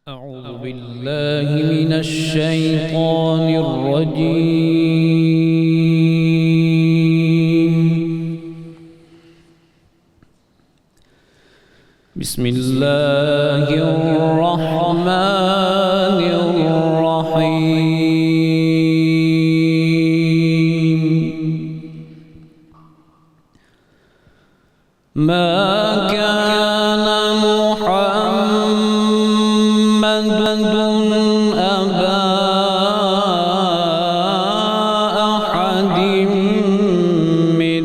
أعوذ بالله من الشيطان الرجيم. بسم الله الرحمن الرحيم. ما كان محمد أبا أحد من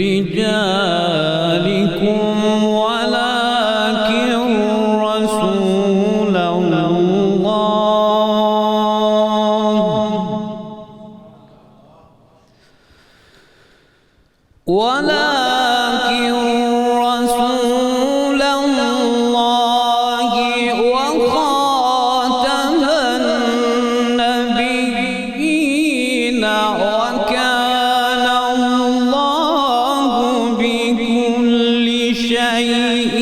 رجالكم ولكن رسول الله وخاتم النبيين وكان الله بكل شيء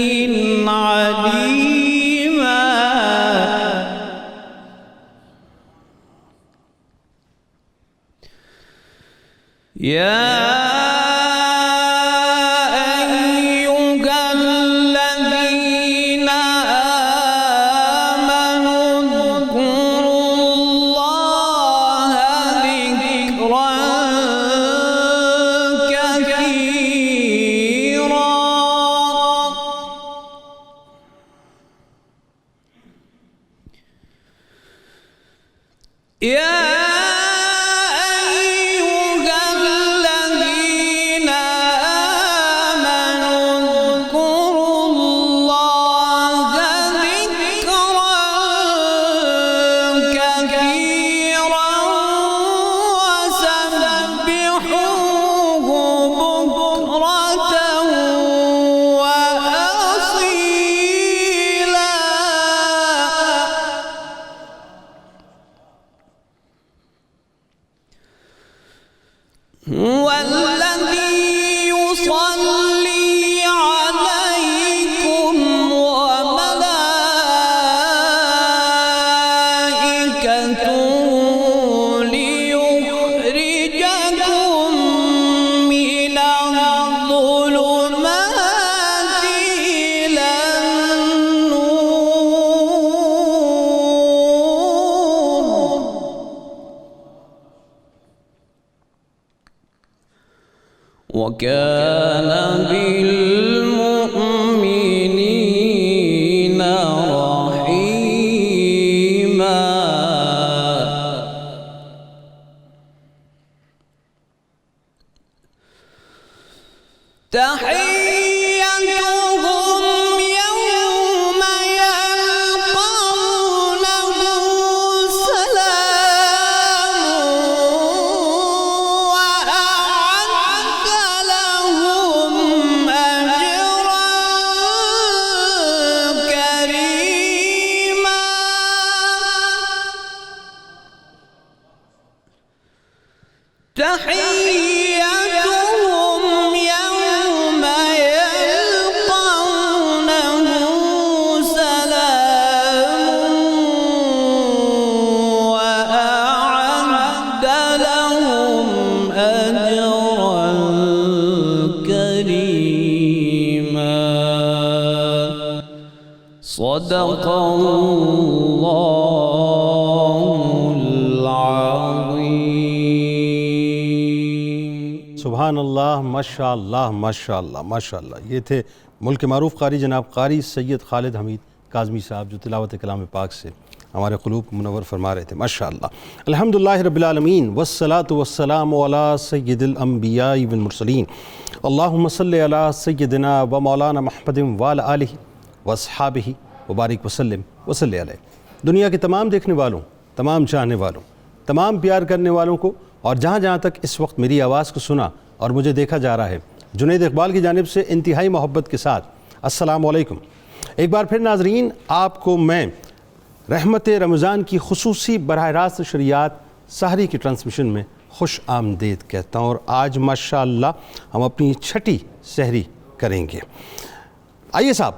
عليما. يا والذي يصلي عليكم وملائكته ليخرجكم من الظلمات إلى النور. وكان بالمؤمنين رحيما. تحيتهم يوم يلقونه تحيتهم يوم يلقونه سلام وأعد لهم أجرا كريما. صدق الله العظيم. سبحان اللہ، ماشاء اللہ ماشاء اللہ ماشاء اللہ. یہ تھے ملک معروف قاری جناب قاری سید خالد حمید کاظمی صاحب، جو تلاوت کلام پاک سے ہمارے قلوب منور فرما رہے تھے. ماشاء اللہ. الحمدللہ رب العالمین والصلاة والسلام علی سید الانبیاء والمرسلین. اللہم صلی علی سیدنا و مولانا محمد وعلی آلہ واصحابہ وبارک وسلم وصلی علیہ. دنیا کے تمام دیکھنے والوں، تمام چاہنے والوں، تمام پیار کرنے والوں کو اور جہاں جہاں تک اس وقت میری آواز کو سنا اور مجھے دیکھا جا رہا ہے، جنید اقبال کی جانب سے انتہائی محبت کے ساتھ السلام علیکم۔ ایک بار پھر ناظرین، آپ کو میں رحمت رمضان کی خصوصی براہ راست نشریات سحری کی ٹرانسمیشن میں خوش آمدید کہتا ہوں، اور آج ماشاءاللہ ہم اپنی چھٹی سحری کریں گے۔ آئیے صاحب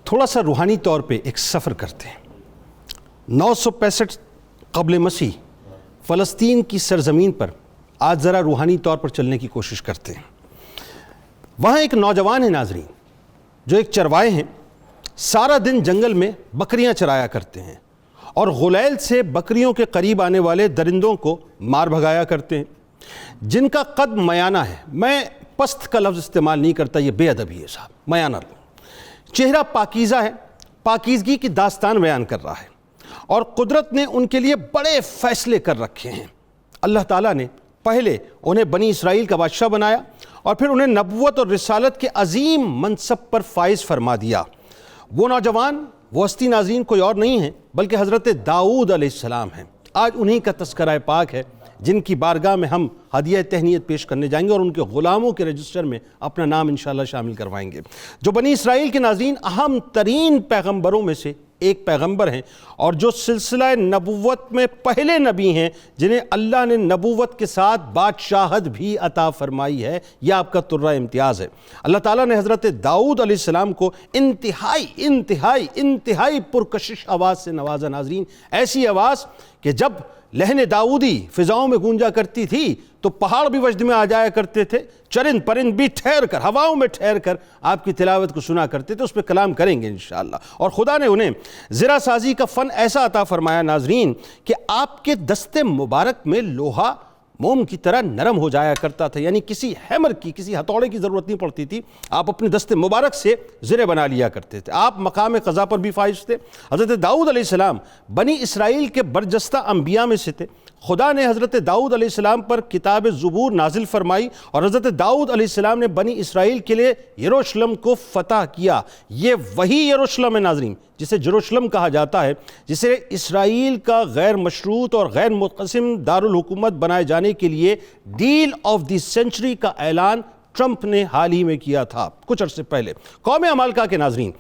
تھوڑا سا روحانی طور پہ ایک سفر کرتے ہیں۔ 965 قبل مسیح فلسطین کی سرزمین پر آج ذرا روحانی طور پر چلنے کی کوشش کرتے ہیں۔ وہاں ایک نوجوان ہے ناظرین، جو ایک چروائے ہیں، سارا دن جنگل میں بکریاں چرایا کرتے ہیں اور غلیل سے بکریوں کے قریب آنے والے درندوں کو مار بھگایا کرتے ہیں، جن کا قد میانہ ہے۔ میں پست کا لفظ استعمال نہیں کرتا، یہ بے ادبی ہے صاحب، میانہ۔ چہرہ پاکیزہ ہے، پاکیزگی کی داستان بیان کر رہا ہے، اور قدرت نے ان کے لیے بڑے فیصلے کر رکھے ہیں۔ اللہ تعالیٰ نے پہلے انہیں بنی اسرائیل کا بادشاہ بنایا، اور پھر انہیں نبوت اور رسالت کے عظیم منصب پر فائز فرما دیا۔ وہ نوجوان، وہ ہستی ناظرین کوئی اور نہیں ہے بلکہ حضرت داؤد علیہ السلام ہیں۔ آج انہی کا تذکرہ پاک ہے، جن کی بارگاہ میں ہم ہدیہ تہنیت پیش کرنے جائیں گے اور ان کے غلاموں کے رجسٹر میں اپنا نام انشاءاللہ شامل کروائیں گے، جو بنی اسرائیل کے ناظرین اہم ترین پیغمبروں میں سے ایک پیغمبر ہیں، اور جو سلسلہ نبوت میں پہلے نبی ہیں جنہیں اللہ نے نبوت کے ساتھ بادشاہت بھی عطا فرمائی ہے۔ یہ آپ کا ترہ امتیاز ہے۔ اللہ تعالیٰ نے حضرت داؤد علیہ السلام کو انتہائی پرکشش آواز سے نوازا ناظرین، ایسی آواز کہ جب لہن داؤدی فضاؤں میں گونجا کرتی تھی تو پہاڑ بھی وجد میں آ جایا کرتے تھے، چرند پرند بھی ٹھہر کر، ہواؤں میں ٹھہر کر آپ کی تلاوت کو سنا کرتے تھے۔ اس پہ کلام کریں گے انشاءاللہ۔ اور خدا نے انہیں زرہ سازی کا فن ایسا عطا فرمایا ناظرین کہ آپ کے دست مبارک میں لوہا موم کی طرح نرم ہو جایا کرتا تھا، یعنی کسی ہیمر کی، کسی ہتھوڑے کی ضرورت نہیں پڑتی تھی، آپ اپنے دست مبارک سے زرے بنا لیا کرتے تھے۔ آپ مقام قضا پر بھی فائز تھے۔ حضرت داؤد علیہ السلام بنی اسرائیل کے برجستہ انبیاء میں سے تھے۔ خدا نے حضرت داؤد علیہ السلام پر کتاب زبور نازل فرمائی، اور حضرت داؤد علیہ السلام نے بنی اسرائیل کے لیے یروشلم کو فتح کیا۔ یہ وہی یروشلم ہے ناظرین جسے جروشلم کہا جاتا ہے، جسے اسرائیل کا غیر مشروط اور غیر منقسم دارالحکومت بنائے جانے کے لیے ڈیل آف دی سینچری کا اعلان ٹرمپ نے حال ہی میں کیا تھا کچھ عرصے پہلے۔ قوم عمالقہ کے ناظرین،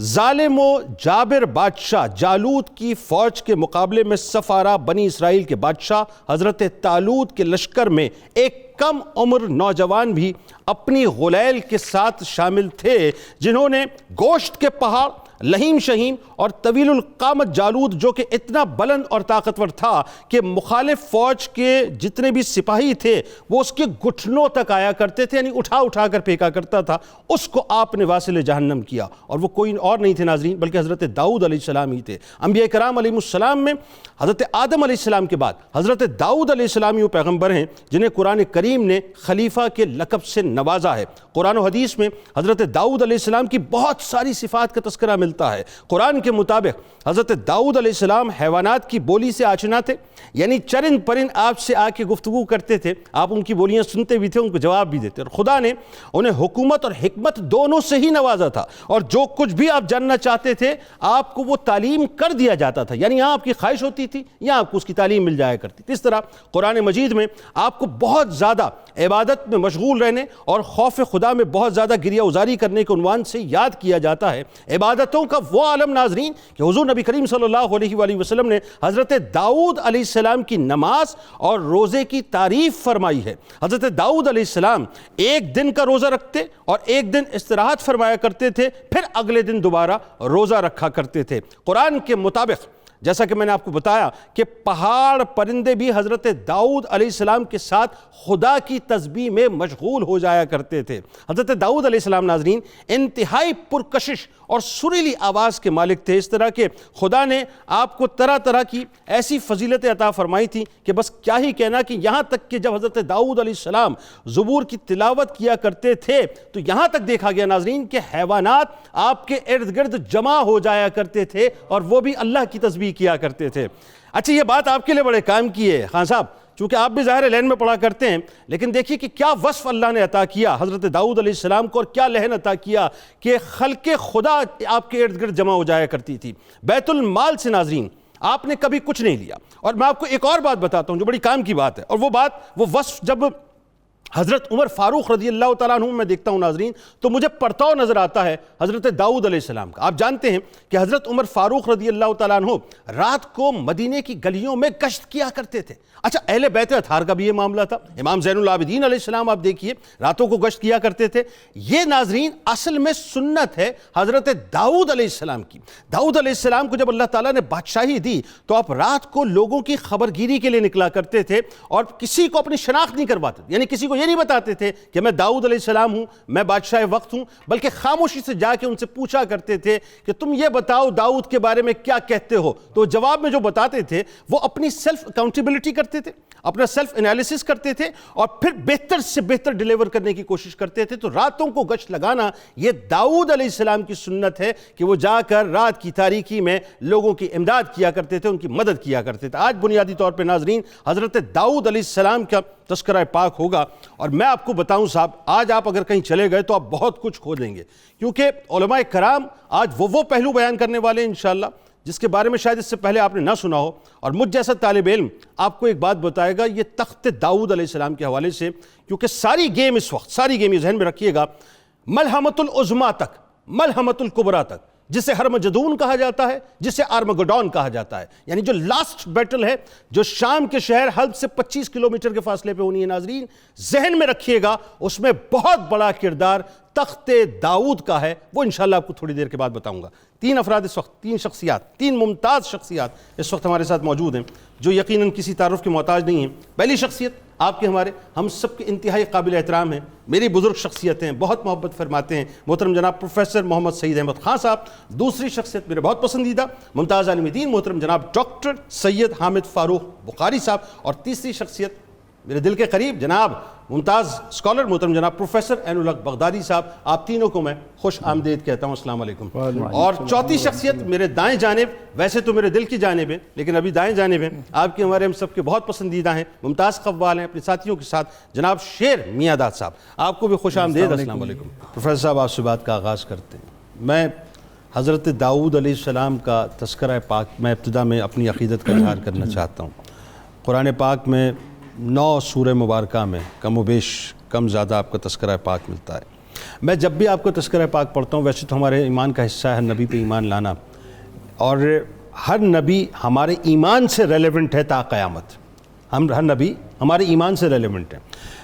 ظالم و جابر بادشاہ جالوت کی فوج کے مقابلے میں سفارہ بنی اسرائیل کے بادشاہ حضرت طالوت کے لشکر میں ایک کم عمر نوجوان بھی اپنی غلیل کے ساتھ شامل تھے، جنہوں نے گوشت کے پہاڑ، لہیم شہیم اور طویل القامت جالوت، جو کہ اتنا بلند اور طاقتور تھا کہ مخالف فوج کے جتنے بھی سپاہی تھے وہ اس کے گھٹنوں تک آیا کرتے تھے، یعنی اٹھا کر پھینکا کرتا تھا، اس کو آپ نے واصل جہنم کیا۔ اور وہ کوئی اور نہیں تھے ناظرین بلکہ حضرت داؤد علیہ السلام ہی تھے۔ انبیاء کرام علیہ السلام میں حضرت آدم علیہ السلام کے بعد حضرت داؤد علیہ السلام وہ پیغمبر ہیں جنہیں قرآن کریم نے خلیفہ کے لقب سے نوازا ہے۔ قرآن و حدیث میں حضرت داؤد علیہ السلام کی بہت ساری صفات کا تذکرہ ملتا ہے۔ قرآن کے مطابق حضرت داؤد علیہ السلام حیوانات کی بولی سے آشنا تھے، یعنی چرند پرند آپ سے آ کے گفتگو کرتے تھے، آپ ان کی بولیاں سنتے بھی تھے، ان کو جواب بھی دیتے، اور خدا نے انہیں حکومت اور حکمت دونوں سے ہی نوازا تھا، اور جو کچھ بھی آپ جاننا چاہتے تھے آپ کو وہ تعلیم کر دیا جاتا تھا، یعنی یہاں آپ کی خواہش ہوتی تھی یہاں آپ کو اس کی تعلیم مل جایا کرتی تھی۔ اس طرح قرآن مجید میں آپ کو بہت زیادہ عبادت میں مشغول رہنے اور خوف خدا میں بہت زیادہ گریہ ازاری کرنے کے عنوان سے یاد کیا جاتا ہے۔ عبادتوں کا وہ عالم ناظرین کہ حضور نبی کریم صلی اللہ علیہ وآلہ وسلم نے حضرت داؤد علیہ السلام کی نماز اور روزے کی تعریف فرمائی ہے۔ حضرت داؤد علیہ السلام ایک دن کا روزہ رکھتے اور ایک دن استراحت فرمایا کرتے تھے، پھر اگلے دن دوبارہ روزہ رکھا کرتے تھے۔ قرآن کے مطابق جیسا کہ میں نے آپ کو بتایا کہ پہاڑ پرندے بھی حضرت داؤد علیہ السلام کے ساتھ خدا کی تسبیح میں مشغول ہو جایا کرتے تھے۔ حضرت داؤد علیہ السلام ناظرین انتہائی پرکشش اور سریلی آواز کے مالک تھے، اس طرح کہ خدا نے آپ کو طرح طرح کی ایسی فضیلتیں عطا فرمائی تھی کہ بس کیا ہی کہنا، کہ یہاں تک کہ جب حضرت داؤد علیہ السلام زبور کی تلاوت کیا کرتے تھے تو یہاں تک دیکھا گیا ناظرین کہ حیوانات آپ کے ارد گرد جمع ہو جایا کرتے تھے اور وہ بھی اللہ کی تسبیح کیا کرتے تھے۔ اچھا، یہ بات آپ کے لیے بڑے کام کی ہے خان صاحب، چونکہ آپ بھی ظاہر لہن میں پڑھا کرتے ہیں، لیکن دیکھیے کہ کیا وصف اللہ نے عطا کیا حضرت داؤد علیہ السلام کو، اور کیا لہن عطا کیا کہ خلق خدا آپ کے ارد گرد جمع ہو جایا کرتی تھی۔ بیت المال سے ناظرین آپ نے کبھی کچھ نہیں لیا. اور میں آپ کو ایک اور بات بتاتا ہوں جو بڑی کام کی بات ہے, اور وہ وصف جب حضرت عمر فاروق رضی اللہ تعالیٰ عنہ میں دیکھتا ہوں ناظرین, تو مجھے پرتاؤ نظر آتا ہے حضرت داؤد علیہ السلام کا. آپ جانتے ہیں کہ حضرت عمر فاروق رضی اللہ تعالیٰ عنہ رات کو مدینے کی گلیوں میں گشت کیا کرتے تھے. اچھا, اہل بیت اطہار کا بھی یہ معاملہ تھا. امام زین العابدین علیہ السلام آپ دیکھیے راتوں کو گشت کیا کرتے تھے. یہ ناظرین اصل میں سنت ہے حضرت داؤد علیہ السلام کی. داؤد علیہ السلام کو جب اللہ تعالیٰ نے بادشاہی دی تو آپ رات کو لوگوں کی خبرگیری کے لیے نکلا کرتے تھے, اور کسی کو اپنی شناخت نہیں کرواتے, یعنی کسی کو یہ نہیں بتاتے تھے کہ میں داؤد علیہ السلام ہوں, میں بادشاہ وقت ہوں, بلکہ خاموشی سے جا کے ان سے پوچھا کرتے تھے کہ تم یہ بتاؤ داؤد کے بارے میں کیا کہتے ہو. تو جواب میں جو بتاتے تھے وہ اپنی سیلف اکاؤنٹیبلٹی کرتے تھے, اپنا سیلف انالیسس کرتے تھے, اور پھر بہتر سے بہتر ڈیلیور کرنے کی کوشش کرتے تھے. تو راتوں کو گشت لگانا یہ داؤد علیہ السلام کی سنت ہے کہ وہ جا کر رات کی تاریکی میں لوگوں کی امداد کیا کرتے تھے, ان کی مدد کیا کرتے تھے. آج بنیادی طور پہ ناظرین حضرت داؤد علیہ السلام کا تذکرہ پاک ہوگا, اور میں آپ کو بتاؤں صاحب, آج آپ اگر کہیں چلے گئے تو آپ بہت کچھ کھو دیں گے, کیونکہ علماء کرام آج وہ پہلو بیان کرنے والے ہیں انشاءاللہ جس کے بارے میں شاید اس سے پہلے آپ نے نہ سنا ہو. اور مجھ جیسا طالب علم آپ کو ایک بات بتائے گا یہ تخت داؤد علیہ السلام کے حوالے سے, کیونکہ ساری گیم اس وقت, ساری گیم یہ ذہن میں رکھیے گا, ملحمۃ العظمیٰ تک, ملحمۃ الکبریٰ تک, جسے ہرمجدون کہا جاتا ہے, جسے آرمگڈون کہا جاتا ہے, یعنی جو لاسٹ بیٹل ہے جو شام کے شہر حلب سے 25 کلومیٹر کے فاصلے پہ ہونی ہے ناظرین, ذہن میں رکھیے گا اس میں بہت بڑا کردار تخت داؤد کا ہے. وہ انشاءاللہ آپ کو تھوڑی دیر کے بعد بتاؤں گا. 3 افراد اس وقت, 3 شخصیات, 3 ممتاز شخصیات اس وقت ہمارے ساتھ موجود ہیں جو یقیناً کسی تعارف کے محتاج نہیں ہیں. پہلی شخصیت آپ کے ہمارے ہم سب کے انتہائی قابل احترام ہیں, میری بزرگ شخصیت ہیں, بہت محبت فرماتے ہیں, محترم جناب پروفیسر محمد سعید احمد خان صاحب. دوسری شخصیت میرے بہت پسندیدہ ممتاز عالم دین محترم جناب ڈاکٹر سید حامد فاروق بخاری صاحب. اور تیسری شخصیت میرے دل کے قریب جناب ممتاز اسکالر محترم جناب پروفیسر عین الحق بغدادی صاحب. آپ تینوں کو میں خوش آمدید کہتا ہوں, السلام علیکم. اور چوتھی شخصیت میرے دائیں جانب, ویسے تو میرے دل کی جانب ہے لیکن ابھی دائیں جانب ہیں, آپ کے ہمارے ہم سب کے بہت پسندیدہ ہیں, ممتاز قوال ہیں اپنے ساتھیوں کے ساتھ, جناب شیر میاں داد صاحب. آپ کو بھی خوش آمدید, السلام علیکم. پروفیسر صاحب آپ سے بات کا آغاز کرتے ہیں. میں حضرت داؤد علیہ السلام کا تذکرہ پاک میں ابتدا میں اپنی عقیدت کا اظہار کرنا چاہتا ہوں. قرآن پاک میں 9 سورہ مبارکہ میں کم و بیش کم زیادہ آپ کا تذکرہ پاک ملتا ہے. میں جب بھی آپ کا تذکرہ پاک پڑھتا ہوں, ویسے تو ہمارے ایمان کا حصہ ہے نبی پہ ایمان لانا, اور ہر نبی ہمارے ایمان سے ریلیونٹ ہے تا قیامت. ہر نبی ہمارے ایمان سے ریلیونٹ ہے.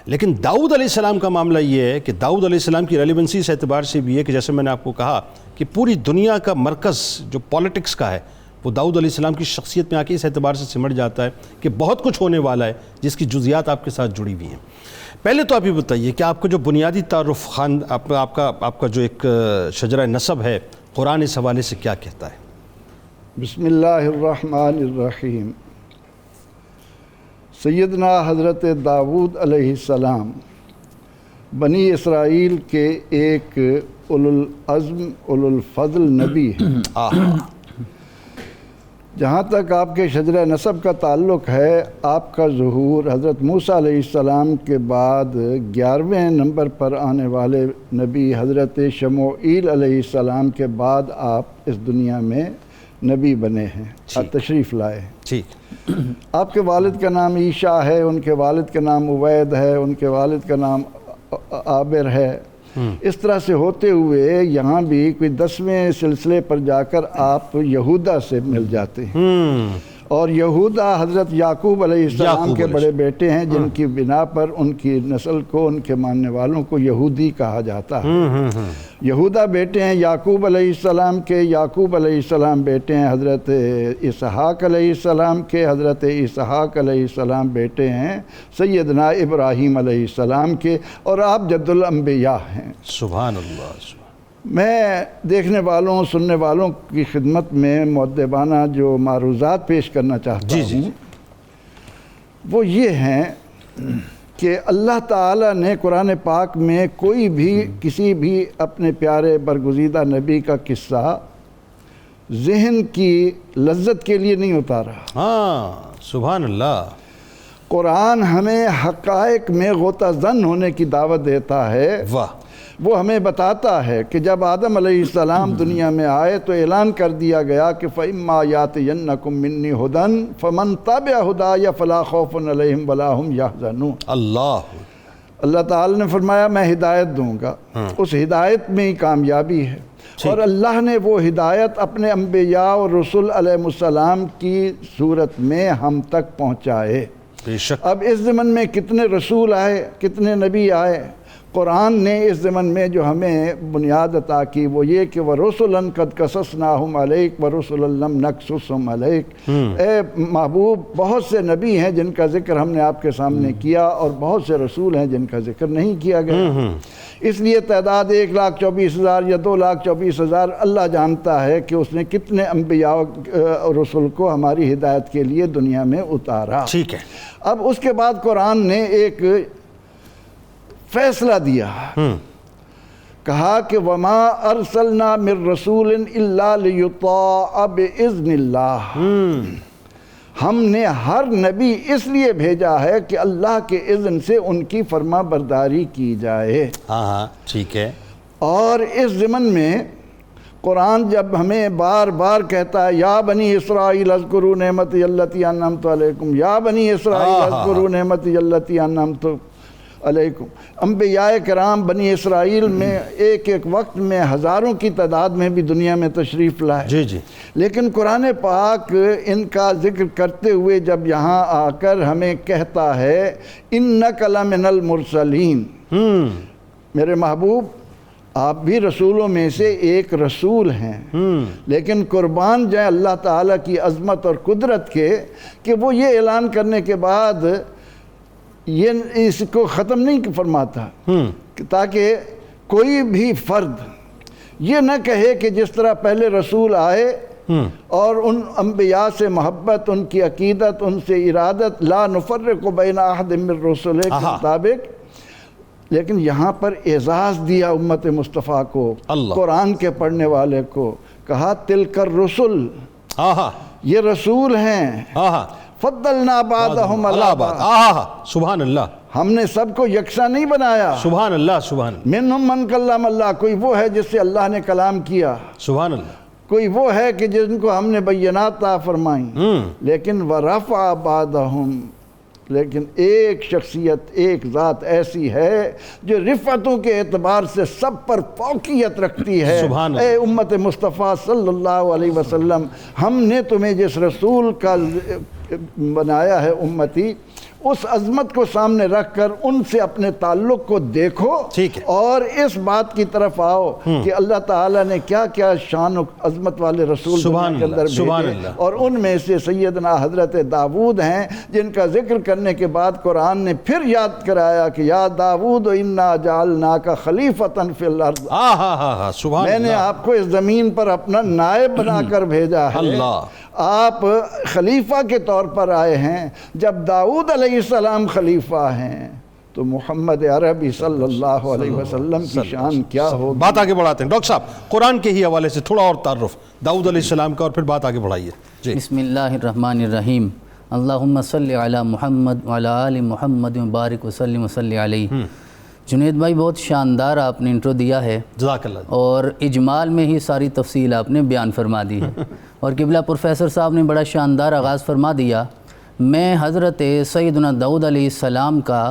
لیکن داؤد علیہ السلام کا معاملہ یہ ہے کہ داؤد علیہ السلام کی ریلیونسی اس اعتبار سے بھی ہے کہ جیسے میں نے آپ کو کہا کہ پوری دنیا کا مرکز جو پالیٹکس کا ہے وہ داؤد علیہ السلام کی شخصیت میں آ کے اس اعتبار سے سمٹ جاتا ہے کہ بہت کچھ ہونے والا ہے جس کی جزیات آپ کے ساتھ جڑی ہوئی ہیں. پہلے تو آپ یہ بتائیے کہ آپ کا جو بنیادی تعارف آپ کا جو ایک شجرہ نسب ہے قرآن اس حوالے سے کیا کہتا ہے؟ بسم اللہ الرحمن الرحیم. سیدنا حضرت داؤد علیہ السلام بنی اسرائیل کے ایک اولوالعزم اولوالفضل نبی ہیں. جہاں تک آپ کے شجرہ نسب کا تعلق ہے, آپ کا ظہور حضرت موسیٰ علیہ السلام کے بعد 11ویں نمبر پر آنے والے نبی حضرت شموئیل علیہ السلام کے بعد آپ اس دنیا میں نبی بنے ہیں, تشریف لائے ہیں. ٹھیک. آپ کے والد کا نام عیشا ہے, ان کے والد کا نام عبید ہے, ان کے والد کا نام عابر ہے. اس طرح سے ہوتے ہوئے یہاں بھی کوئی 10ویں سلسلے پر جا کر آپ یہودا سے مل جاتے ہیں, اور یہودا حضرت یعقوب علیہ السلام کے بڑے بیٹے ہیں جن کی بنا پر ان کی نسل کو, ان کے ماننے والوں کو یہودی کہا جاتا ہے. یہودا بیٹے ہیں یعقوب علیہ السلام کے, یعقوب علیہ السلام بیٹے ہیں حضرت اسحاق علیہ السلام کے, حضرت اسحاق علیہ السلام بیٹے ہیں سیدنا ابراہیم علیہ السلام کے, اور آپ جد الانبیاء ہیں. سبحان اللہ. میں دیکھنے والوں سننے والوں کی خدمت میں مؤدبانہ جو معروضات پیش کرنا چاہتا ہوں وہ یہ ہیں کہ اللہ تعالیٰ نے قرآن پاک میں کوئی بھی کسی بھی اپنے پیارے برگزیدہ نبی کا قصہ ذہن کی لذت کے لیے نہیں اتارا. ہاں سبحان اللہ. قرآن ہمیں حقائق میں غوطہ زن ہونے کی دعوت دیتا ہے. واہ. وہ ہمیں بتاتا ہے کہ جب آدم علیہ السلام دنیا میں آئے تو اعلان کر دیا گیا کہ فَإِمَّا يَأْتِيَنَّكُم مِّنِّي هُدًى فَمَن تَبِعَ هُدَايَ فَلَا خَوْفٌ عَلَيْهِمْ وَلَا هُمْ يَحْزَنُونَ۔ اللہ تعالی نے فرمایا میں ہدایت دوں گا، اس ہدایت میں ہی کامیابی ہے، اور اللہ نے وہ ہدایت اپنے انبیاء اور رسول علیہ السلام کی صورت میں ہم تک پہنچائے۔ بے شک اب اس زمن میں کتنے رسول آئے، کتنے نبی آئے، قرآن نے اس زمن میں جو ہمیں بنیاد عطا کی وہ یہ کہ وَرُسُلًا قَدْ قَصَصْنَاهُمْ عَلَيْكَ وَرُسُلًا لَمْ نَقْصُصْهُمْ عَلَيْكَ۔ اے محبوب بہت سے نبی ہیں جن کا ذکر ہم نے آپ کے سامنے کیا، اور بہت سے رسول ہیں جن کا ذکر نہیں کیا گیا۔ اس لیے تعداد 1,24,000 یا 2,24,000 اللہ جانتا ہے کہ اس نے کتنے انبیاء اور رسول کو ہماری ہدایت کے لیے دنیا میں اتارا۔ ٹھیک ہے، اب اس کے بعد قرآن نے ایک فیصلہ دیا، کہا کہ وَمَا أَرْسَلْنَا مِن رَّسُولٍ إِلَّا لِيُطَاعَ بِإِذْنِ اللَّهِ، ہم نے ہر نبی اس لیے بھیجا ہے کہ اللہ کے اذن سے ان کی فرما برداری کی جائے۔ ہاں ٹھیک ہے۔ اور اس ضمن میں قرآن جب ہمیں بار بار کہتا ہے یا بنی اسرائیل اذکروا نعمتی التی انعمت علیکم، یا بنی اسرائیل اذکروا نعمتی التی انعمت علیکم، انبیاء کرام بنی اسرائیل میں ایک ایک وقت میں ہزاروں کی تعداد میں بھی دنیا میں تشریف لائے، جی لیکن قرآن پاک ان کا ذکر کرتے ہوئے جب یہاں آ کر ہمیں کہتا ہے انک لمن المرسلین، میرے محبوب آپ بھی رسولوں میں سے ایک رسول ہیں، لیکن قربان جائیں اللہ تعالیٰ کی عظمت اور قدرت کے کہ وہ یہ اعلان کرنے کے بعد یہ اس کو ختم نہیں فرماتا، تاکہ کوئی بھی فرد یہ نہ کہے کہ جس طرح پہلے رسول آئے اور ان انبیاء سے محبت، ان کی عقیدت، ان سے ارادت، لا نفرق بین احد من رسول کے مطابق، لیکن یہاں پر اعزاز دیا امت مصطفیٰ کو، قرآن کے پڑھنے والے کو، کہا تلک الرسل، یہ رسول ہیں، فضلنا بعضهم علی بعض، سبحان اللہ، ہم نے سب کو یکساں نہیں بنایا، سبحان اللہ سبحان اللہ، منہم من کلم اللہ، کوئی وہ ہے جس سے اللہ نے کلام کیا، سبحان اللہ، کوئی وہ ہے کہ جن کو ہم نے بینات عطا فرمائیں، لیکن ورفع بعضهم، لیکن ایک شخصیت، ایک ذات ایسی ہے جو رفعتوں کے اعتبار سے سب پر فوقیت رکھتی ہے۔ اے امت مصطفیٰ صلی اللہ علیہ وسلم، ہم نے تمہیں جس رسول کا بنایا ہے امتی، اس عظمت کو سامنے رکھ کر ان سے اپنے تعلق کو دیکھو، اور اس بات کی طرف آؤ کہ اللہ تعالیٰ نے کیا کیا شان و عظمت والے رسول دنیا کے اندر بھیجے، اور ان میں سے سیدنا حضرت داؤد ہیں جن کا ذکر کرنے کے بعد قرآن نے پھر یاد کرایا کہ یا داؤد انا جعلناک خلیفۃ فی الارض، میں نے آپ کو اس زمین پر اپنا نائب بنا کر بھیجا ہے، آپ خلیفہ کے طور پر آئے ہیں۔ جب داؤد علیہ السلام خلیفہ ہیں تو محمد عربی صلی اللہ علیہ وسلم کی شان کیا ہوگی۔ بات آگے بڑھاتے ہیں ڈاکٹر صاحب، قرآن کے ہی حوالے سے تھوڑا اور تعارف داؤد علیہ السلام کا، اور پھر بات آگے بڑھائیے۔ بسم اللہ الرحمن الرحیم، اللہم صلی علی محمد وعلی آل محمد وبارک وسلم وصلی علیہ۔ جنید بھائی بہت شاندار آپ نے انٹرو دیا ہے، جزاک اللہ، اور اجمال میں ہی ساری تفصیل آپ نے بیان فرما دی ہے، اور قبلہ پروفیسر صاحب نے بڑا شاندار آغاز فرما دیا۔ میں حضرت سیدنا داؤد علیہ السلام کا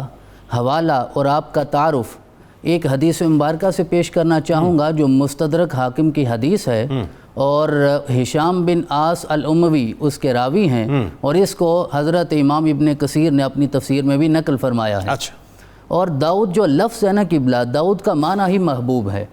حوالہ اور آپ کا تعارف ایک حدیث مبارکہ سے پیش کرنا چاہوں گا جو مستدرک حاکم کی حدیث ہے، اور ہشام بن عاص الاموی اس کے راوی ہیں، اور اس کو حضرت امام ابن کثیر نے اپنی تفسیر میں بھی نقل فرمایا ہے۔ اور داؤد جو لفظ ہے نا قبلہ، داؤد کا معنی ہی محبوب ہے،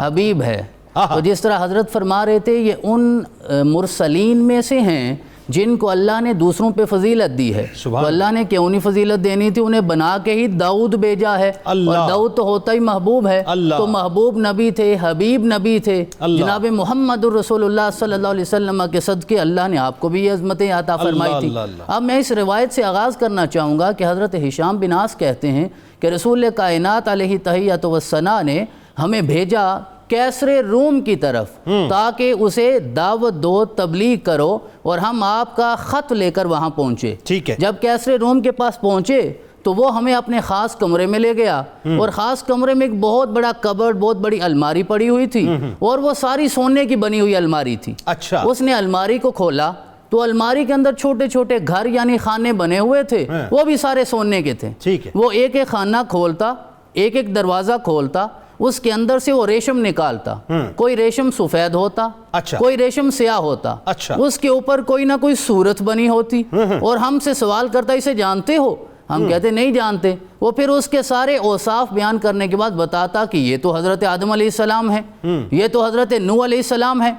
حبیب ہے، تو جس طرح حضرت فرما رہے تھے یہ ان مرسلین میں سے ہیں جن کو اللہ نے دوسروں پہ فضیلت دی ہے، تو اللہ نے کیوں نہیں فضیلت دینی تھی، انہیں بنا کے ہی داؤد بھیجا ہے، اور داؤد تو ہوتا ہی محبوب ہے، تو محبوب نبی تھے، حبیب نبی تھے، جناب محمد الرسول اللہ صلی اللہ علیہ وسلم کے صدقے اللہ نے آپ کو بھی یہ عظمتیں عطا فرمائی تھی۔ اب میں اس روایت سے آغاز کرنا چاہوں گا کہ حضرت ہشام بن عاص کہتے ہیں کہ رسول کائنات علیہ تحیۃ و ثنا نے ہمیں بھیجا کیسر روم کی طرف تاکہ اسے دعوت دو، تبلیغ کرو، اور ہم آپ کا خط لے کر وہاں پہنچے۔ جب کیسر روم کے پاس پہنچے تو وہ ہمیں اپنے خاص کمرے میں لے گیا، اور خاص کمرے میں ایک بہت بڑا کبرڈ، بہت بڑی الماری پڑی ہوئی تھی، اور وہ ساری سونے کی بنی ہوئی الماری تھی۔ اچھا، اس نے الماری کو کھولا تو الماری کے اندر چھوٹے چھوٹے گھر یعنی خانے بنے ہوئے تھے، وہ بھی سارے سونے کے تھے۔ ٹھیک ہے، وہ ایک ایک خانہ کھولتا، ایک ایک دروازہ کھولتا، اس کے اندر سے وہ ریشم نکالتا، کوئی ریشم سفید ہوتا، اچھا، کوئی ریشم سیاہ ہوتا، اچھا، اس کے اوپر کوئی نہ کوئی صورت بنی ہوتی، اور ہم سے سوال کرتا اسے جانتے ہو؟ ہم کہتے نہیں جانتے۔ وہ پھر اس کے سارے اوصاف بیان کرنے کے بعد بتاتا کہ یہ تو حضرت آدم علیہ السلام ہے، یہ تو حضرت نوح علیہ السلام ہے۔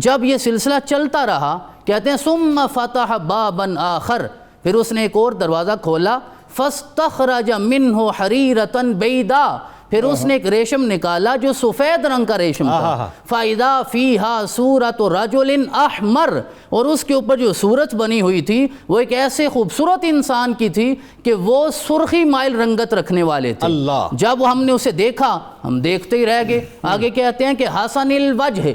جب یہ سلسلہ چلتا رہا، کہتے ہیں ثم فتح بابا آخر، پھر اس نے ایک اور دروازہ کھولا، فاستخرج منہ حریرۃ بیضاء، پھر اس نے ایک ریشم نکالا جو سفید رنگ کا ریشم تھا، فَإِذَا فِيهَا صُورَةُ رَجُلٍ أَحْمَرٍ، اور اس کے اوپر جو صورت بنی ہوئی تھی وہ ایک ایسے خوبصورت انسان کی تھی کہ وہ سرخی مائل رنگت رکھنے والے تھے۔ اللہ، جب ہم نے اسے دیکھا ہم دیکھتے ہی رہ گئے۔ آگے کہتے ہیں کہ حسن الوجہ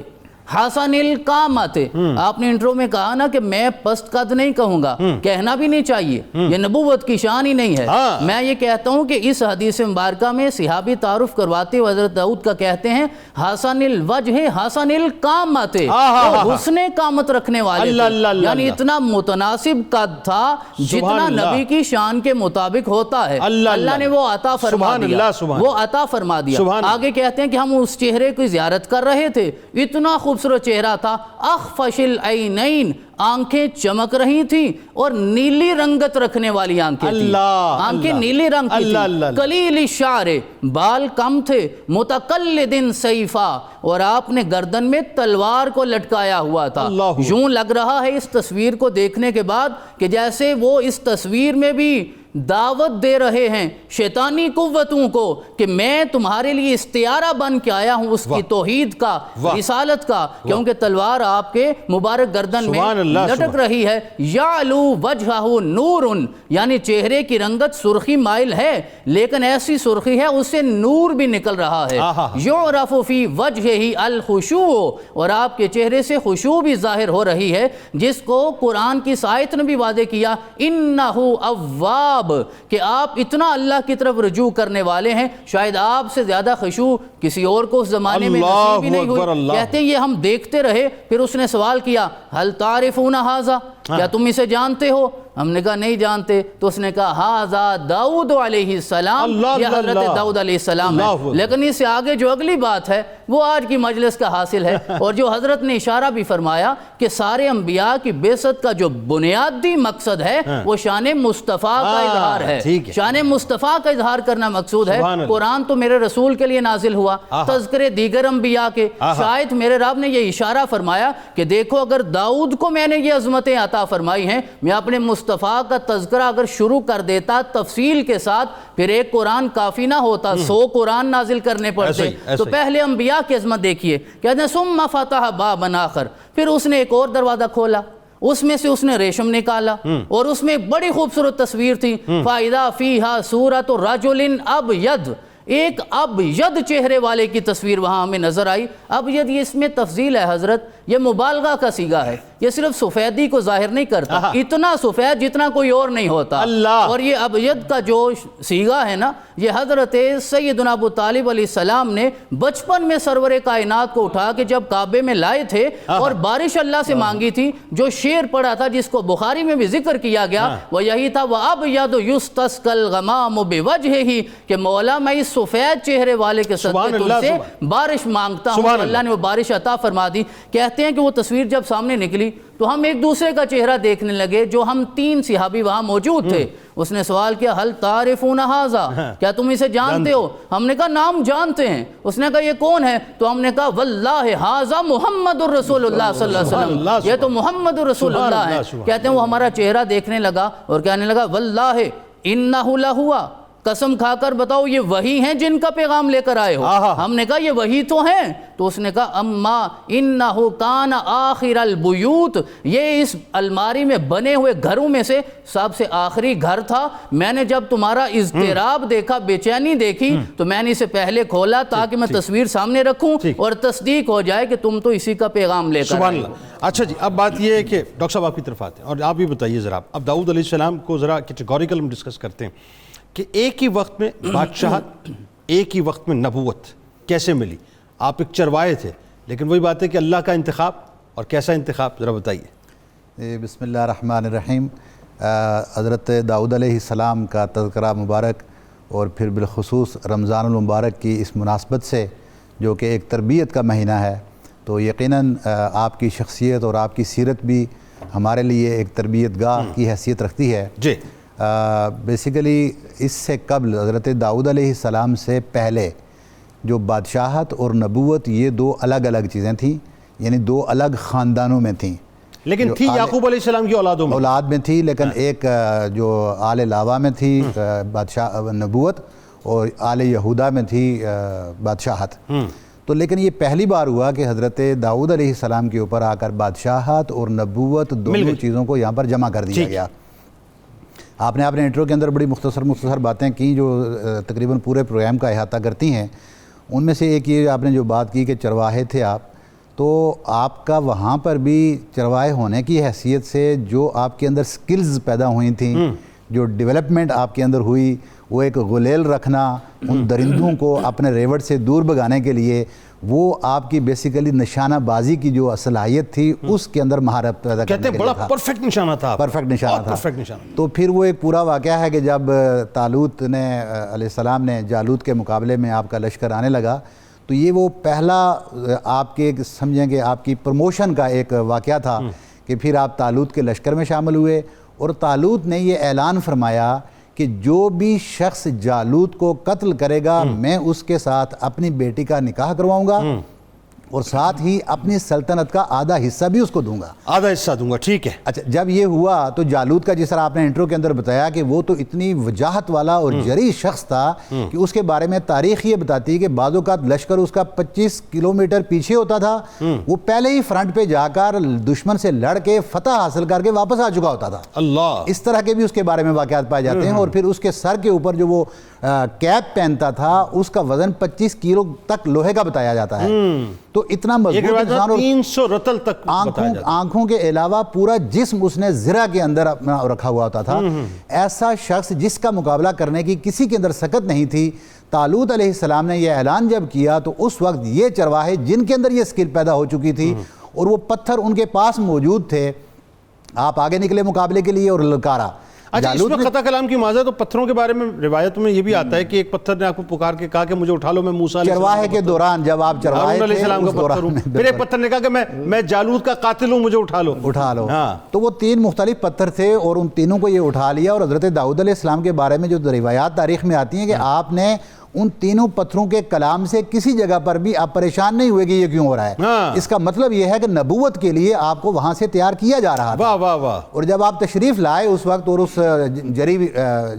حسن القامت، آپ نے انٹرو میں کہا نا کہ میں پست قد نہیں کہوں گا، کہنا بھی نہیں چاہیے، یہ نبوت کی شان ہی نہیں ہے۔ میں یہ کہتا ہوں کہ اس حدیث مبارکہ میں صحابی تعارف کرواتے ہوئے حضرت داؤد کا کہتے ہیں حسن الوجہ حسن القامت، وہ حسن قامت رکھنے والے تھے، یعنی اتنا متناسب قد تھا جتنا نبی کی شان کے مطابق ہوتا ہے، اللہ نے وہ عطا فرما دیا، وہ عطا فرما دیا۔ آگے کہتے ہیں کہ ہم اس چہرے کی زیارت کر رہے تھے، اتنا خوبصورت چہرہ تھا، اخفش العینین، آنکھیں چمک رہی تھیں اور نیلی رنگت رکھنے والی آنکھیں تھیں، آنکھیں نیلی رنگ کی تھیں، قلیل الشعر، بال کم تھے، متقلد سیفا، اور آپ نے گردن میں تلوار کو لٹکایا ہوا تھا۔ یوں لگ رہا ہے اس تصویر کو دیکھنے کے بعد کہ جیسے وہ اس تصویر میں بھی دعوت دے رہے ہیں شیطانی قوتوں کو کہ میں تمہارے لیے استعارہ بن کے آیا ہوں اس کی توحید کا، رسالت کا، کیونکہ تلوار آپ کے مبارک گردن میں لٹک رہی ہے۔ یعلو وجہہ نور، یعنی چہرے کی رنگت سرخی مائل ہے لیکن ایسی سرخی ہے اس سے نور بھی نکل رہا ہے۔ یعرف فی وجہہ الخشوع، اور آپ کے چہرے سے خشوع بھی ظاہر ہو رہی ہے، جس کو قرآن کی آیت نے بھی واضح کیا، انہ اواب، کہ آپ اتنا اللہ کی طرف رجوع کرنے والے ہیں، شاید آپ سے زیادہ خشوع کسی اور کو اس زمانے میں نصیب ہی نہیں ہوئی۔ کہتے ہیں یہ ہم دیکھتے رہے، پھر اس نے سوال کیا ہل تعرفون ھذا، کیا تم اسے جانتے ہو؟ ہم نے کہا نہیں جانتے۔ تو اس نے کہا ھذا داؤد علیہ السلام، یہ حضرت داؤد علیہ السلام ہے۔ لیکن اس سے آگے جو اگلی بات ہے وہ آج کی مجلس کا حاصل ہے، اور جو حضرت نے اشارہ بھی فرمایا کہ سارے انبیاء کی بعثت کا جو بنیادی مقصد ہے وہ شان مصطفیٰ کا اظہار ہے، شان مصطفیٰ کا اظہار کرنا مقصود ہے۔ قرآن تو میرے رسول کے لیے نازل ہوا، تذکرے دیگر انبیاء کے، شاید میرے رب نے یہ اشارہ فرمایا کہ دیکھو اگر داؤد کو میں نے یہ عظمتیں عطا فرمائی ہیں، میں اپنے مصطفیٰ کا تذکرہ اگر شروع کر دیتا تفصیل کے ساتھ پھر ایک قرآن کافی نہ ہوتا، 100 قرآن نازل کرنے پڑتے۔ تو پہلے انبیاء کی عظمت دیکھیے، کہتے ہیں ثم فتح بابا آخر، پھر اس نے ایک اور دروازہ کھولا، اس میں سے اس نے ریشم نکالا اور اس میں ایک بڑی خوبصورت تصویر تھی، فَإِذَا فِيهَا صُورَةُ رَجُلٍ أَبْيَضٍ، ایک ابید چہرے والے کی تصویر وہاں ہمیں نظر آئی۔ ابید یہ اس میں تفضیل ہے حضرت، یہ مبالغہ کا صیغہ ہے، یہ صرف سفیدی کو ظاہر نہیں کرتا، اتنا سفید جتنا کوئی اور نہیں ہوتا۔ اور یہ ابید کا جو صیغہ ہے نا، یہ حضرت سیدنا ابو طالب علیہ السلام نے بچپن میں سرور کائنات کو اٹھا کے جب کعبے میں لائے تھے اور بارش اللہ سے مانگی تھی، جو شعر پڑھا تھا جس کو بخاری میں بھی ذکر کیا گیا وہ یہی تھا، وَأَبْيَضُ يُسْتَسْقَى الْغَمَامُ بِوَجْهِهِ، کہ مولا میں اس سفید چہرے والے کے صدقے تجھ سے بارش مانگتا ہوں، اللہ نے وہ بارش عطا فرما دی۔ کہتے ہیں کہ وہ تصویر جب سامنے نکلی تو ہم ایک دوسرے کا چہرہ دیکھنے لگے، جو ہم 3 صحابی وہاں موجود تھے۔ اس نے سوال کیا ہل تعرفون ھذا، کیا تم اسے جانتے ہو؟ ہم نے کہا نام جانتے ہیں۔ اس نے کہا یہ کون ہے؟ تو ہم نے کہا واللہ ھذا محمد الرسول اللہ صلی اللہ علیہ وسلم، یہ تو محمد الرسول اللہ ہے۔ کہتے ہیں وہ ہمارا چہرہ دیکھنے لگا اور کہنے لگا واللہ انہ لہوا، قسم کھا کر بتاؤ یہ وہی ہیں جن کا پیغام لے کر آئے ہو؟ ہم نے کہا یہ وہی تو ہیں۔ تو اس نے کہا اما انہ کان آخر البیوت، یہ اس الماری میں بنے ہوئے گھروں میں سے سب سے آخری گھر تھا۔ میں نے جب تمہارا اضطراب دیکھا، بے چینی دیکھی، تو میں نے اسے پہلے کھولا تاکہ میں تصویر سامنے رکھوں اور تصدیق ہو جائے کہ تم تو اسی کا پیغام لے کر آئے۔ اچھا جی، اب بات یہ ہے کہ ڈاکٹر صاحب آپ کی طرف آتے ہیں اور آپ بھی بتائیے ذرا، اب داؤد علیہ السلام کو ذرا کیٹیگوریکل ہم ڈسکس کرتے ہیں کہ ایک ہی وقت میں بادشاہت، ایک ہی وقت میں نبوت کیسے ملی؟ آپ ایک چروائے تھے، لیکن وہی بات ہے کہ اللہ کا انتخاب، اور کیسا انتخاب ذرا بتائیے۔ بسم اللہ الرحمن الرحیم۔ حضرت داؤد علیہ السلام کا تذکرہ مبارک، اور پھر بالخصوص رمضان المبارک کی اس مناسبت سے جو کہ ایک تربیت کا مہینہ ہے، تو یقیناً آپ کی شخصیت اور آپ کی سیرت بھی ہمارے لیے ایک تربیت گاہ کی حیثیت رکھتی ہے۔ جی بیسیکلی اس سے قبل حضرت داؤد علیہ السلام سے پہلے جو بادشاہت اور نبوت یہ دو الگ الگ چیزیں تھیں، یعنی دو الگ خاندانوں میں تھیں، لیکن تھی یعقوب علیہ السلام کی اولاد میں تھی، لیکن ایک جو آل لاوا میں تھی بادشاہ نبوت، اور آل یہودا میں تھی بادشاہت۔ تو لیکن یہ پہلی بار ہوا کہ حضرت داؤد علیہ السلام کے اوپر آ کر بادشاہت اور نبوت دونوں چیزوں کو یہاں پر جمع کر دیا گیا۔ آپ نے اپنے انٹرو کے اندر بڑی مختصر باتیں کی جو تقریباً پورے پروگرام کا احاطہ کرتی ہیں۔ ان میں سے ایک یہ آپ نے جو بات کی کہ چرواہے تھے آپ، تو آپ کا وہاں پر بھی چرواہے ہونے کی حیثیت سے جو آپ کے اندر سکلز پیدا ہوئی تھیں، جو ڈیولپمنٹ آپ کے اندر ہوئی، وہ ایک غلیل رکھنا، ان درندوں کو اپنے ریوڑ سے دور بھگانے کے لیے، وہ آپ کی بیسیکلی نشانہ بازی کی جو صلاحیت تھی اس کے اندر مہارت پیدا کرنے کے لیے بڑا پرفیکٹ نشانہ تھا، پرفیکٹ نشانہ تھا۔ تو پھر وہ ایک پورا واقعہ ہے کہ جب طالوت نے علیہ السلام نے جالوت کے مقابلے میں آپ کا لشکر آنے لگا، تو یہ وہ پہلا آپ کے سمجھیں کہ آپ کی پروموشن کا ایک واقعہ تھا کہ پھر آپ طالوت کے لشکر میں شامل ہوئے، اور طالوت نے یہ اعلان فرمایا کہ جو بھی شخص جالوت کو قتل کرے گا میں اس کے ساتھ اپنی بیٹی کا نکاح کرواؤں گا، اور ساتھ ہی اپنی سلطنت کا آدھا حصہ بھی اس کو دوں گا، آدھا حصہ دوں گا۔ ٹھیک ہے۔ اچھا، جب یہ ہوا تو جالوت کا جس طرح آپ نے انٹرو کے اندر بتایا کہ وہ تو اتنی وجاہت والا اور جری شخص تھا کہ اس کے بارے میں تاریخ یہ بتاتی ہے کہ بعض اوقات لشکر اس کا 25 کلومیٹر پیچھے ہوتا تھا، وہ پہلے ہی فرنٹ پہ جا کر دشمن سے لڑ کے فتح حاصل کر کے واپس آ چکا ہوتا تھا۔ اللہ، اس طرح کے بھی اس کے بارے میں واقعات پائے جاتے ہیں۔ اور پھر اس کے سر کے اوپر جو وہ کیپ پہنتا تھا اس کا وزن 25 کلو تک لوہے کا بتایا جاتا ہے۔ تو اتنا مضبوط انسان، اور 300 رتل تک آنکھوں کے علاوہ پورا جسم اس نے زرہ کے اندر اپنا رکھا ہوا ہوتا تھا۔ ایسا شخص جس کا مقابلہ کرنے کی کسی کے اندر سکت نہیں تھی، طالوت علیہ السلام نے یہ اعلان جب کیا تو اس وقت یہ چرواہے جن کے اندر یہ سکل پیدا ہو چکی تھی اور وہ پتھر ان کے پاس موجود تھے، آپ آگے نکلے مقابلے کے لیے اور للکارا۔ اچھا، اس میں خطا کلام کی ماضی تو پتھروں کے بارے میں روایت میں یہ بھی آتا ہے کہ ایک پتھر نے آپ کو پکار کے کہا کہ مجھے اٹھا لو، میں موسیٰ علیہ السلام چرواہے کے دوران جب آپ چرواہے علیہ السلام کا پتھر ہوں، پھر ایک پتھر نے کہا کہ میں جالوت کا قاتل ہوں، مجھے اٹھا لو۔ تو وہ 3 مختلف پتھر تھے اور ان تینوں کو یہ اٹھا لیا۔ اور حضرت داؤد علیہ السلام کے بارے میں جو روایات تاریخ میں آتی ہیں کہ آپ نے ان تینوں پتھروں کے کلام سے کسی جگہ پر بھی آپ پریشان نہیں ہوئے کہ یہ کیوں ہو رہا ہے۔ اس کا مطلب یہ ہے کہ نبوت کے لیے آپ کو وہاں سے تیار کیا جا رہا تھا۔ واہ واہ۔ اور جب آپ تشریف لائے اس وقت اور اس جری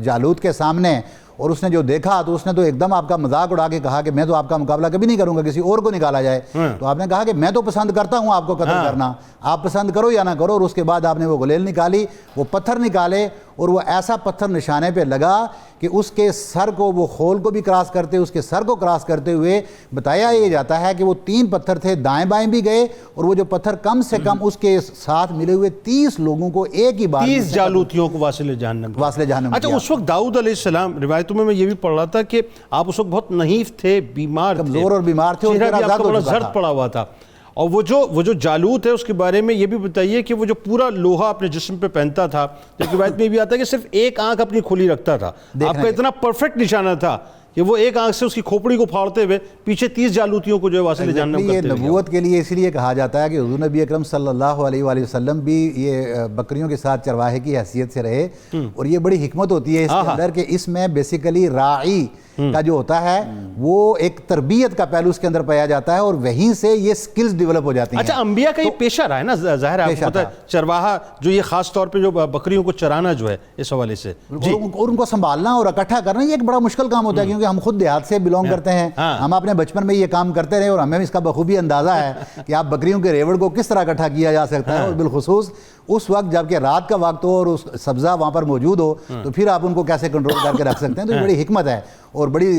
جالوت کے سامنے، اور اس نے جو دیکھا تو اس نے تو ایک دم آپ کا مذاق اڑا کے کہا کہ میں تو آپ کا مقابلہ کبھی نہیں کروں گا، کسی اور کو نکالا جائے۔ تو آپ نے کہا کہ میں تو پسند کرتا ہوں آپ کو قتل کرنا، آپ پسند کرو یا نہ کرو۔ اور اس کے بعد آپ نے وہ غلیل نکالی، وہ پتھر نکالے، اور وہ ایسا پتھر نشانے پہ لگا کہ اس کے سر کو، وہ خول کو بھی کراس کرتے، اس کے سر کو کراس کرتے ہوئے بتایا یہ جاتا ہے کہ وہ 3 پتھر تھے، دائیں بائیں بھی گئے، اور وہ جو پتھر کم سے کم اس کے ساتھ ملے ہوئے 30 لوگوں کو ایک ہی بار 30 جالوتیوں کو واصل جہنم۔ اچھا، اس وقت داؤد علیہ السلام، روایتوں میں یہ بھی پڑھ رہا تھا کہ آپ اس وقت بہت نحیف تھے، بیمار تھے، کمزور اور بیمار تھے، چہرہ بھی آپ کا بڑا زرد پڑا ہوا تھا۔ اور وہ جو جالوت ہے اس کے بارے میں یہ بھی بتائیے کہ وہ جو پورا لوہا اپنے جسم پہ پہنتا تھا، ایک روایت میں یہ بھی آتا ہے کہ صرف ایک آنکھ اپنی کھلی رکھتا تھا۔ آپ کا اتنا پرفیکٹ نشانہ تھا کہ وہ ایک آنکھ سے اس کی کھوپڑی کو پھاڑتے ہوئے پیچھے 30 جالوتیوں کو جو ہے واصل جہنم کرتے ہوئے۔ یہ نبوت کے لیے اس لیے کہا جاتا ہے کہ حضور نبی اکرم صلی اللہ علیہ وآلہ وسلم بھی یہ بکریوں کے ساتھ چرواہے کی حیثیت سے رہے، اور یہ بڑی حکمت ہوتی ہے اس کے اندر کہ اس میں بیسیکلی راعی کا جو ہوتا ہے وہ ایک تربیت کا پہلو اس کے اندر پایا جاتا ہے، اور وہیں سے یہ سکلز ڈیولپ ہو جاتی ہیں۔ اچھا، انبیاء کا یہ پیشہ رہا ہے نا، ظاہر ہے آپ کو چرواہا جو یہ خاص طور پہ جو بکریوں کو چرانا جو ہے اس حوالے سے، اور ان کو سنبھالنا اور اکٹھا کرنا یہ ایک بڑا مشکل کام ہوتا ہے، کیونکہ ہم خود دیہات سے بلونگ کرتے ہیں، ہم اپنے بچپن میں یہ کام کرتے رہے اور ہمیں اس کا بخوبی اندازہ ہے کہ آپ بکریوں کے ریوڑ کو کس طرح اکٹھا کیا جا سکتا ہے، اور بالخصوص اس وقت جب کہ رات کا وقت ہو اور اس سبزہ وہاں پر موجود ہو تو پھر آپ ان کو کیسے کنٹرول کر کے رکھ سکتے ہیں۔ تو یہ بڑی حکمت ہے، اور اور بڑی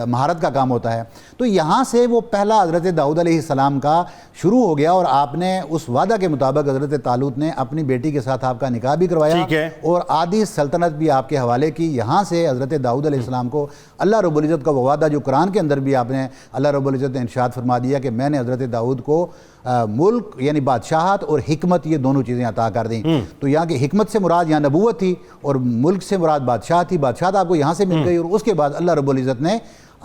مہارت کا کام ہوتا ہے. تو یہاں سے وہ پہلا حضرت داؤد علیہ السلام کا شروع ہو گیا اور آپ نے اس وعدہ کے مطابق حضرت طالوت نے اپنی بیٹی کے ساتھ آپ کا نکاح بھی کروایا اور آدھی سلطنت بھی آپ کے حوالے کی. یہاں سے حضرت داؤد علیہ السلام کو اللہ رب العزت کا وہ وعدہ جو قرآن کے اندر بھی آپ نے اللہ رب العزت نے ارشاد فرما دیا کہ میں نے حضرت داؤد کو ملک یعنی بادشاہت اور حکمت یہ دونوں چیزیں عطا کر دیں. تو یہاں کی حکمت سے مراد یہاں نبوت تھی اور ملک سے مراد بادشاہت تھی. بادشاہت آپ کو یہاں سے مل گئی اور اس کے بعد اللہ رب العزت نے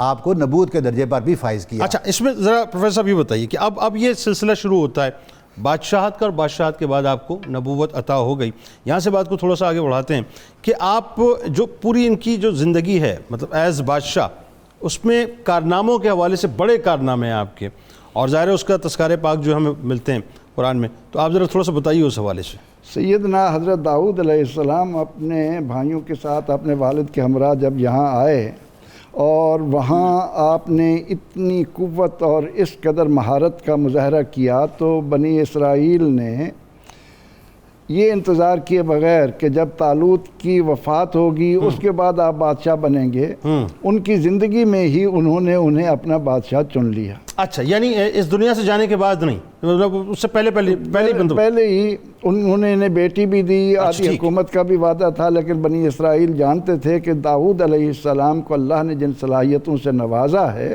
آپ کو نبوت کے درجے پر بھی فائز کیا. اچھا اس میں ذرا پروفیسر صاحب یہ بتائیے کہ اب یہ سلسلہ شروع ہوتا ہے بادشاہت کا اور بادشاہت کے بعد آپ کو نبوت عطا ہو گئی. یہاں سے بات کو تھوڑا سا آگے بڑھاتے ہیں کہ آپ جو پوری ان کی جو زندگی ہے مطلب ایز بادشاہ اس میں کارناموں کے حوالے سے بڑے کارنامے ہیں آپ کے اور ظاہر ہے اس کا تذکارہ پاک جو ہمیں ملتے ہیں قرآن میں. تو آپ ذرا تھوڑا سا بتائیے اس حوالے سے. سیدنا حضرت داؤد علیہ السلام اپنے بھائیوں کے ساتھ اپنے والد کے ہمراہ جب یہاں آئے اور وہاں آپ نے اتنی قوت اور اس قدر مہارت کا مظاہرہ کیا تو بنی اسرائیل نے یہ انتظار کیے بغیر کہ جب طالوت کی وفات ہوگی اس کے بعد آپ بادشاہ بنیں گے, ان کی زندگی میں ہی انہوں نے انہیں اپنا بادشاہ چن لیا. اچھا یعنی اس دنیا سے جانے کے بعد نہیں, مطلب اس سے پہلے ہی انہوں نے انہیں بیٹی بھی دی, آدھی حکومت کا بھی وعدہ تھا, لیکن بنی اسرائیل جانتے تھے کہ داؤد علیہ السلام کو اللہ نے جن صلاحیتوں سے نوازا ہے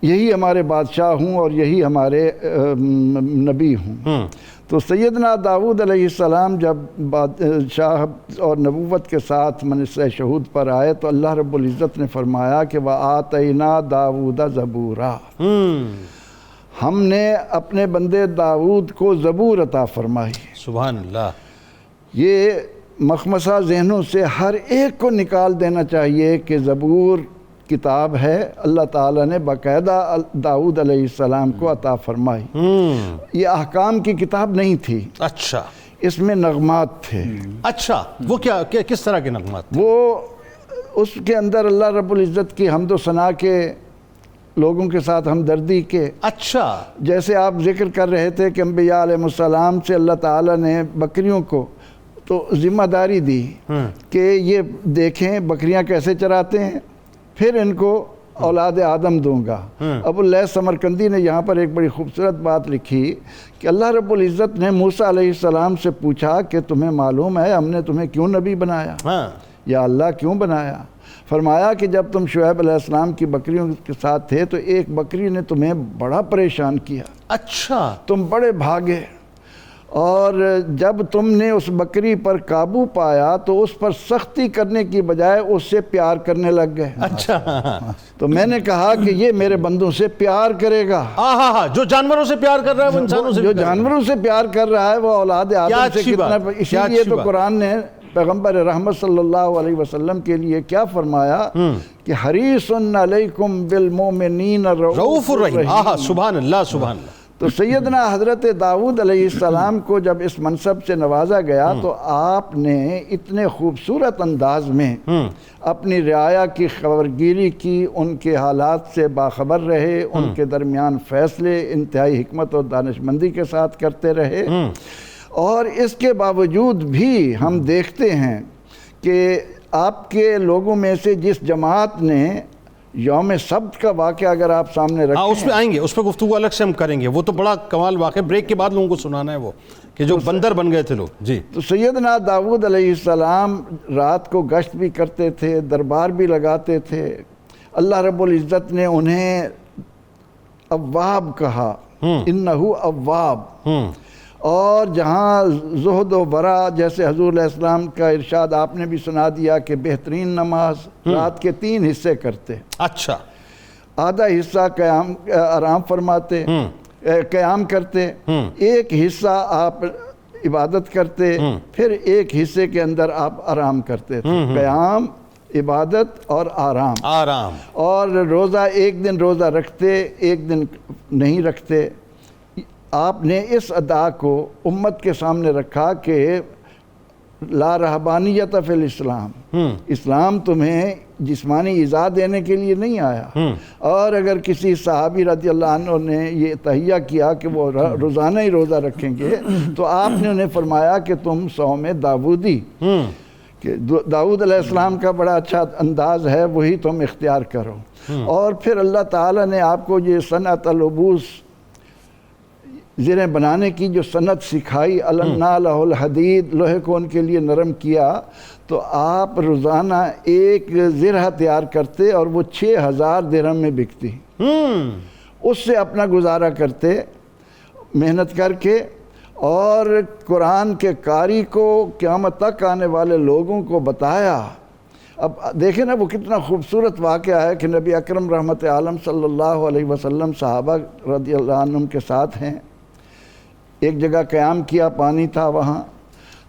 یہی ہمارے بادشاہ ہوں اور یہی ہمارے نبی ہوں. تو سیدنا داؤد علیہ السلام جب بادشاہ اور نبوت کے ساتھ منصب شہود پر آئے تو اللہ رب العزت نے فرمایا کہ وَآتَيْنَا دَاوُودَ زَبُورًا, ہم نے اپنے بندے داؤد کو زبور عطا فرمائی. سبحان اللہ. یہ مخمصہ ذہنوں سے ہر ایک کو نکال دینا چاہیے کہ زبور کتاب ہے, اللہ تعالیٰ نے باقاعدہ داؤد علیہ السلام کو عطا فرمائی. یہ احکام کی کتاب نہیں تھی. اچھا اس میں نغمات تھے. اچھا وہ کیا کس طرح کے نغمات؟ وہ اس کے اندر اللہ رب العزت کی حمد و ثنا کے, لوگوں کے ساتھ ہمدردی کے. اچھا جیسے آپ ذکر کر رہے تھے کہ انبیاء علیہ السلام سے اللہ تعالیٰ نے بکریوں کو تو ذمہ داری دی کہ یہ دیکھیں بکریاں کیسے چراتے ہیں, پھر ان کو اولاد آدم دوں گا. ابو اللیث سمرقندی نے یہاں پر ایک بڑی خوبصورت بات لکھی کہ اللہ رب العزت نے موسیٰ علیہ السلام سے پوچھا کہ تمہیں معلوم ہے ہم نے تمہیں کیوں نبی بنایا؟ یا اللہ کیوں بنایا؟ فرمایا کہ جب تم شعیب علیہ السلام کی بکریوں کے ساتھ تھے تو ایک بکری نے تمہیں بڑا پریشان کیا. اچھا تم بڑے بھاگے اور جب تم نے اس بکری پر قابو پایا تو اس پر سختی کرنے کی بجائے اس سے پیار کرنے لگ گئے. اچھا تو میں نے کہا کہ یہ میرے بندوں سے پیار کرے گا. جو جانوروں سے پیار کر رہا ہے وہ انسانوں سے, جو جانوروں سے پیار کر رہا ہے وہ اولاد آدم سے کتنا. اسی لیے تو قرآن نے پیغمبر رحمت صلی اللہ علیہ وسلم کے لیے کیا فرمایا کہ حریص علیکم بالمؤمنین رؤوف الرحیم. سبحان اللہ سبحان اللہ. تو سیدنا حضرت داؤد علیہ السلام کو جب اس منصب سے نوازا گیا تو آپ نے اتنے خوبصورت انداز میں اپنی رعایا کی خبرگیری کی, ان کے حالات سے باخبر رہے, ان کے درمیان فیصلے انتہائی حکمت اور دانشمندی کے ساتھ کرتے رہے. اور اس کے باوجود بھی ہم دیکھتے ہیں کہ آپ کے لوگوں میں سے جس جماعت نے یوم سبت کا واقعہ اگر آپ سامنے رکھیں, اس پہ آئیں گے, اس پہ گفتگو الگ سے ہم کریں گے, وہ تو بڑا کمال واقعہ بریک کے بعد لوگوں کو سنانا ہے وہ کہ جو بندر بن گئے تھے لوگ. جی تو سیدنا داؤد علیہ السلام رات کو گشت بھی کرتے تھے, دربار بھی لگاتے تھے. اللہ رب العزت نے انہیں اواب کہا, انہو اواب. اور جہاں زہد و ورع جیسے حضور علیہ السلام کا ارشاد آپ نے بھی سنا دیا کہ بہترین نماز رات کے 3 حصے کرتے. اچھا آدھا حصہ آرام فرماتے, قیام کرتے, ایک حصہ آپ عبادت کرتے, پھر ایک حصے کے اندر آپ آرام کرتے تھے. قیام, عبادت اور آرام. اور روزہ ایک دن روزہ رکھتے, ایک دن نہیں رکھتے. آپ نے اس ادا کو امت کے سامنے رکھا کہ لا رہبانیت فی الاسلام, اسلام تمہیں جسمانی ایذا دینے کے لیے نہیں آیا. اور اگر کسی صحابی رضی اللہ عنہ نے یہ تہیہ کیا کہ وہ روزانہ ہی روزہ رکھیں گے تو آپ نے انہیں فرمایا کہ تم صوم داودی کہ داؤد علیہ السلام کا بڑا اچھا انداز ہے، وہی تم اختیار کرو. اور پھر اللہ تعالیٰ نے آپ کو یہ صنعت العبوس زریں بنانے کی جو صنعت سکھائی، علنا لہ الحدید، لوہے کو ان کے لیے نرم کیا، تو آپ روزانہ ایک زرہ تیار کرتے اور وہ 6000 درہم میں بکتی. اس سے اپنا گزارا کرتے محنت کر کے، اور قرآن کے قاری کو قیامت تک آنے والے لوگوں کو بتایا. اب دیکھیں نا وہ کتنا خوبصورت واقعہ ہے کہ نبی اکرم رحمت عالم صلی اللہ علیہ وسلم صحابہ رضی اللہ عنہم کے ساتھ ہیں. ایک جگہ قیام کیا، پانی تھا وہاں،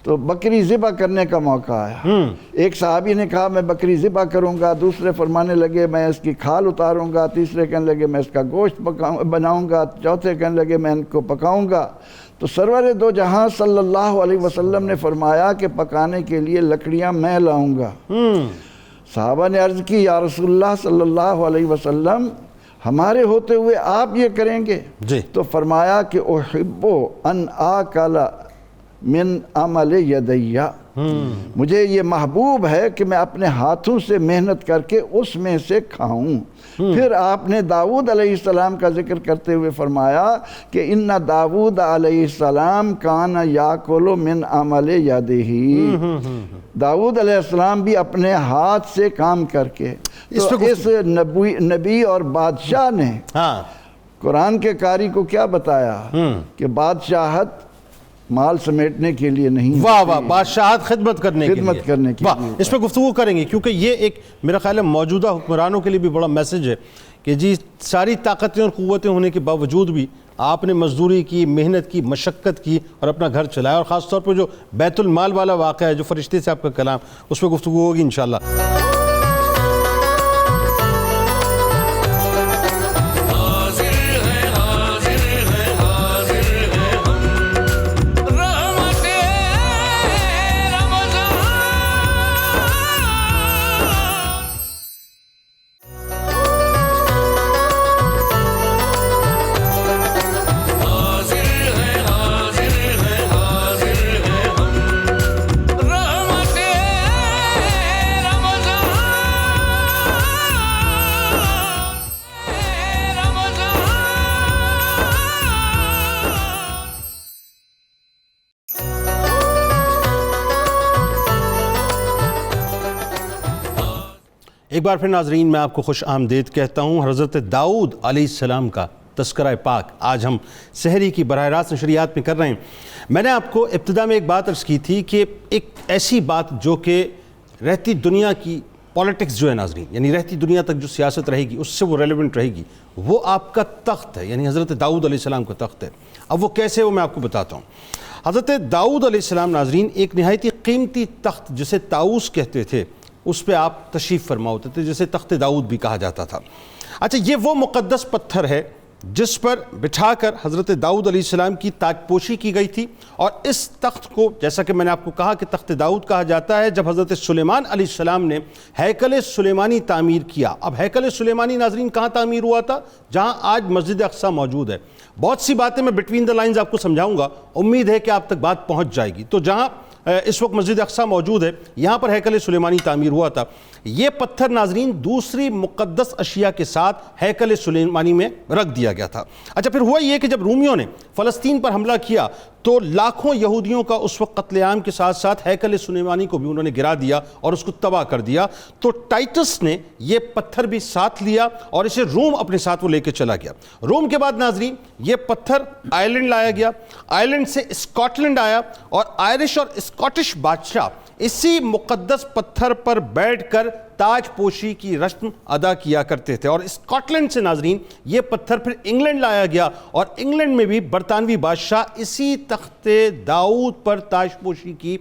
تو بکری ذبح کرنے کا موقع آیا. ایک صحابی نے کہا میں بکری ذبح کروں گا، دوسرے فرمانے لگے میں اس کی کھال اتاروں گا، تیسرے کہنے لگے میں اس کا گوشت بناؤں گا، چوتھے کہنے لگے میں ان کو پکاؤں گا. تو سرور دو جہاں صلی اللہ علیہ وسلم نے فرمایا کہ پکانے کے لیے لکڑیاں میں لاؤں گا. صحابہ نے عرض کی یا رسول اللہ صلی اللہ علیہ وسلم، ہمارے ہوتے ہوئے آپ یہ کریں گے؟ جی. تو فرمایا کہ احب ان آکل من عمل یدیہ، مجھے یہ محبوب ہے کہ میں اپنے ہاتھوں سے محنت کر کے اس میں سے کھاؤں. پھر آپ نے داؤد علیہ السلام کا ذکر کرتے ہوئے فرمایا کہ ان داؤد علیہ السلام کان یاکل من عمل یدہ، داؤد علیہ السلام بھی اپنے ہاتھ سے کام کر کے. تو اس نبی اور بادشاہ نے قرآن کے قاری کو کیا بتایا کہ بادشاہت مال سمیٹنے کے لیے نہیں، واہ واہ، بادشاہت خدمت کرنے کے لیے. واہ، اس پہ گفتگو کریں گے کیونکہ یہ ایک میرا خیال ہے موجودہ حکمرانوں کے لیے بھی بڑا میسج ہے کہ جی ساری طاقتیں اور قوتیں ہونے کے باوجود بھی آپ نے مزدوری کی، محنت کی، مشقت کی اور اپنا گھر چلایا. اور خاص طور پر جو بیت المال والا واقعہ ہے، جو فرشتے سے آپ کا کلام، اس پہ گفتگو ہوگی انشاءاللہ. ایک بار پھر ناظرین میں آپ کو خوش آمدید کہتا ہوں. حضرت داؤد علیہ السلام کا تذکرہ پاک آج ہم سحری کی براہ راست نشریات میں کر رہے ہیں. میں نے آپ کو ابتدا میں ایک بات عرض کی تھی کہ ایک ایسی بات جو کہ رہتی دنیا کی پولیٹکس جو ہے ناظرین، یعنی رہتی دنیا تک جو سیاست رہے گی اس سے وہ ریلیونٹ رہے گی، وہ آپ کا تخت ہے، یعنی حضرت داؤد علیہ السلام کا تخت ہے. اب وہ کیسے، وہ میں آپ کو بتاتا ہوں. حضرت داؤد علیہ السلام ناظرین ایک نہایت قیمتی تخت جسے طاؤس کہتے تھے اس پہ آپ تشریف فرما ہوتے تھے، جسے تخت داؤد بھی کہا جاتا تھا. اچھا، یہ وہ مقدس پتھر ہے جس پر بٹھا کر حضرت داؤد علیہ السلام کی تاج پوشی کی گئی تھی. اور اس تخت کو، جیسا کہ میں نے آپ کو کہا کہ تخت داؤد کہا جاتا ہے، جب حضرت سلیمان علیہ السلام نے ہیکل سلیمانی تعمیر کیا. اب ہیکل سلیمانی ناظرین کہاں تعمیر ہوا تھا؟ جہاں آج مسجد اقصیٰ موجود ہے. بہت سی باتیں میں بٹوین دا لائنز آپ کو سمجھاؤں گا، امید ہے کہ آپ تک بات پہنچ جائے گی. تو جہاں اس وقت مسجد اقصیٰ موجود ہے، یہاں پر ہیکل سلیمانی تعمیر ہوا تھا. یہ پتھر ناظرین دوسری مقدس اشیاء کے ساتھ ہیکل سلیمانی میں رکھ دیا گیا تھا. اچھا، پھر ہوا یہ کہ جب رومیوں نے فلسطین پر حملہ کیا تو لاکھوں یہودیوں کا اس وقت قتل عام کے ساتھ ساتھ ہیکل سلیمانی کو بھی انہوں نے گرا دیا اور اس کو تباہ کر دیا. تو ٹائٹس نے یہ پتھر بھی ساتھ لیا اور اسے روم اپنے ساتھ وہ لے کے چلا گیا. روم کے بعد ناظرین یہ پتھر آئرلینڈ لایا گیا، آئرلینڈ سے اسکاٹ لینڈ آیا، اور آئرش اور اسکاٹش بادشاہ اسی مقدس پتھر پر بیٹھ کر تاج پوشی کی رسم ادا کیا کرتے تھے. اور اسکاٹ لینڈ سے ناظرین یہ پتھر پھر انگلینڈ لایا گیا، اور انگلینڈ میں بھی برطانوی بادشاہ اسی تخت داؤد پر تاج پوشی کی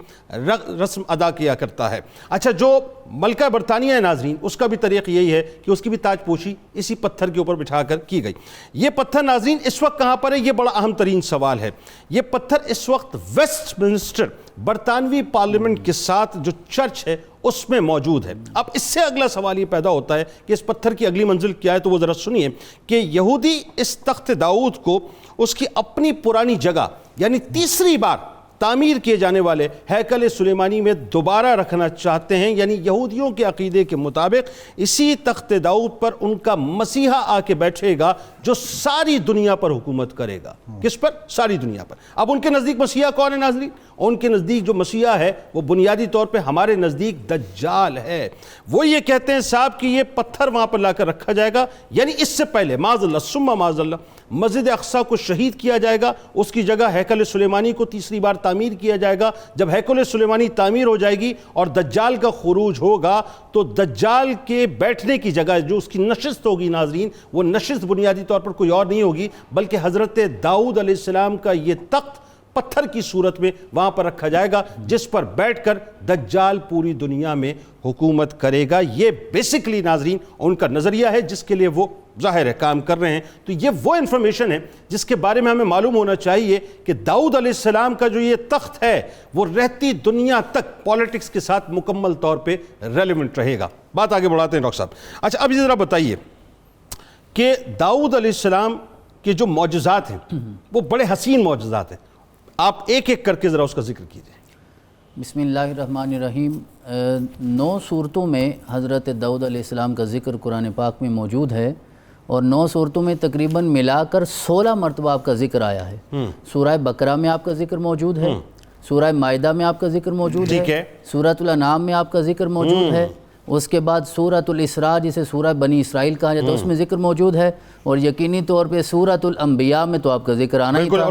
رسم ادا کیا کرتا ہے. اچھا، جو ملکہ برطانیہ ہے ناظرین، اس کا بھی طریق یہی ہے کہ اس کی بھی تاج پوشی اسی پتھر کے اوپر بٹھا کر کی گئی. یہ پتھر ناظرین اس وقت کہاں پر ہے؟ یہ بڑا اہم ترین سوال ہے. یہ پتھر اس وقت ویسٹ منسٹر برطانوی پارلیمنٹ کے ساتھ جو چرچ ہے اس میں موجود ہے. اب اس سے اگلا سوال یہ پیدا ہوتا ہے کہ اس پتھر کی اگلی منزل کیا ہے، تو وہ ذرا سنیے کہ یہودی اس تخت داؤد کو اس کی اپنی پرانی جگہ یعنی تیسری بار تعمیر کیے جانے والے ہیکل سلیمانی میں دوبارہ رکھنا چاہتے ہیں، یعنی یہودیوں کے عقیدے کے مطابق اسی تخت داؤد پر ان کا مسیحا آ کے بیٹھے گا جو ساری دنیا پر حکومت کرے گا۔ کس پر؟ ساری دنیا پر۔ اب ان کے نزدیک مسیحا کون ہے ناظرین؟ ان کے نزدیک جو مسیحا ہے وہ بنیادی طور پہ ہمارے نزدیک دجال ہے۔ وہ یہ کہتے ہیں صاحب کہ یہ پتھر وہاں پر لا کر رکھا جائے گا، یعنی اس سے پہلے معاذ اللہ ثم معاذ اللہ مسجد اقصیٰ کو شہید کیا جائے گا، اس کی جگہ ہیکل سلیمانی کو تیسری بار تعمیر کیا جائے گا۔ جب ہیکل سلیمانی تعمیر ہو جائے گی اور دجال کا خروج ہوگا تو دجال کے بیٹھنے کی جگہ جو اس کی نشست ہوگی ناظرین، وہ نشست بنیادی طور پر کوئی اور نہیں ہوگی بلکہ حضرت داؤد علیہ السلام کا یہ تخت پتھر کی صورت میں وہاں پر رکھا جائے گا، جس پر بیٹھ کر دجال پوری دنیا میں حکومت کرے گا۔ یہ بیسکلی ناظرین ان کا نظریہ ہے جس کے لیے وہ ظاہر ہے کام کر رہے ہیں۔ تو یہ وہ انفارمیشن ہے جس کے بارے میں ہمیں معلوم ہونا چاہیے کہ داؤد علیہ السلام کا جو یہ تخت ہے وہ رہتی دنیا تک پولیٹکس کے ساتھ مکمل طور پہ ریلیونٹ رہے گا۔ بات آگے بڑھاتے ہیں ڈاکٹر صاحب۔ اچھا اب یہ ذرا بتائیے کہ داؤد علیہ السلام کے جو معجزات ہیں وہ بڑے حسین معجزات ہیں، آپ ایک ایک کر کے ذرا اس کا ذکر کیجئے۔ بسم اللہ الرحمن الرحیم۔ 9 صورتوں میں حضرت داؤد علیہ السلام کا ذکر قرآن پاک میں موجود ہے، اور 9 صورتوں میں تقریباً ملا کر 16 مرتبہ آپ کا ذکر آیا ہے۔ سورہ بقرہ میں آپ کا ذکر موجود ہے، سورہ مائدہ میں آپ کا ذکر موجود ہے، سورۃ الانعام میں آپ کا ذکر موجود ہے، اس کے بعد سورۃ الاسراء جسے سورہ بنی اسرائیل کہا جاتا ہے اس میں ذکر موجود ہے، اور یقینی طور پہ سورۃ الانبیاء میں تو آپ کا ذکر آنا ہی تھا،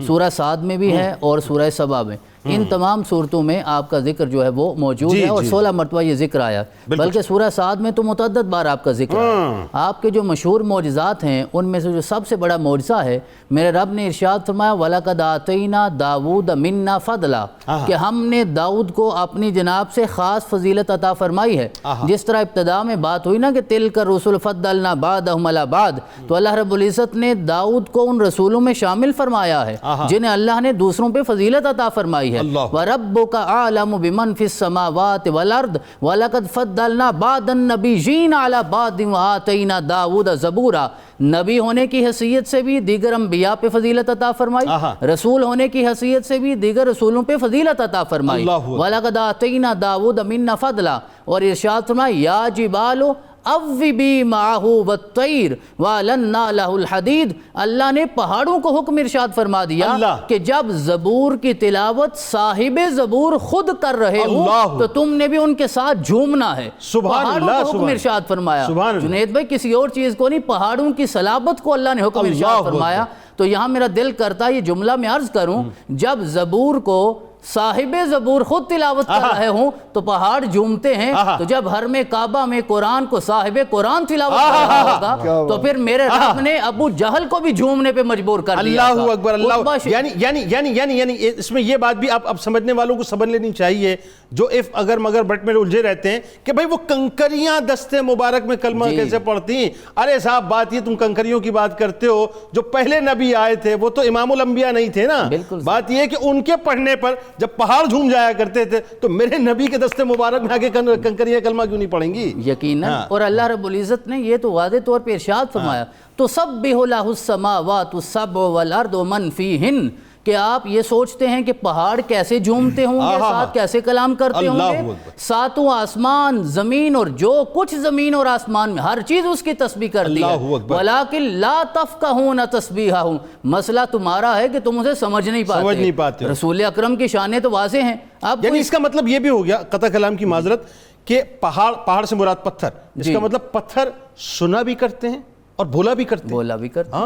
سورہ صاد میں بھی ہے اور سورہ سبا میں۔ ان تمام صورتوں میں آپ کا ذکر جو ہے وہ موجود ہے، اور 16 مرتبہ یہ ذکر آیا، بلکہ سورہ صاد میں تو متعدد بار آپ کا ذکر آیا۔ آپ کے جو مشہور معجزات ہیں ان میں سے جو سب سے بڑا معجزہ ہے، میرے رب نے ارشاد فرمایا وَلَقَدْ آتَيْنَا دَاوُودَ مِنَّا فَضْلًا، کہ ہم نے داؤد کو اپنی جناب سے خاص فضیلت عطا فرمائی ہے۔ جس طرح ابتدا میں بات ہوئی نا کہ تِلْكَ الرُّسُلُ فَضَّلْنَا بَعْضَهُمْ عَلَىٰ بَعْضٍ، تو اللہ رب العزت نے داؤد کو ان رسولوں میں شامل فرمایا ہے جنہیں اللہ نے دوسروں پہ فضیلت عطا فرمائی ہے۔ وَرَبُّكَ أَعْلَمُ بِمَنْ فِي السَّمَاوَاتِ وَالْأَرْضِ وَلَقَدْ فَضَّلْنَا بَعْضَ النَّبِيِّينَ عَلَىٰ بَعْضٍ وَآتَيْنَا دَاوُودَ زَبُورًا، نبی ہونے کی حیثیت سے بھی دیگر انبیاء پہ فضیلت عطا فرمائی، رسول ہونے کی حیثیت سے بھی دیگر رسولوں پہ فضیلت عطا فرمائی۔ وَلَقَدْ آتَيْنَا دَاوُودَ مِنَّا فَضْلًا، اور ارشاد فرمایا یا جبال اوّبی معہ والطیر وَأَلَنَّا لَهُ الْحَدِيدَ، اللہ نے پہاڑوں کو حکم ارشاد فرما دیا کہ جب زبور کی تلاوت صاحب زبور خود کر رہے ہوں تو تم نے بھی ان کے ساتھ جھومنا ہے۔ پہاڑوں کو حکم ارشاد فرمایا۔ جنید بھائی کسی اور چیز کو نہیں، پہاڑوں کی صلابت کو اللہ نے حکم ارشاد فرمایا۔ تو یہاں میرا دل کرتا ہے یہ جملہ میں عرض کروں، جب زبور کو صاحب زبور خود تلاوت کر رہے ہوں تو پہاڑ جھومتے ہیں، تو جب حرم کعبہ میں قرآن کو صاحب قرآن تلاوت کر رہا ہوگا تو پھر میرے رب نے ابو جہل کو بھی جھومنے پہ مجبور کر دیا۔ اللہ اکبر، اللہ، یعنی اس میں یہ بات بھی اب سمجھنے والوں کو سمجھ لینی چاہیے جو اگر مگر بٹ میں الجھے رہتے ہیں کہ بھائی وہ کنکریاں دستے مبارک میں کلمہ کیسے پڑھتی ہیں۔ ارے صاحب بات یہ تم کنکریوں کی بات کرتے ہو، جو پہلے نبی آئے تھے وہ تو امام الانبیاء نہیں تھے نا۔ بات یہ ہے کہ ان کے پڑھنے پر جب پہاڑ جھوم جایا کرتے تھے تو میرے نبی کے دستے مبارک میں آگے کنکریاں کلمہ کیوں نہیں پڑھیں گی؟ یقیناً، اور اللہ رب العزت نے یہ تو واضح طور پہ ارشاد فرمایا تُسَبِّحُ لَهُ السَّمَاوَاتُ السَّبْعُ وَالْأَرْضُ وَمَنْ فِيهِنَّ، کہ آپ یہ سوچتے ہیں کہ پہاڑ کیسے جھومتے ہوں گے، ساتھ کیسے کلام کرتے ہوں گے، ساتوں آسمان زمین اور جو کچھ زمین اور آسمان میں ہر چیز اس کی تسبیح کرتی ہے۔ وَلَٰكِن لَا تَفْقَهُونَ تَسْبِيحَهُم، مسئلہ تمہارا ہے کہ تم اسے سمجھ نہیں پاتے۔ رسول اکرم کی شانیں تو واضح ہیں۔ یعنی اس کا مطلب یہ بھی ہو گیا، قطع کلام کی معذرت، کہ پہاڑ سے مراد پتھر، اس کا مطلب پتھر سنا بھی کرتے ہیں اور بولا بھی کرتے ہیں۔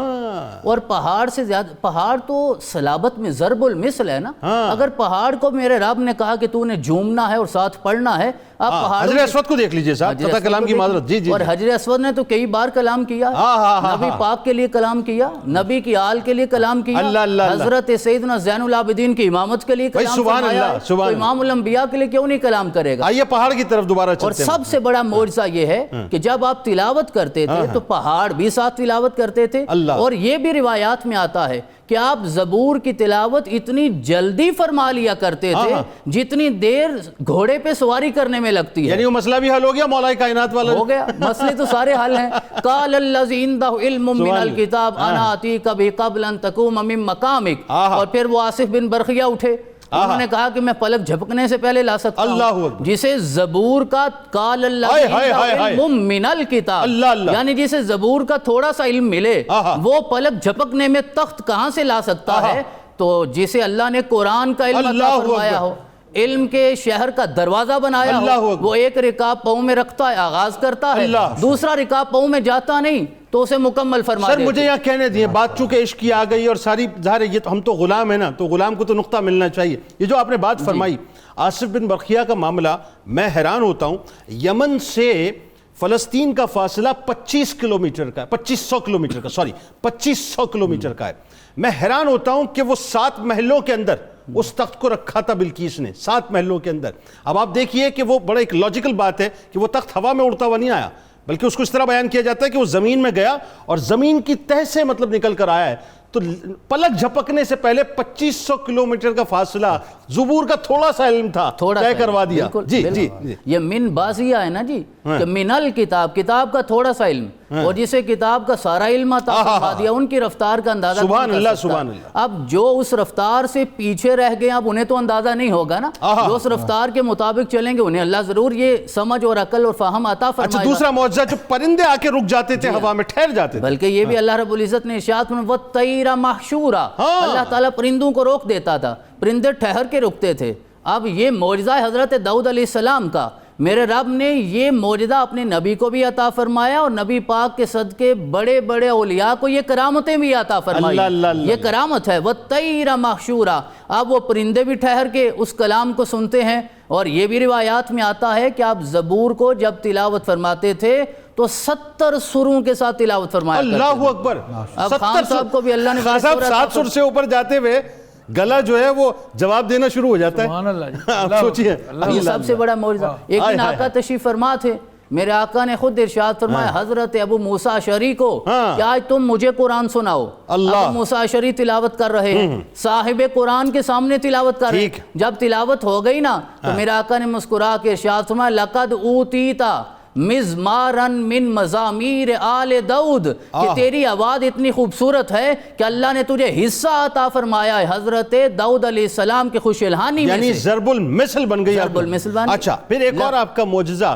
اور پہاڑ سے زیادہ، پہاڑ تو صلابت میں ضرب المثل ہے نا۔ اگر پہاڑ کو میرے رب نے کہا کہ تو نے جھومنا ہے اور ساتھ پڑھنا ہے، آپ پہاڑ حجر اسود کو دیکھ لیجئے صاحب، قطع کلام کی معذرت۔ جی، اور حجر اسود نے تو کئی بار کلام کیا، نبی پاک کے لیے کلام کیا، نبی کی آل کے لیے کلام کیا، حضرت سیدنا زین العابدین کی امامت کے لیے کلام فرمایا، تو امام الانبیاء کے لیے کیوں نہیں کلام کرے گا؟ آئیے پہاڑ کی طرف دوبارہ چلتے ہیں۔ اور سب سے بڑا معجزہ یہ ہے کہ جب آپ تلاوت کرتے تھے تو پہاڑ بھی ساتھ تلاوت کرتے تھے، اور یہ بھی روایات میں آتا ہے کہ آپ زبور کی تلاوت اتنی جلدی فرما لیا کرتے تھے جتنی دیر گھوڑے پہ سواری کرنے میں لگتی ہے. یعنی وہ مسئلہ بھی حل ہو گیا مولا کائنات والا؟ ہو گیا، مسئلے تو سارے حل ہیں. قال الذی عندہ علم من الکتاب انا آتیک بہ قبل ان تقوم من مقامک. اور پھر وہ آصف بن برخیہ اٹھے، انہوں نے کہا کہ میں پلک جھپکنے سے پہلے لا سکتا ہوں. جسے زبور کا قال الذی عندہ علم من الکتاب، یعنی جسے زبور کا تھوڑا سا علم ملے وہ پلک جھپکنے میں تخت کہاں سے لا سکتا ہے؟ تو جسے اللہ نے قرآن کا علم عطا فرمایا ہو، علم کے شہر کا دروازہ بنایا ہو، وہ ایک رکاب پاؤں میں رکھتا ہے، آغاز کرتا ہے، دوسرا رکاب پاؤں میں جاتا نہیں تو اسے مکمل فرما دیتے. سر مجھے یہاں کہنے دیئے، بات چونکہ عشق کی آ گئی اور ساری ظاہر ہے یہ ہم تو غلام ہیں نا، تو غلام کو تو نقطہ ملنا چاہیے. یہ جو آپ نے بات فرمائی آصف بن برخیہ کا معاملہ، میں حیران ہوتا ہوں. یمن سے فلسطین کا فاصلہ 25 کلومیٹر کا ہے، 2500 کلومیٹر کا، سوری 2500 کلومیٹر کا ہے. میں حیران ہوتا ہوں کہ وہ 7 محلوں کے اندر اس تخت کو رکھا تھا بلقیس نے، 7 محلوں کے اندر. اب آپ دیکھیے کہ وہ بڑا ایک لاجیکل بات ہے کہ وہ تخت ہوا میں اڑتا ہوا نہیں آیا، بلکہ اس کو اس طرح بیان کیا جاتا ہے کہ وہ زمین میں گیا اور زمین کی تہ سے مطلب نکل کر آیا ہے. تو پلک جھپکنے سے پہلے 2500 کلومیٹر کا فاصلہ، زبور کا تھوڑا سا علم تھا، طے کروا دیا. جی جی یہ من بازیہ ہے نا جی، کہ من الکتاب، کتاب کا تھوڑا سا علم، اور جسے کتاب کا سارا علم عطا فرما دیا ان کی رفتار کا اندازہ. سبحان اللہ سبحان اللہ. اب جو اس رفتار سے پیچھے رہ گئے اب انہیں تو اندازہ نہیں ہوگا نا، جو اس رفتار کے مطابق چلیں گے انہیں اللہ ضرور یہ سمجھ اور عقل اور فہم عطا فرمائے گا. اچھا دوسرا معجزہ، جو پرندے آ کے رک جاتے تھے ہوا میں، ٹھہر جاتے تھے، بلکہ یہ بھی اللہ رب العزت نے ارشاد میں وَالطَّيْرَ مَحْشُورًا، اللہ تعالیٰ پرندوں کو روک دیتا تھا، پرندے ٹھہر کے رکتے تھے. اب یہ معجزہ حضرت داؤد علیہ السلام کا، میرے رب نے یہ معجزہ اپنے نبی کو بھی عطا فرمایا اور نبی پاک کے صدقے بڑے بڑے اولیاء کو یہ کرامتیں بھی عطا فرمائی. یہ کرامت ہے وَالطَّيْرَ مَحْشُورًا. اب وہ پرندے بھی ٹھہر کے اس کلام کو سنتے ہیں. اور یہ بھی روایات میں آتا ہے کہ آپ زبور کو جب تلاوت فرماتے تھے تو 70 سروں کے ساتھ تلاوت فرمایا کرتے تھے. اللہ اکبر. اب خان صاحب کو بھی اللہ نے 7 سر سے اوپر جاتے ہوئے گلا جو ہے وہ جواب دینا شروع ہو جاتا ہے. سبحان اللہ جی. آپ سوچئے یہ سب سے بڑا معجزہ. ایک دن آقا تشریف فرما تھے، میرے آقا نے خود ارشاد فرمایا حضرت ابو موسیٰ اشعری کو کہ آج تم مجھے قرآن سناؤ. ابو موسیٰ اشعری تلاوت کر رہے ہیں، صاحب قرآن کے سامنے تلاوت کر رہے ہیں. جب تلاوت ہو گئی نا تو میرے آقا نے مسکرا کے ارشاد فرمایا لقد اوتیتا مزمارن من مزامیر آل داؤد، کہ تیری آواز اتنی خوبصورت ہے کہ اللہ نے تجھے حصہ عطا فرمایا ہے حضرت داؤد علیہ السلام کے خوش الہانی میں سے. یعنی ضرب المثل بن گئی. ضرب المثل بن گئی. اچھا پھر ایک اور آپ کا معجزہ،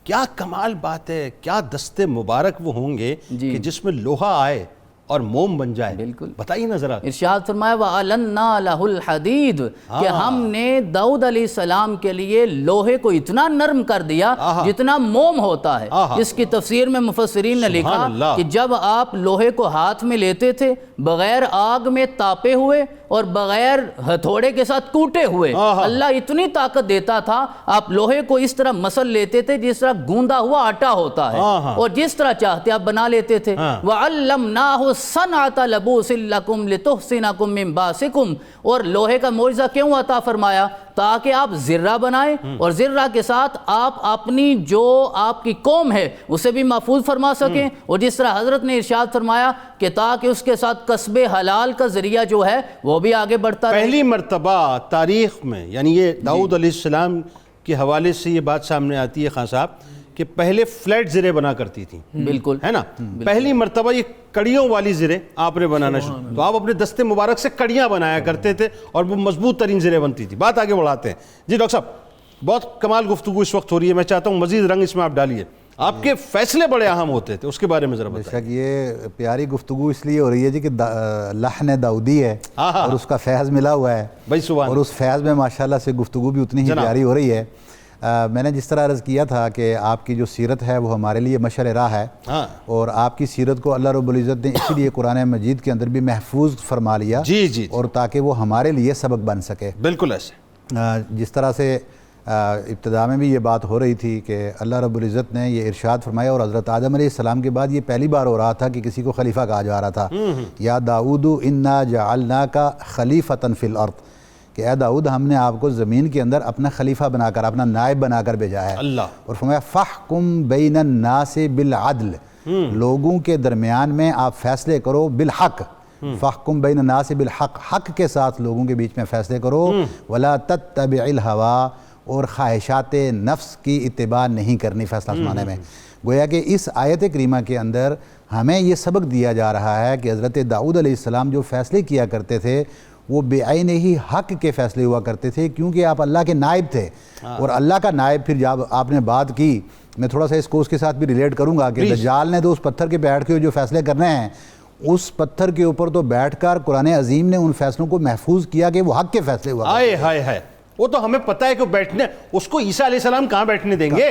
کیا کمال بات ہے، کیا دستے مبارک وہ ہوں گے کہ جس میں لوہا آئے اور موم بن جائے. بالکل بتائیے نا ذرا. ارشاد فرمایا وَأَلَنَّا لَهُ الْحَدِيدُ، کہ ہم نے داؤد علیہ السلام کے لیے لوہے کو اتنا نرم کر دیا جتنا موم ہوتا ہے. اس کی تفسیر میں مفسرین نے لکھا کہ جب آپ لوہے کو ہاتھ میں لیتے تھے بغیر آگ میں تاپے ہوئے اور بغیر ہتھوڑے کے ساتھ کوٹے ہوئے، اللہ اتنی طاقت دیتا تھا، آپ لوہے کو اس طرح مسل لیتے تھے جس طرح گوندا ہوا آٹا ہوتا ہے اور جس طرح چاہتے آپ بنا لیتے تھے. وَعَلَّمْنَاهُ صنعت لبوس لکم لتحسنکم من باسکم. اور لوہے کا معجزہ کیوں عطا فرمایا؟ تاکہ آپ زرہ بنائیں اور زرہ کے ساتھ آپ اپنی جو آپ کی قوم ہے اسے بھی محفوظ فرما سکیں. اور جس طرح حضرت نے ارشاد فرمایا کہ تاکہ اس کے ساتھ کسب حلال کا ذریعہ جو ہے وہ بھی آگے بڑھتا رہے. پہلی مرتبہ تاریخ میں، یعنی یہ داؤد علیہ السلام کے حوالے سے یہ بات سامنے آتی ہے خان صاحب کہ پہلے فلیٹ زرے بنا کرتی تھیں. بالکل ہے نا. پہلی مرتبہ یہ کڑیوں والی زرے آپ نے بنانا شروع، تو آپ اپنے دستے مبارک سے کڑیاں بنایا کرتے تھے اور وہ مضبوط ترین زرے بنتی تھی. بات آگے بڑھاتے ہیں. جی ڈاکٹر صاحب بہت کمال گفتگو اس وقت ہو رہی ہے، میں چاہتا ہوں مزید رنگ اس میں آپ ڈالیے. آپ کے فیصلے بڑے اہم ہوتے تھے، اس کے بارے میں ذرا بتائیں. بے شک یہ پیاری گفتگو اس لیے ہو رہی ہے جی کہ لحن داؤدی ہے اور اس کا فیض ملا ہوا ہے بھائی سبحان. اور اس فیض میں ماشاءاللہ سے گفتگو بھی اتنی ہی پیاری ہو رہی ہے. میں نے جس طرح عرض کیا تھا کہ آپ کی جو سیرت ہے وہ ہمارے لیے مشعل راہ ہے، اور آپ کی سیرت کو اللہ رب العزت نے اسی لیے قرآن مجید کے اندر بھی محفوظ فرما لیا جی جی اور تاکہ وہ ہمارے لیے سبق بن سکے. بالکل ایسے جس طرح سے ابتدا میں بھی یہ بات ہو رہی تھی کہ اللہ رب العزت نے یہ ارشاد فرمایا، اور حضرت آدم علیہ السلام کے بعد یہ پہلی بار ہو رہا تھا کہ کسی کو خلیفہ کہا جا رہا تھا. یا داؤد انا جعلناک خلیفۃ فی الارض، کہ اے داؤد ہم نے آپ کو زمین کے اندر اپنا خلیفہ بنا کر، اپنا نائب بنا کر بھیجا ہے. اور فرمایا فاحکم بین الناس بالعدل، لوگوں کے درمیان میں آپ فیصلے کرو بالحق، فاحکم بین الناس بالحق، حق کے ساتھ لوگوں کے بیچ میں فیصلے کرو، ولا تتبع الہوا، اور خواہشات نفس کی اتباع نہیں کرنی فیصلہ سنانے میں۔ گویا کہ اس آیت کریمہ کے اندر ہمیں یہ سبق دیا جا رہا ہے کہ حضرت داؤد علیہ السلام جو فیصلے کیا کرتے تھے وہ بے عین ہی حق کے فیصلے ہوا کرتے تھے، کیونکہ آپ اللہ کے نائب تھے، اور اللہ کا نائب پھر جب آپ نے بات کی، میں تھوڑا سا اس کو اس کے ساتھ بھی ریلیٹ کروں گا کہ دجال نے تو اس پتھر کے بیٹھ کے جو فیصلے کرنے ہیں، اس پتھر کے اوپر تو بیٹھ کر قرآن عظیم نے ان فیصلوں کو محفوظ کیا کہ وہ حق کے فیصلے ہوا۔ آئے ہائے ہائے، وہ تو ہمیں پتہ ہے کہ بیٹھنے، اس کو عیسیٰ علیہ السلام کہاں بیٹھنے دیں گے؟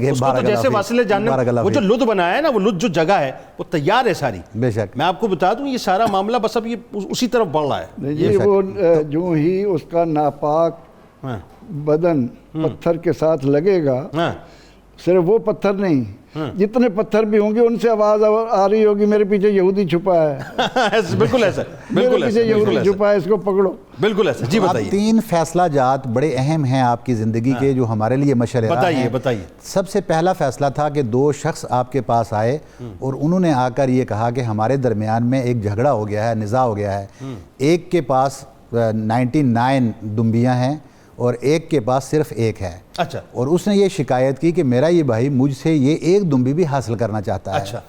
اس کو تو جیسے واصل جاننے وہ جو لد بنایا ہے نا، وہ لد جو جگہ ہے وہ تیار ہے ساری۔ بے شک میں آپ کو بتا دوں یہ سارا معاملہ بس اب یہ اسی طرف بڑھ رہا ہے۔ یہ وہ جو ہی اس کا ناپاک بدن پتھر کے ساتھ لگے گا، صرف وہ پتھر نہیں، جتنے پتھر بھی ہوں گے ان سے آواز آ رہی ہوگی میرے پیچھے یہودی چھپا ہے، بالکل ایسا، بالکل ایسا، یہودی چھپا ہے، اس کو پکڑو۔ بالکل ایسا۔ جی بتائیے۔ تین فیصلہ جات بڑے اہم ہیں آپ کی زندگی کے جو ہمارے لیے مشرع ہیں۔ بتائیے۔ سب سے پہلا فیصلہ تھا کہ دو شخص آپ کے پاس آئے اور انہوں نے آ کر یہ کہا کہ ہمارے درمیان میں ایک جھگڑا ہو گیا ہے، نزاع ہو گیا ہے، ایک کے پاس 99 دمبیاں ہیں اور ایک کے پاس صرف ایک ہے۔ اچھا۔ اور اس نے یہ شکایت کی کہ میرا یہ بھائی مجھ سے یہ ایک دمبی بھی حاصل کرنا چاہتا ہے۔ اچھا۔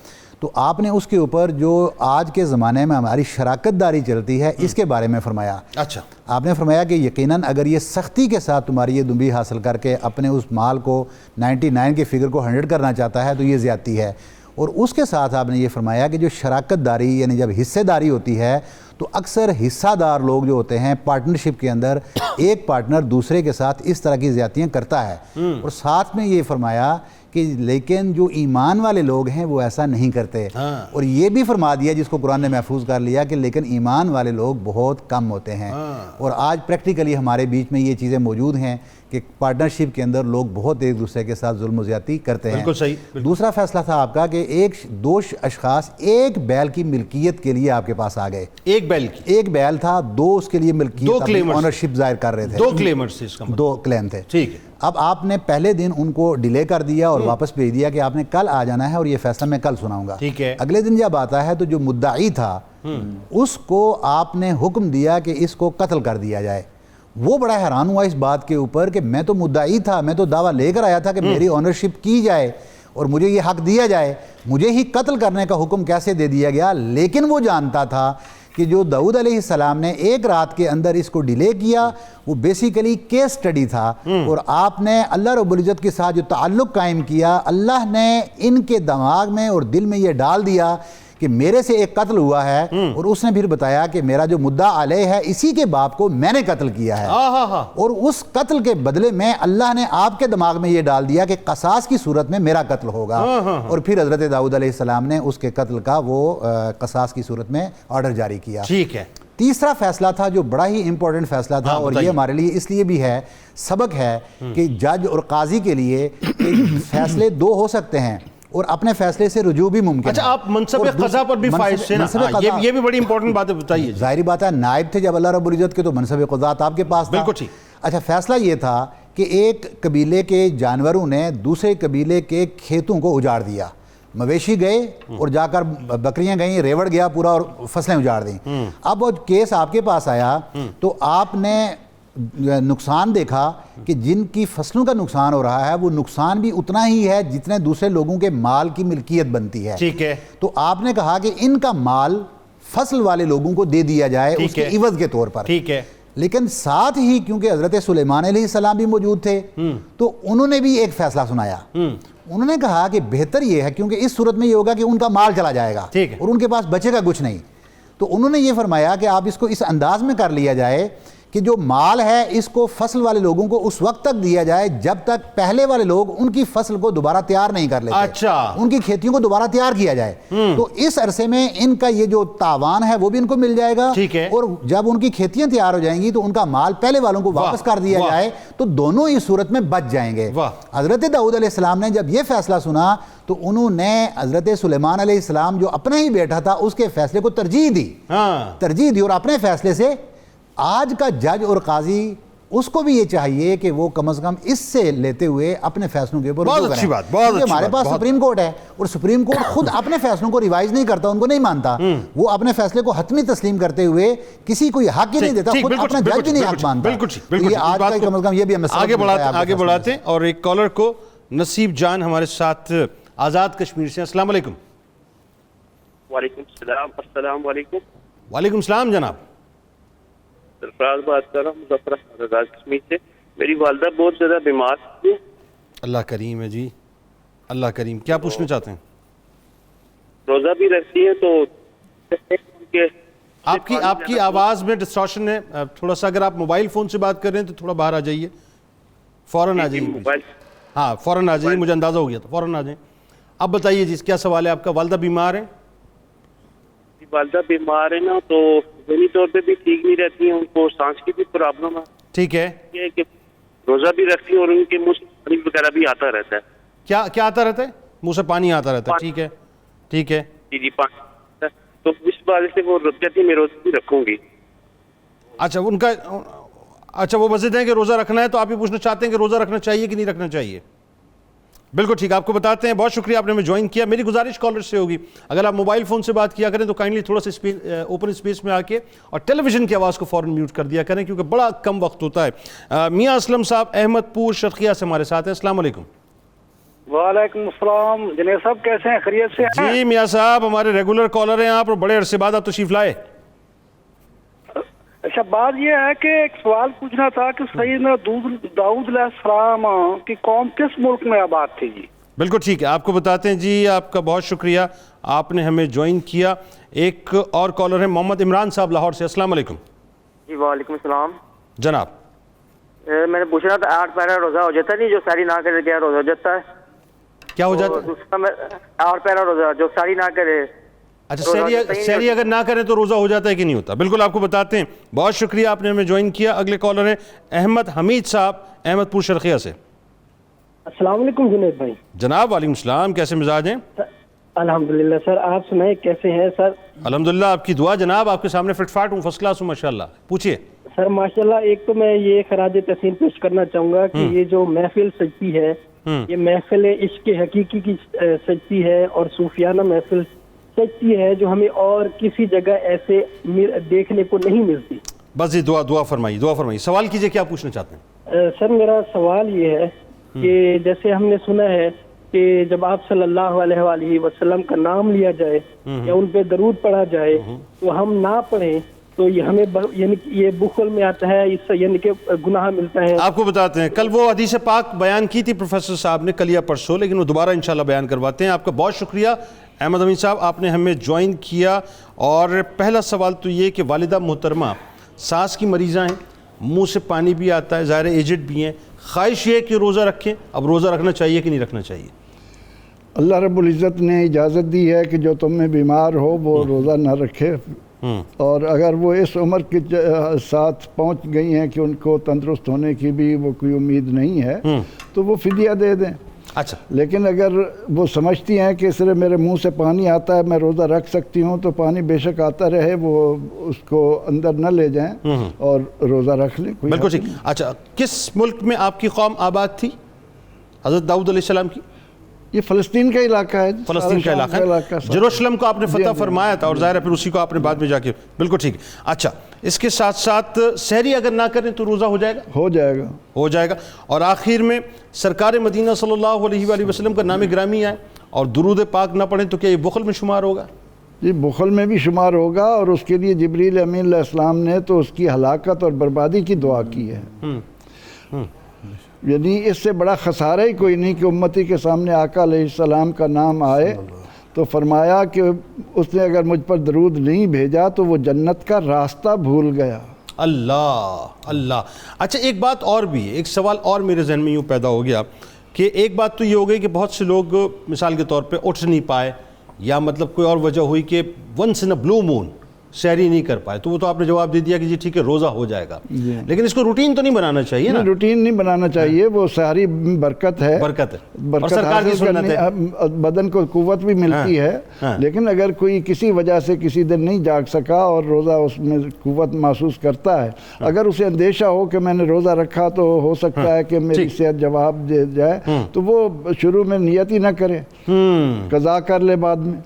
تو آپ نے اس کے اوپر جو آج کے زمانے میں ہماری شراکت داری چلتی ہے اس کے بارے میں فرمایا۔ اچھا۔ آپ نے فرمایا کہ یقیناً اگر یہ سختی کے ساتھ تمہاری یہ دمبی حاصل کر کے اپنے اس مال کو 99 کے فگر کو 100 کرنا چاہتا ہے تو یہ زیادتی ہے۔ اور اس کے ساتھ آپ نے یہ فرمایا کہ جو شراکت داری یعنی جب حصے داری ہوتی ہے تو اکثر حصہ دار لوگ جو ہوتے ہیں پارٹنرشپ کے اندر ایک پارٹنر دوسرے کے ساتھ اس طرح کی زیادتیاں کرتا ہے، اور ساتھ میں یہ فرمایا کہ لیکن جو ایمان والے لوگ ہیں وہ ایسا نہیں کرتے، اور یہ بھی فرما دیا جس کو قرآن نے محفوظ کر لیا کہ لیکن ایمان والے لوگ بہت کم ہوتے ہیں۔ اور آج پریکٹیکلی ہمارے بیچ میں یہ چیزیں موجود ہیں کہ پارٹنرشپ کے اندر لوگ بہت ایک دوسرے کے ساتھ ظلم و زیادتی کرتے ہیں۔ بالکل صحیح۔ دوسرا فیصلہ تھا آپ کا کہ دو اشخاص ایک بیل کی ملکیت کے لیے آپ کے پاس آ گئے۔ ایک بیل کی؟ ایک بیل تھا، دو اس کے لیے ملکیت اونرشپ ظاہر کر رہے تھے، دو کلیمرز تھے، اس کا دو کلیم تھے۔ ٹھیک ہے۔ اب آپ نے پہلے دن ان کو ڈیلے کر دیا اور واپس بھیج دیا کہ آپ نے کل آ جانا ہے اور یہ فیصلہ میں کل سناؤں گا۔ ٹھیک ہے۔ اگلے دن جب آتا ہے تو جو مدعی تھا اس کو آپ نے حکم دیا کہ اس کو قتل کر دیا جائے۔ وہ بڑا حیران ہوا اس بات کے اوپر کہ میں تو مدعی تھا، میں تو دعویٰ لے کر آیا تھا کہ میری اونرشپ کی جائے اور مجھے یہ حق دیا جائے، مجھے ہی قتل کرنے کا حکم کیسے دے دیا گیا؟ لیکن وہ جانتا تھا کہ جو داؤد علیہ السلام نے ایک رات کے اندر اس کو ڈیلے کیا وہ بیسیکلی کیس سٹڈی تھا، اور آپ نے اللہ رب العزت کے ساتھ جو تعلق قائم کیا، اللہ نے ان کے دماغ میں اور دل میں یہ ڈال دیا کہ میرے سے ایک قتل ہوا ہے، اور اس نے پھر بتایا کہ میرا جو مدعا علیہ ہے اسی کے باپ کو میں نے قتل کیا ہے، اور اس قتل کے بدلے میں اللہ نے آپ کے دماغ میں یہ ڈال دیا کہ قصاص کی صورت میں میرا قتل ہوگا، اور پھر حضرت داؤد علیہ السلام نے اس کے قتل کا وہ قصاص کی صورت میں آرڈر جاری کیا۔ ٹھیک ہے۔ تیسرا فیصلہ تھا جو بڑا ہی امپورٹنٹ فیصلہ تھا، اور یہ ہمارے لیے اس لیے بھی ہے، سبق ہے کہ جج اور قاضی کے لیے فیصلے دو ہو سکتے ہیں اور اپنے فیصلے سے رجوع بھی ممکن ہے۔ اچھا، آپ منصب قضا پر بھی فائز سے نا، یہ بھی بڑی امپورٹنٹ بات ہے، بتائیے۔ ظاہری بات ہے نائب تھے جب اللہ رب العزت کے، تو منصب قضات آپ کے پاس تھا۔ بالکل ٹھیک۔ اچھا، فیصلہ یہ تھا کہ ایک قبیلے کے جانوروں نے دوسرے قبیلے کے کھیتوں کو اجاڑ دیا، مویشی گئے اور جا کر بکریاں گئیں، ریوڑ گیا پورا اور فصلیں اجاڑ دیں۔ اب وہ کیس آپ کے پاس آیا تو آپ نے نقصان دیکھا کہ جن کی فصلوں کا نقصان ہو رہا ہے وہ نقصان بھی اتنا ہی ہے جتنے دوسرے لوگوں کے مال کی ملکیت بنتی ہے۔ ٹھیک ہے۔ تو آپ نے کہا کہ ان کا مال فصل والے لوگوں کو دے دیا جائے اس کے عوض کے طور پر۔ ٹھیک ہے۔ لیکن ساتھ ہی کیونکہ حضرت سلیمان علیہ السلام بھی موجود تھے تو انہوں نے بھی ایک فیصلہ سنایا۔ انہوں نے کہا کہ بہتر یہ ہے، کیونکہ اس صورت میں یہ ہوگا کہ ان کا مال چلا جائے گا اور ان کے پاس بچے گا کچھ نہیں، تو انہوں نے یہ فرمایا کہ آپ اس کو اس انداز میں کر لیا جائے کہ جو مال ہے اس کو فصل والے لوگوں کو اس وقت تک دیا جائے جب تک پہلے والے لوگ ان کی فصل کو دوبارہ تیار نہیں کر لیتے۔ اچھا، ان کی کھیتیوں کو دوبارہ تیار کیا جائے، تو اس عرصے میں ان کا یہ جو تاوان ہے وہ بھی ان کو مل جائے گا، اور جب ان کی کھیتیاں تیار ہو جائیں گی تو ان کا مال پہلے والوں کو واپس کر دیا جائے، تو دونوں اس صورت میں بچ جائیں گے۔ حضرت داؤد علیہ السلام نے جب یہ فیصلہ سنا تو انہوں نے حضرت سلیمان علیہ السلام جو اپنا ہی بیٹا تھا اس کے فیصلے کو ترجیح دی اور اپنے فیصلے سے آج کا جج اور قاضی اس کو بھی یہ چاہیے کہ وہ کم از کم اس سے لیتے ہوئے اپنے فیصلوں کے اوپر رجوع کریں۔ بہت اچھی بات، بہت اچھی بات۔ ہمارے پاس سپریم کورٹ ہے اور سپریم کورٹ خود اپنے فیصلوں کو ریوائز نہیں کرتا، ان کو نہیں مانتا، وہ اپنے فیصلے کو حتمی تسلیم کرتے ہوئے کسی کو یہ حق ہی نہیں دیتا، خود اپنا جج بھی نہیں حق مانتا۔ بالکل ٹھیک، بالکل یہ آج کا کم از کم یہ بھی ہمیں آگے بڑھاتے ہیں، اور ایک کالر کو نصیب جان ہمارے ساتھ آزاد کشمیر سے۔ السلام علیکم۔ وعلیکم السلام۔ السلام علیکم۔ وعلیکم السلام جناب۔ سرفراز بات کر رہا ہوں مظفر آزاد کشمیر سے۔ میری والدہ بہت زیادہ بیمار تھی۔ اللہ کریم ہے جی، اللہ کریم۔ کیا پوچھنا چاہتے ہیں؟ روزہ بھی رکھتی ہیں تو آپ کی آواز میں ڈسٹارشن ہے تھوڑا سا، اگر آپ موبائل فون سے بات کر رہے ہیں تو تھوڑا باہر آ جائیے، فوراً آ جائیے۔ موبائل ہاں فوراً آ جائیے، مجھے اندازہ ہو گیا تو فوراً آ جائیں۔ اب بتائیے جی کیا سوال ہے آپ کا؟ والدہ بیمار ہیں؟ والدہ بیمار ہے نا، تو ذہنی طور پہ بھی ٹھیک نہیں رہتی ہیں، ان کو سانس کی بھی پرابلم ہے۔ ٹھیک ہے، یہ ہے کہ روزہ بھی رکھتی ہیں اور ان کے منہ سے پانی وغیرہ بھی آتا رہتا ہے۔ کیا آتا رہتا ہے؟ منہ سے پانی آتا رہتا ہے۔ ٹھیک ہے ٹھیک ہے۔ جی پانی آتا ہے، تو اس وجہ سے وہ کہتی ہے میں روزہ بھی رکھوں گی۔ اچھا ان کا وہ وضاحت ہے کہ روزہ رکھنا ہے، تو آپ یہ پوچھنا چاہتے ہیں کہ روزہ رکھنا چاہیے کہ نہیں رکھنا چاہیے؟ بالکل ٹھیک، آپ کو بتاتے ہیں۔ بہت شکریہ آپ نے ہمیں جوائن کیا۔ میری گزارش کالر سے ہوگی، اگر آپ موبائل فون سے بات کیا کریں تو کائنڈلی تھوڑا سا اوپن اسپیس میں آ کے اور ٹیلی ویژن کی آواز کو فوراً میوٹ کر دیا کریں، کیونکہ بڑا کم وقت ہوتا ہے۔ میاں اسلم صاحب احمد پور شرقیہ سے ہمارے ساتھ ہیں۔ السلام علیکم۔ وعلیکم السلام جنید صاحب، کیسے ہیں؟ خیریت سے ہیں؟ جی میاں صاحب ہمارے ریگولر کالر ہیں آپ، اور بڑے عرصے بعد آپ تشریف لائے۔ اچھا بات یہ ہے کہ ایک سوال پوچھنا تھا کہ سیدنا داؤد علیہ السلام کی قوم کس ملک میں آباد تھی جی؟ بالکل ٹھیک ہے، آپ کو بتاتے ہیں جی۔ آپ کا بہت شکریہ، آپ نے ہمیں جوائن کیا۔ ایک اور کالر ہیں محمد عمران صاحب لاہور سے۔ السلام علیکم۔ جی وعلیکم السلام جناب میں نے پوچھنا تھا 8 پیرا روزہ ہو جاتا ہے نہیں جو ساری نہ کرے کیا روزہ ہو جاتا ہے؟ کیا ہو جاتا ہے؟ دوسرا میں 8 پیرا روزہ جو ساری نہ کرے۔ اچھا سحری اگر نہ کریں تو روزہ ہو جاتا ہے کہ نہیں ہوتا؟ بالکل آپ کو بتاتے ہیں۔ بہت شکریہ آپ نے ہمیں جوائن کیا۔ اگلے کالر ہیں احمد حمید صاحب احمد پور شرقیہ سے۔ السلام علیکم جنید بھائی۔ جناب وعلیکم السلام، کیسے مزاج ہیں؟ الحمدللہ سر، آپ سنائیں کیسے ہیں سر؟ الحمدللہ آپ کی دعا جناب، آپ کے سامنے فٹ فاٹ ہوں، فرسٹ کلاس ہوں ماشاءاللہ۔ پوچھیے سر۔ ماشاءاللہ ایک تو میں یہ خراج تحسین پیش کرنا چاہوں گا کہ یہ جو محفل سجتی ہے یہ محفل عشق حقیقی کی سجتی ہے، اور صوفیانہ محفل سجتی ہے جو ہمیں اور کسی جگہ ایسے دیکھنے کو نہیں ملتی۔ بس جی دعا فرمائیے، سوال کیجئے، کیا پوچھنا چاہتے ہیں؟ سر میرا سوال یہ ہے کہ جیسے ہم نے سنا ہے کہ جب آپ صلی اللہ علیہ وآلہ وسلم کا نام لیا جائے یا ان پہ درود پڑھا جائے تو ہم نہ پڑھیں تو یہ ہمیں یعنی یہ بخل میں آتا ہے، اس سے یعنی کہ گناہ ملتا ہے۔ آپ کو بتاتے ہیں، کل وہ حدیث پاک بیان کی تھی پروفیسر صاحب نے کل یا پرسوں، لیکن وہ دوبارہ انشاءاللہ بیان کرواتے ہیں۔ آپ کا بہت شکریہ احمد امین صاحب، آپ نے ہمیں جوائن کیا۔ اور پہلا سوال تو یہ کہ والدہ محترمہ سانس کی مریضہ ہیں، منہ سے پانی بھی آتا ہے، ظاہر ایجڈ بھی ہیں، خواہش یہ کہ روزہ رکھیں، اب روزہ رکھنا چاہیے کہ نہیں رکھنا چاہیے؟ اللہ رب العزت نے اجازت دی ہے کہ جو تم میں بیمار ہو وہ روزہ نہ رکھے، اور اگر وہ اس عمر کے ساتھ پہنچ گئی ہیں کہ ان کو تندرست ہونے کی بھی وہ کوئی امید نہیں ہے تو وہ فدیہ دے دیں۔ اچھا، لیکن اگر وہ سمجھتی ہیں کہ صرف میرے منہ سے پانی آتا ہے میں روزہ رکھ سکتی ہوں تو پانی بے شک آتا رہے، وہ اس کو اندر نہ لے جائیں اور روزہ رکھ لیں۔ بالکل ٹھیک۔ اچھا، کس ملک میں آپ کی قوم آباد تھی حضرت داؤد علیہ السلام کی؟ یہ فلسطین کا علاقہ ہے، فلسطین کا علاقہ ہے، جروشلم کو آپ نے فتح فرمایا تھا، اور ظاہر ہے پھر اسی کو آپ نے بعد میں جا کے۔ بالکل ٹھیک۔ اچھا، اس کے ساتھ ساتھ سحری اگر نہ کریں تو روزہ ہو جائے گا؟ ہو جائے گا۔ اور آخر میں سرکار مدینہ صلی اللہ علیہ وآلہ وسلم کا نام گرامی آئے اور درود پاک نہ پڑھیں تو کیا یہ بخل میں شمار ہوگا؟ جی بخل میں بھی شمار ہوگا، اور اس کے لیے جبریل امین علیہ السلام نے تو اس کی ہلاکت اور بربادی کی دعا کی ہے۔ یعنی اس سے بڑا خسارہ ہی کوئی نہیں کہ امتی کے سامنے آقا علیہ السلام کا نام آئے، تو فرمایا کہ اس نے اگر مجھ پر درود نہیں بھیجا تو وہ جنت کا راستہ بھول گیا۔ اللہ۔ اچھا ایک بات اور بھی ہے، ایک سوال اور میرے ذہن میں یوں پیدا ہو گیا کہ ایک بات تو یہ ہو گئی کہ بہت سے لوگ مثال کے طور پہ اٹھ نہیں پائے، یا مطلب کوئی اور وجہ ہوئی کہ ونس ان اے بلو مون سحری نہیں کر پائے تو وہ تو آپ نے جواب دے دیا کہ جی ٹھیک ہے روزہ ہو جائے گا، لیکن اس کو روٹین تو نہیں بنانا چاہیے نا؟ روٹین نہیں بنانا چاہیے، وہ ساری برکت ہے، برکت ہے اور سرکار کی سنت ہے، بدن کو قوت بھی ملتی ہے، لیکن اگر کوئی کسی وجہ سے کسی دن نہیں جاگ سکا اور روزہ اس میں قوت محسوس کرتا ہے، اگر اسے اندیشہ ہو کہ میں نے روزہ رکھا تو ہو سکتا ہے کہ میری صحت جواب دے جائے، تو وہ شروع میں نیت ہی نہ کرے، قضا کر لے بعد میں،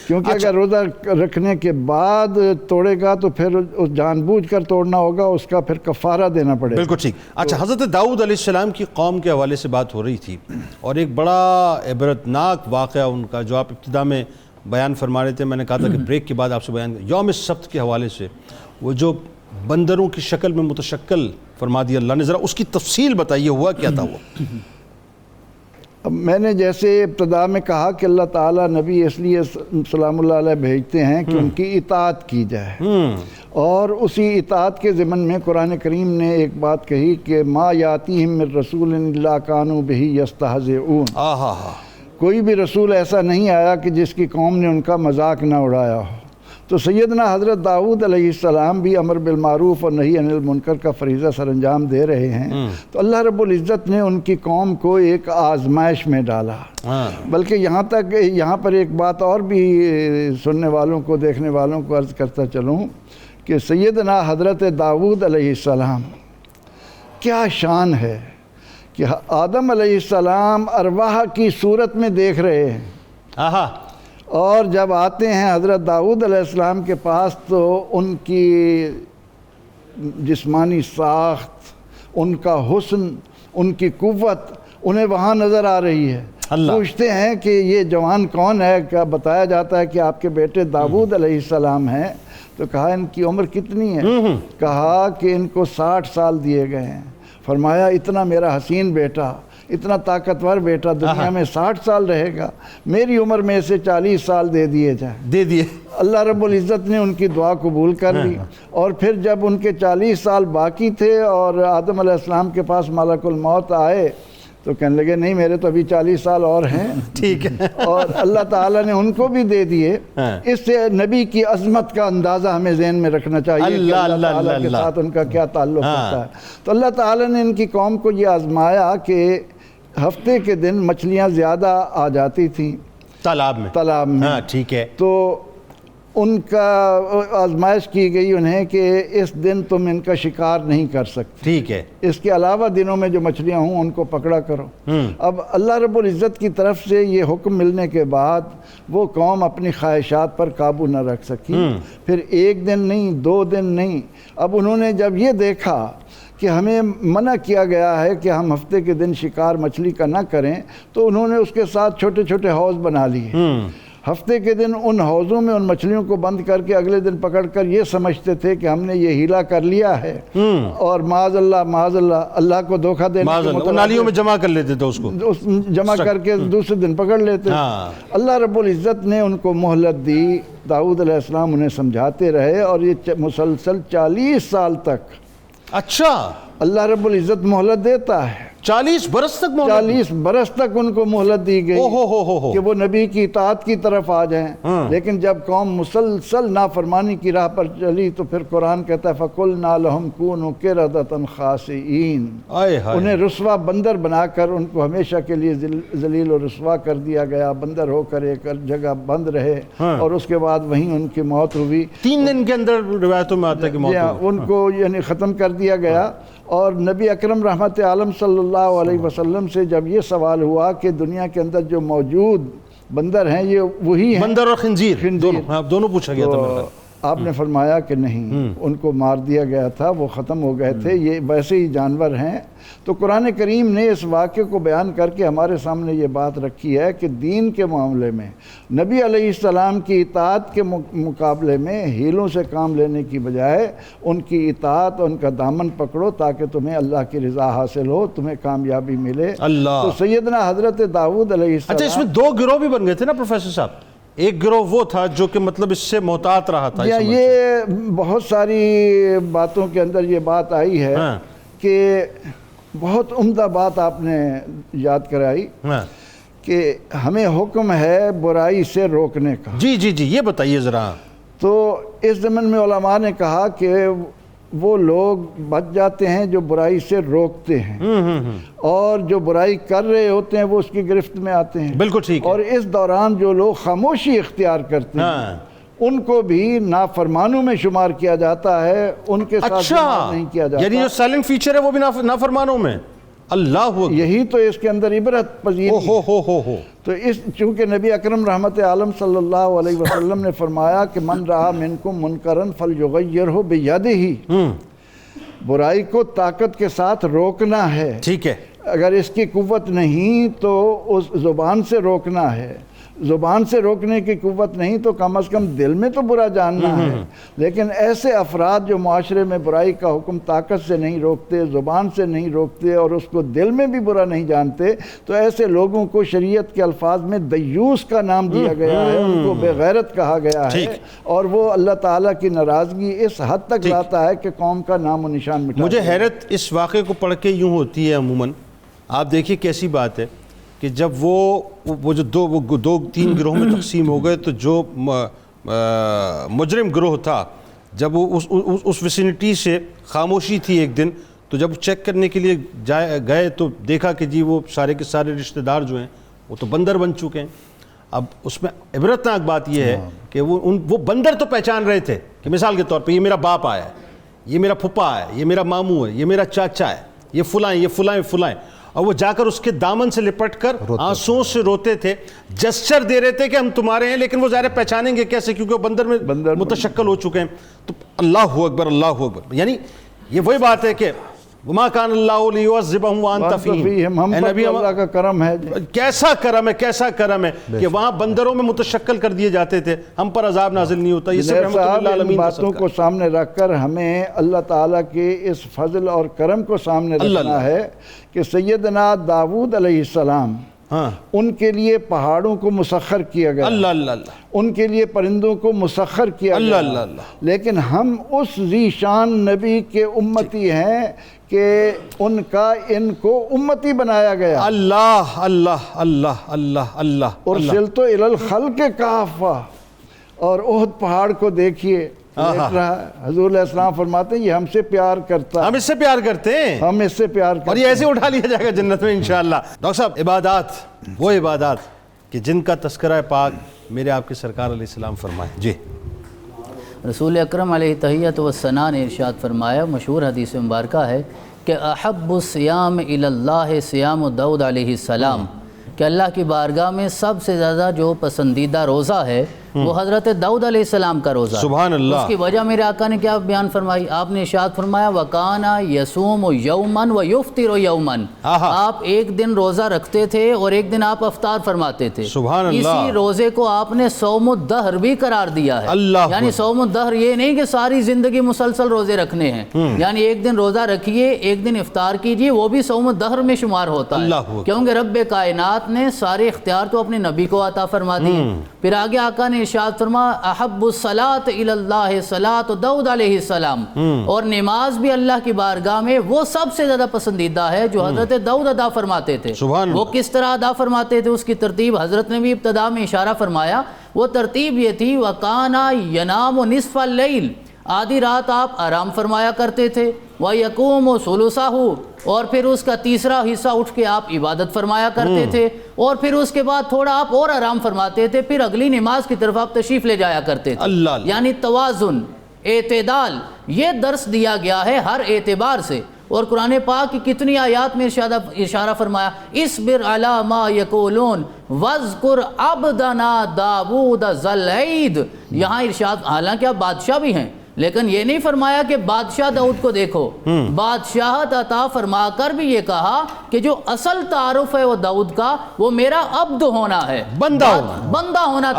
کیونکہ اگر روزہ رکھنے کے بعد توڑے گا تو پھر جان بوجھ کر توڑنا ہوگا، اس کا پھر کفارہ دینا پڑے گا۔ بالکل ٹھیک۔ اچھا، حضرت داؤد علیہ السلام کی قوم کے حوالے سے بات ہو رہی تھی اور ایک بڑا عبرتناک واقعہ ان کا جو آپ ابتدا میں بیان فرما رہے تھے، میں نے کہا تھا کہ بریک کے بعد آپ سے بیان یوم السبت کے حوالے سے، وہ جو بندروں کی شکل میں متشکل فرما دیا اللہ نے، ذرا اس کی تفصیل بتائیے، ہوا کیا تھا وہ؟ اب میں نے جیسے ابتدا میں کہا کہ اللہ تعالیٰ نبی اس لیے سلام اللہ علیہ بھیجتے ہیں کہ ان کی اطاعت کی جائے، اور اسی اطاعت کے ضمن میں قرآن کریم نے ایک بات کہی کہ ما یاتیہم من رسول الا کانوا بہ یستہزئون، کوئی بھی رسول ایسا نہیں آیا کہ جس کی قوم نے ان کا مذاق نہ اڑایا ہو۔ تو سیدنا حضرت داؤد علیہ السلام بھی امر بالمعروف اور نہی عن المنکر کا فریضہ سر انجام دے رہے ہیں، تو اللہ رب العزت نے ان کی قوم کو ایک آزمائش میں ڈالا۔ بلکہ یہاں پر ایک بات اور بھی سننے والوں کو، دیکھنے والوں کو عرض کرتا چلوں کہ سیدنا حضرت داؤد علیہ السلام کیا شان ہے کہ آدم علیہ السلام ارواح کی صورت میں دیکھ رہے ہیں، اور جب آتے ہیں حضرت داؤد علیہ السلام کے پاس تو ان کی جسمانی ساخت، ان کا حسن، ان کی قوت انہیں وہاں نظر آ رہی ہے۔ پوچھتے ہیں کہ یہ جوان کون ہے؟ کیا بتایا جاتا ہے کہ آپ کے بیٹے داؤد علیہ السلام ہیں۔ تو کہا ان کی عمر کتنی ہے؟ کہا کہ ان کو 60 سال دیے گئے ہیں۔ فرمایا اتنا میرا حسین بیٹا، اتنا طاقتور بیٹا دنیا میں 60 سال رہے گا، میری عمر میں سے 40 سال دے دیے جائیں۔ دے دیے۔ اللہ رب العزت نے ان کی دعا قبول کر لی، اور پھر جب ان کے 40 سال باقی تھے اور آدم علیہ السلام کے پاس ملک الموت آئے تو کہنے لگے نہیں میرے تو ابھی 40 سال اور ہیں، ٹھیک ہے، اور اللہ تعالیٰ نے ان کو بھی دے دیے۔ اس سے نبی کی عظمت کا اندازہ ہمیں ذہن میں رکھنا چاہیے کہ اللہ تعالیٰ کے ساتھ ان کا کیا تعلق ہوتا ہے۔ تو اللہ تعالیٰ نے ان کی قوم کو یہ آزمایا کہ ہفتے کے دن مچھلیاں زیادہ آ جاتی تھیں تالاب میں، ٹھیک ہے، تو ان کا آزمائش کی گئی انہیں کہ اس دن تم ان کا شکار نہیں کر سکتے، ٹھیک ہے، اس کے علاوہ دنوں میں جو مچھلیاں ہوں ان کو پکڑا کرو۔ اب اللہ رب العزت کی طرف سے یہ حکم ملنے کے بعد وہ قوم اپنی خواہشات پر قابو نہ رکھ سکی، پھر 1 دن نہیں، 2 دن نہیں، اب انہوں نے جب یہ دیکھا کہ ہمیں منع کیا گیا ہے کہ ہم ہفتے کے دن شکار مچھلی کا نہ کریں، تو انہوں نے اس کے ساتھ چھوٹے چھوٹے حوض بنا لیے۔ ہفتے کے دن ان حوضوں میں ان مچھلیوں کو بند کر کے اگلے دن پکڑ کر یہ سمجھتے تھے کہ ہم نے یہ ہیلا کر لیا ہے، اور معاذ اللہ اللہ کو دھوکہ دینے کے نالیوں میں جمع کر لیتے تھے، اس کو جمع کر کے دوسرے دن پکڑ لیتے۔ اللہ رب العزت نے ان کو مہلت دی، داؤد علیہ السلام انہیں سمجھاتے رہے، اور یہ مسلسل 40 سال تک اچھا اللہ رب العزت مہلت دیتا ہے۔ 40 برس تک 40 برس تک ان کو مہلت دی گئی کہ وہ نبی کی اطاعت کی طرف آ جائیں، لیکن جب قوم مسلسل نافرمانی کی راہ پر چلی تو پھر قرآن کہتا ہے فَقُلْنَا لَهُمْ كُونُوا قِرَدَةً خَاسِئِينَ، انہیں رسوا بندر بنا کر ان کو ہمیشہ کے لیے ذلیل و رسوا کر دیا گیا، بندر ہو کر ایک جگہ بند رہے، اور اس کے بعد وہیں ان کی موت ہوئی۔ 3 دن کے اندر روایتوں میں آتا ہے کہ موت ہوئی، ان کو یعنی ختم کر دیا گیا۔ اور نبی اکرم رحمت عالم صلی اللہ علیہ وسلم سے جب یہ سوال ہوا کہ دنیا کے اندر جو موجود بندر ہیں یہ وہی ہیں، بندر اور خنزیر دونوں پوچھا گیا تھا، آپ نے فرمایا کہ نہیں، ان کو مار دیا گیا تھا، وہ ختم ہو گئے تھے، یہ ویسے ہی جانور ہیں۔ تو قرآن کریم نے اس واقعے کو بیان کر کے ہمارے سامنے یہ بات رکھی ہے کہ دین کے معاملے میں نبی علیہ السلام کی اطاعت کے مقابلے میں ہیلوں سے کام لینے کی بجائے ان کی اطاعت، ان کا دامن پکڑو تاکہ تمہیں اللہ کی رضا حاصل ہو، تمہیں کامیابی ملے۔ تو سیدنا حضرت داؤد علیہ السلام، اچھا اس میں 2 گروہ بھی بن گئے تھے نا پروفیسر صاحب؟ ایک گروہ وہ تھا جو کہ مطلب اس سے محتاط رہا تھا، یہ بہت ساری باتوں کے اندر یہ بات آئی ہے کہ بہت عمدہ بات آپ نے یاد کرائی کہ ہمیں حکم ہے برائی سے روکنے کا۔ جی جی جی، یہ بتائیے ذرا۔ تو اس ضمن میں علماء نے کہا کہ وہ لوگ بچ جاتے ہیں جو برائی سے روکتے ہیں، اور جو برائی کر رہے ہوتے ہیں وہ اس کی گرفت میں آتے ہیں۔ بالکل ٹھیک ہے۔ اور اس دوران جو لوگ خاموشی اختیار کرتے ہیں ان کو بھی نافرمانوں میں شمار کیا جاتا ہے، ان کے ساتھ شمار نہیں کیا جاتا۔ یعنی جو سائلنٹ فیچر ہے وہ بھی نافرمانوں میں، اللہ اکبر، یہی تو اس کے اندر عبرت پذیری ہے۔ تو اس چونکہ نبی اکرم رحمت عالم صلی اللہ علیہ وسلم نے فرمایا کہ من رہا منکم منکرن فلیغیرہ بیدہ، برائی کو طاقت کے ساتھ روکنا ہے، ٹھیک ہے، اگر اس کی قوت نہیں تو اس زبان سے روکنا ہے، زبان سے روکنے کی قوت نہیں تو کم از کم دل میں تو برا جاننا ہے۔ لیکن ایسے افراد جو معاشرے میں برائی کا حکم طاقت سے نہیں روکتے، زبان سے نہیں روکتے، اور اس کو دل میں بھی برا نہیں جانتے، تو ایسے لوگوں کو شریعت کے الفاظ میں دیوس کا نام دیا گیا ہے، ان کو بے غیرت کہا گیا ہے، اور وہ اللہ تعالیٰ کی ناراضگی اس حد تک لاتا ہے کہ قوم کا نام و نشان مٹا۔ مجھے حیرت اس واقعے کو پڑھ کے یوں ہوتی ہے عموماً، آپ دیکھیے کیسی بات ہے کہ جب وہ جو دو تین گروہ میں تقسیم ہو گئے، تو جو مجرم گروہ تھا جب وہ اس ویسینٹی سے خاموشی تھی ایک دن، تو جب چیک کرنے کے لیے گئے تو دیکھا کہ جی وہ سارے کے سارے رشتہ دار جو ہیں وہ تو بندر بن چکے ہیں۔ اب اس میں عبرتناک بات یہ ہے کہ وہ بندر تو پہچان رہے تھے کہ مثال کے طور پہ یہ میرا باپ آیا ہے، یہ میرا پھپھا ہے، یہ میرا ماموں ہے، یہ میرا چاچا ہے، یہ فلاں یہ فلاں فلاں، اور وہ جا کر اس کے دامن سے لپٹ کر آنسوں سے روتے تھے، جسچر دے رہے تھے کہ ہم تمہارے ہیں، لیکن وہ ظاہر پہچانیں گے کیسے کیونکہ وہ بندر میں متشکل ہو چکے ہیں۔ تو اللہ اکبر اللہ اکبر، یعنی یہ وہی بات ہے کہ وما کان اللہ لیعذبہم وانت فیہم، ہم پر اللہ کا کرم ہے، کیسا کرم ہے، کیسا کرم ہے کہ وہاں بندروں میں متشکل کر دیے جاتے تھے، ہم پر عذاب نازل نہیں ہوتا۔ یہ سب رحمت اللہ العالمین کا باتوں کو سامنے رکھ کر ہمیں اللہ تعالیٰ کے اس فضل اور کرم کو سامنے رکھنا ہے کہ سیدنا داؤد علیہ السلام، ان کے لیے پہاڑوں کو مسخر کیا گیا، ان کے لیے پرندوں کو مسخر کیا گیا، لیکن ہم اس ذی شان نبی کے امتی ہیں کہ ان کا ان کو امتی بنایا گیا۔ اللہ اللہ اللہ اللہ اللہ، ارسلت الی الخلق کافہ، اور احد پہاڑ کو دیکھیے، حضور علیہ السلام فرماتے ہیں یہ ہم سے پیار کرتا ہے، ہم اس سے پیار کرتے ہیں، ہم اس سے پیار کرتے ہیں، اور یہ ایسے اٹھا لیا جائے گا جنت میں انشاءاللہ۔ ڈاکٹر صاحب، عبادات، وہ عبادات کہ جن کا تذکرہ پاک میرے آپ کے سرکار علیہ السلام فرمائے۔ جی، رسول اکرم علیہ تحیۃ و ثنا نے ارشاد فرمایا، مشہور حدیث مبارکہ ہے کہ احب الصیام الی اللہ صیام داؤد علیہ السلام، کہ اللہ کی بارگاہ میں سب سے زیادہ جو پسندیدہ روزہ ہے وہ حضرت داؤد علیہ السلام کا روزہ ہے۔ سبحان اللہ۔ اس کی وجہ میرے آقا نے کیا بیان فرمائی؟ آپ نے ارشاد فرمایا وَكَانَ يَصُومُ يَوْمًا وَيُفْطِرُ يَوْمًا، آپ ایک دن روزہ رکھتے تھے اور ایک دن آپ افطار فرماتے تھے۔ سبحان اللہ۔ اسی روزے کو آپ نے صوم الدہر بھی قرار دیا ہے، یعنی صوم الدہر یہ نہیں کہ ساری زندگی مسلسل روزے رکھنے ہیں، یعنی ایک دن روزہ رکھیے، ایک دن افطار کیجئے، وہ بھی صوم الدہر میں شمار ہوتا ہے، کیونکہ رب کائنات نے سارے اختیار تو اپنے نبی کو عطا فرما دیے۔ پھر آگے آقا نے ارشاد فرما احب الصلاۃ الی اللہ صلاۃ داؤد علیہ السلام، اور نماز بھی اللہ کی بارگاہ میں وہ سب سے زیادہ پسندیدہ ہے جو حضرت داؤد ادا فرماتے تھے۔ وہ کس طرح ادا فرماتے تھے، اس کی ترتیب حضرت نے بھی ابتدا میں اشارہ فرمایا۔ وہ ترتیب یہ تھی وَكَانَ يَنَامُ نِصْفَ اللَّيْلِ، آدھی رات آپ آرام فرمایا کرتے تھے، وَيَقُومُ ثُلُثَهُ، اور پھر اس کا تیسرا حصہ اٹھ کے آپ عبادت فرمایا کرتے تھے، اور پھر اس کے بعد تھوڑا آپ اور آرام فرماتے تھے، پھر اگلی نماز کی طرف آپ تشریف لے جایا کرتے تھے۔ یعنی توازن، اعتدال، یہ درس دیا گیا ہے ہر اعتبار سے۔ اور قرآن پاک کی کتنی آیات میں اشارہ فرمایا اصبر علی ما یقولون واذکر عبدنا داؤد ذا العید، یہاں ارشاد، حالانکہ آپ بادشاہ بھی ہیں لیکن یہ نہیں فرمایا کہ بادشاہ داؤد کو دیکھو، بادشاہت عطا فرما کر بھی یہ کہا کہ جو اصل تعارف ہے وہ داؤد کا، وہ میرا عبد ہونا ہے، بندہ ہونا،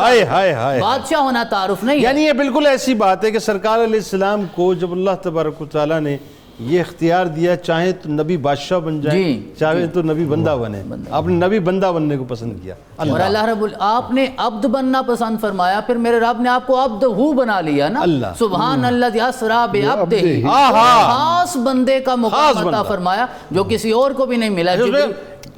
بادشاہ ہونا تعارف نہیں ہے۔ یعنی یہ بالکل ایسی بات ہے کہ سرکار علیہ السلام کو جب اللہ تبارک و تعالیٰ نے یہ اختیار دیا، چاہے تو نبی بادشاہ بن جائے، چاہے تو نبی بندہ بنے، آپ نے نبی بندہ بننے کو پسند کیا۔ اور اللہ رب آپ نے عبد بننا پسند فرمایا، پھر میرے رب نے آپ کو عبد ہو بنا لیا نا، سبحان اللہ اسریٰ بعبدہ، خاص بندے کا مقام عطا فرمایا جو کسی اور کو بھی نہیں ملا۔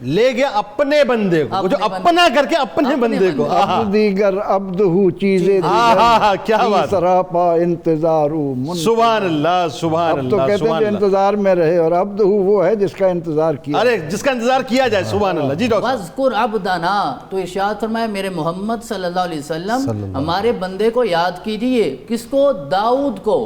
لے گیا اپنے بندے کو، جو اپنا کر کے اپنے بندے کو. عبد دیگر عبد ہو چیزیں کیا بات، سراپا انتظار ہو. سبحان اللہ سبحان اب تو اللہ کہتے ہیں سبحان جو اللہ. انتظار میں رہے، اور عبد ہو وہ ہے جس کا انتظار کیا. ارے جس کا انتظار کیا جائے. سبحان اللہ. جی ڈاکٹر. وَاذْكُرْ عَبْدَنَا، تو ارشاد فرمایا میرے محمد صلی اللہ علیہ وسلم ہمارے بندے کو یاد کیجئے. کس کو؟ داؤد کو،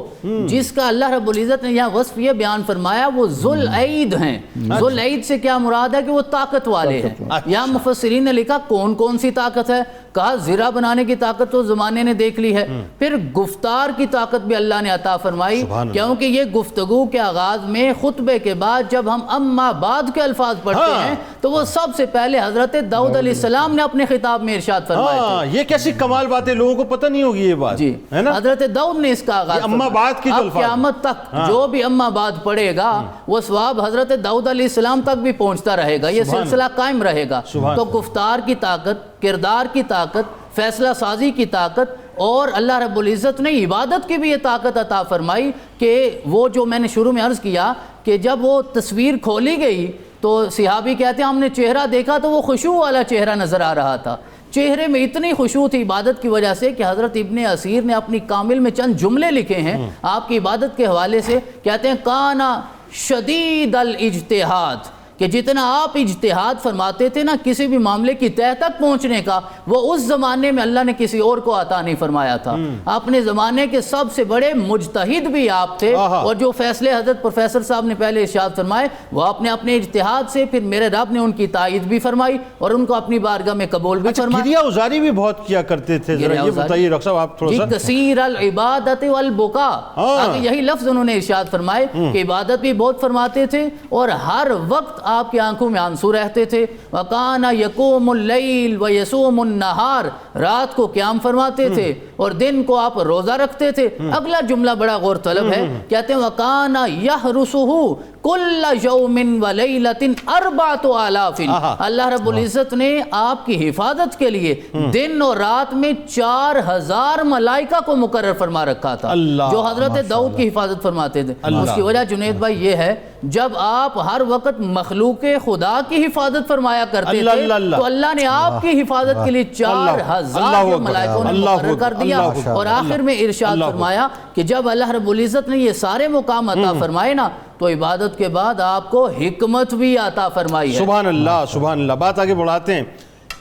جس کا اللہ رب العزت نے یہاں وصف یہ بیان فرمایا وہ ذوالعید ہیں. ذوالعید سے کیا مراد ہے کہ وہ طاقت والے ہیں. یہاں مفسرین نے لکھا کون کون سی طاقت ہے؟ کہا زرہ بنانے کی طاقت تو زمانے نے دیکھ لی ہے، پھر گفتار کی طاقت بھی اللہ نے عطا فرمائی، کیونکہ یہ گفتگو کے آغاز میں خطبے کے بعد جب ہم اما بعد کے الفاظ پڑھتے ہیں تو وہ سب سے پہلے حضرت داؤد علیہ السلام نے اپنے خطاب میں ارشاد فرمائے تھے. یہ کیسی کمال بات ہے، لوگوں کو پتہ نہیں ہوگی یہ بات. جی حضرت داؤد نے اس کا آغاز اما بعد کی جو اب الفاظ قیامت تک جو بھی اما بعد پڑھے گا وہ ثواب حضرت داؤد علیہ السلام تک بھی پہنچتا رہے گا، یہ سلسلہ قائم رہے گا. تو گفتار کی طاقت، کردار کی طاقت، فیصلہ سازی کی طاقت، اور اللہ رب العزت نے عبادت کی بھی یہ طاقت عطا فرمائی کہ وہ جو میں نے شروع میں عرض کیا کہ جب وہ تصویر کھولی گئی تو صحابی کہتے ہیں ہم نے چہرہ دیکھا تو وہ خشوع والا چہرہ نظر آ رہا تھا. چہرے میں اتنی خشوع تھی عبادت کی وجہ سے کہ حضرت ابن اسیر نے اپنی کامل میں چند جملے لکھے ہیں آپ کی عبادت کے حوالے سے. کہتے ہیں کانا شدید الاجتہاد، کہ جتنا آپ اجتہاد فرماتے تھے نا کسی بھی معاملے کی تہہ تک پہنچنے کا، وہ اس زمانے میں اللہ نے کسی اور کو عطا نہیں فرمایا تھا. اپنے زمانے کے سب سے بڑے مجتہد بھی آپ تھے، اور جو فیصلے حضرت پروفیسر صاحب نے پہلے ارشاد فرمائے وہ اپنے اجتہاد سے پھر میرے رب نے ان کی تائید بھی فرمائی اور ان کو اپنی بارگاہ میں قبول بھی فرمایا. گریہ ازاری بھی بہت کیا کرتے تھے، ذرا یہ بتائیے ڈاکٹر صاحب آپ تھوڑا سا. کثیر العبادت والبکا، آگے یہی لفظ انہوں نے ارشاد فرمائے کہ عبادت بھی بہت فرماتے تھے اور ہر وقت آپ کی آنکھوں میں آنسو رہتے تھے. وَقَانَ يَقُومُ اللَّيْلِ وَيَسُومُ النَّهَارِ، رات کو قیام فرماتے تھے اور دن کو آپ روزہ رکھتے تھے. اگلا جملہ بڑا غور طلب ہے، کہتے ہیں وَقَانَ يَحْرُسُهُ كُلَّ يَوْمٍ وَلَيْلَةٍ 4,000. اللہ رب العزت نے آپ کی حفاظت کے لیے دن اور رات میں 4,000 ملائکہ کو مقرر فرما رکھا تھا جو حضرت داؤد کی حفاظت فرماتے تھے. اس کی وجہ جنید بھائی یہ ہے جب آپ ہر وقت مخلوق خدا کی حفاظت فرمایا کرتے تھے تو اللہ نے آپ کی حفاظت کے لیے 4,000 ملائکوں نے مقرر کر دیا. اور آخر میں ارشاد فرمایا کہ جب اللہ رب العزت نے یہ سارے مقام عطا فرمائے نا تو عبادت کے بعد آپ کو حکمت بھی عطا فرمائی ہے. سبحان اللہ سبحان اللہ. بات آگے بڑھاتے ہیں.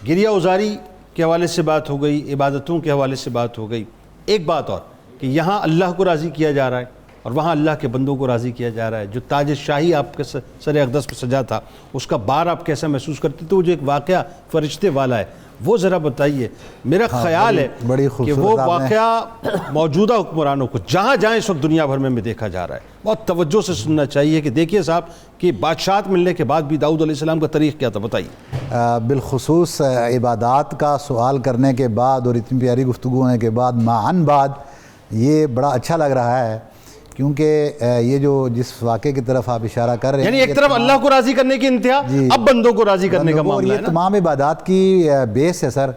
گریہ ازاری کے حوالے سے بات ہو گئی، عبادتوں کے حوالے سے بات ہو گئی. ایک بات اور کہ یہاں اللہ کو راضی کیا جا رہا ہے اور وہاں اللہ کے بندوں کو راضی کیا جا رہا ہے. جو تاج شاہی آپ کے سر اقدس پہ سجا تھا اس کا بار آپ کیسا محسوس کرتے تھے؟ وہ جو ایک واقعہ فرشتے والا ہے وہ ذرا بتائیے. میرا خیال ہے کہ وہ واقعہ موجودہ حکمرانوں کو جہاں جائیں اس وقت دنیا بھر میں دیکھا جا رہا ہے. بہت توجہ سے سننا چاہیے کہ دیکھیے صاحب کہ بادشاہت ملنے کے بعد بھی داؤد علیہ السلام کا طریق کیا تھا، بتائیے. بالخصوص عبادات کا سوال کرنے کے بعد اور اتنی پیاری گفتگو ہونے کے بعد معاً بعد یہ بڑا اچھا لگ رہا ہے کیونکہ یہ جو جس واقعے کی طرف آپ اشارہ کر رہے ہیں یعنی ایک طرف اللہ کو راضی کرنے کی انتہا، اب بندوں کو راضی کرنے کا معاملہ ہے. یہ تمام عبادات کی بیس ہے سر،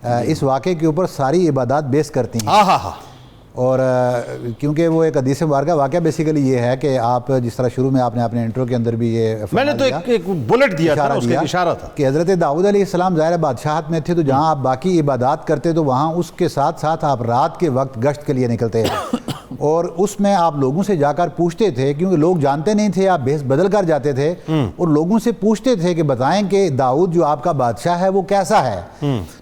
اس واقعے کے اوپر ساری عبادات بیس کرتی ہیں. اور کیونکہ وہ ایک حدیث مبارکہ واقعہ بیسیکلی یہ ہے کہ آپ جس طرح شروع میں آپ نے اپنے انٹرو کے اندر بھی یہ میں نے تو ایک بلٹ دیا تھا، اس کا اشارہ تھا کہ حضرت داؤد علیہ السلام ظاہر بادشاہت میں تھے تو جہاں آپ باقی عبادات کرتے تو وہاں اس کے ساتھ ساتھ آپ رات کے وقت گشت کے لیے نکلتے اور اس میں آپ لوگوں سے جا کر پوچھتے تھے کیونکہ لوگ جانتے نہیں تھے، آپ بھیس بدل کر جاتے تھے اور لوگوں سے پوچھتے تھے کہ بتائیں کہ داؤد جو آپ کا بادشاہ ہے وہ کیسا ہے.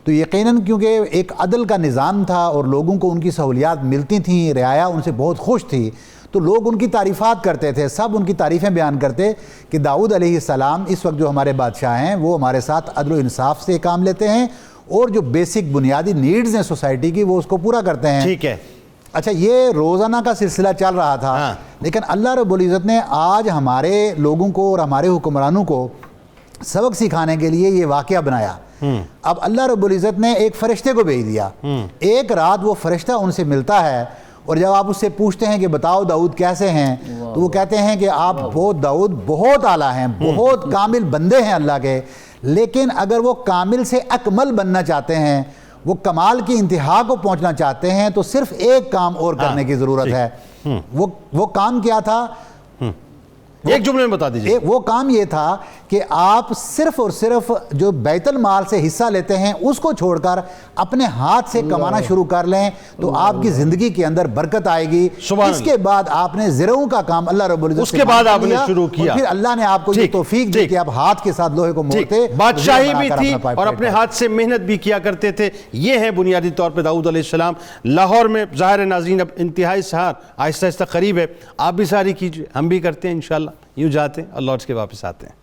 تو یقیناً کیونکہ ایک عدل کا نظام تھا اور لوگوں کو ان کی سہولیات ملتی تھیں، رعایا ان سے بہت خوش تھی، تو لوگ ان کی تعریفات کرتے تھے، سب ان کی تعریفیں بیان کرتے کہ داؤد علیہ السلام اس وقت جو ہمارے بادشاہ ہیں وہ ہمارے ساتھ عدل و انصاف سے کام لیتے ہیں اور جو بیسک بنیادی نیڈز ہیں سوسائٹی کی وہ اس کو پورا کرتے ہیں. ٹھیک ہے. اچھا یہ روزانہ کا سلسلہ چل رہا تھا لیکن اللہ رب العزت نے آج ہمارے لوگوں کو اور ہمارے حکمرانوں کو سبق سکھانے کے لیے یہ واقعہ بنایا. اب اللہ رب العزت نے ایک فرشتے کو بھیج دیا. ایک رات وہ فرشتہ ان سے ملتا ہے اور جب آپ اس سے پوچھتے ہیں کہ بتاؤ داؤد کیسے ہیں تو وہ کہتے ہیں کہ آپ داؤد بہت اعلیٰ ہیں، بہت کامل بندے ہیں اللہ کے، لیکن اگر وہ کامل سے اکمل بننا چاہتے ہیں، وہ کمال کی انتہا کو پہنچنا چاہتے ہیں تو صرف ایک کام اور کرنے کی ضرورت ہے. وہ کام کیا تھا؟ ایک جملے میں بتا دیجیے. وہ کام یہ تھا کہ آپ صرف اور صرف جو بیت المال سے حصہ لیتے ہیں اس کو چھوڑ کر اپنے ہاتھ سے کمانا شروع کر لیں تو آپ کی زندگی کے اندر برکت آئے گی. اس کے بعد آپ نے زرعوں کا کام اللہ رب العزت اس کے بعد آپ نے شروع کیا, پھر اللہ نے آپ کو یہ توفیق دی کہ آپ ہاتھ کے ساتھ لوہے کو موڑتے, بادشاہی بھی تھی اور اپنے ہاتھ سے محنت بھی کیا کرتے تھے. یہ ہے بنیادی طور پہ داؤد علیہ السلام. لاہور میں ظاہر ناظرین اب انتہائی سحر آہستہ آہستہ قریب ہے, آپ بھی ساری کیجئے, ہم بھی کرتے ہیں انشاءاللہ. یوں جاتے ہیں اور لوٹ کے واپس آتے ہیں.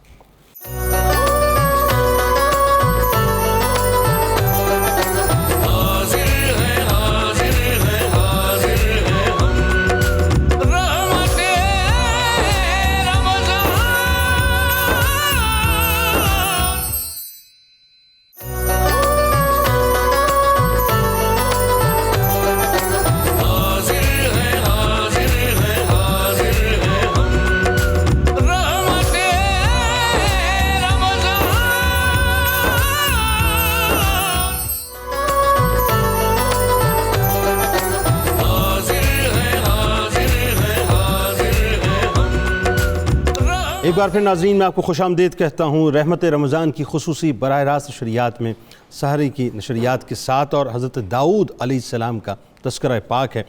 ایک بار پھر ناظرین میں آپ کو خوش آمدید کہتا ہوں. رحمت رمضان کی خصوصی براہ راست نشریات میں سحری کی نشریات کے ساتھ اور حضرت داؤد علیہ السلام کا تذکرہ پاک ہے.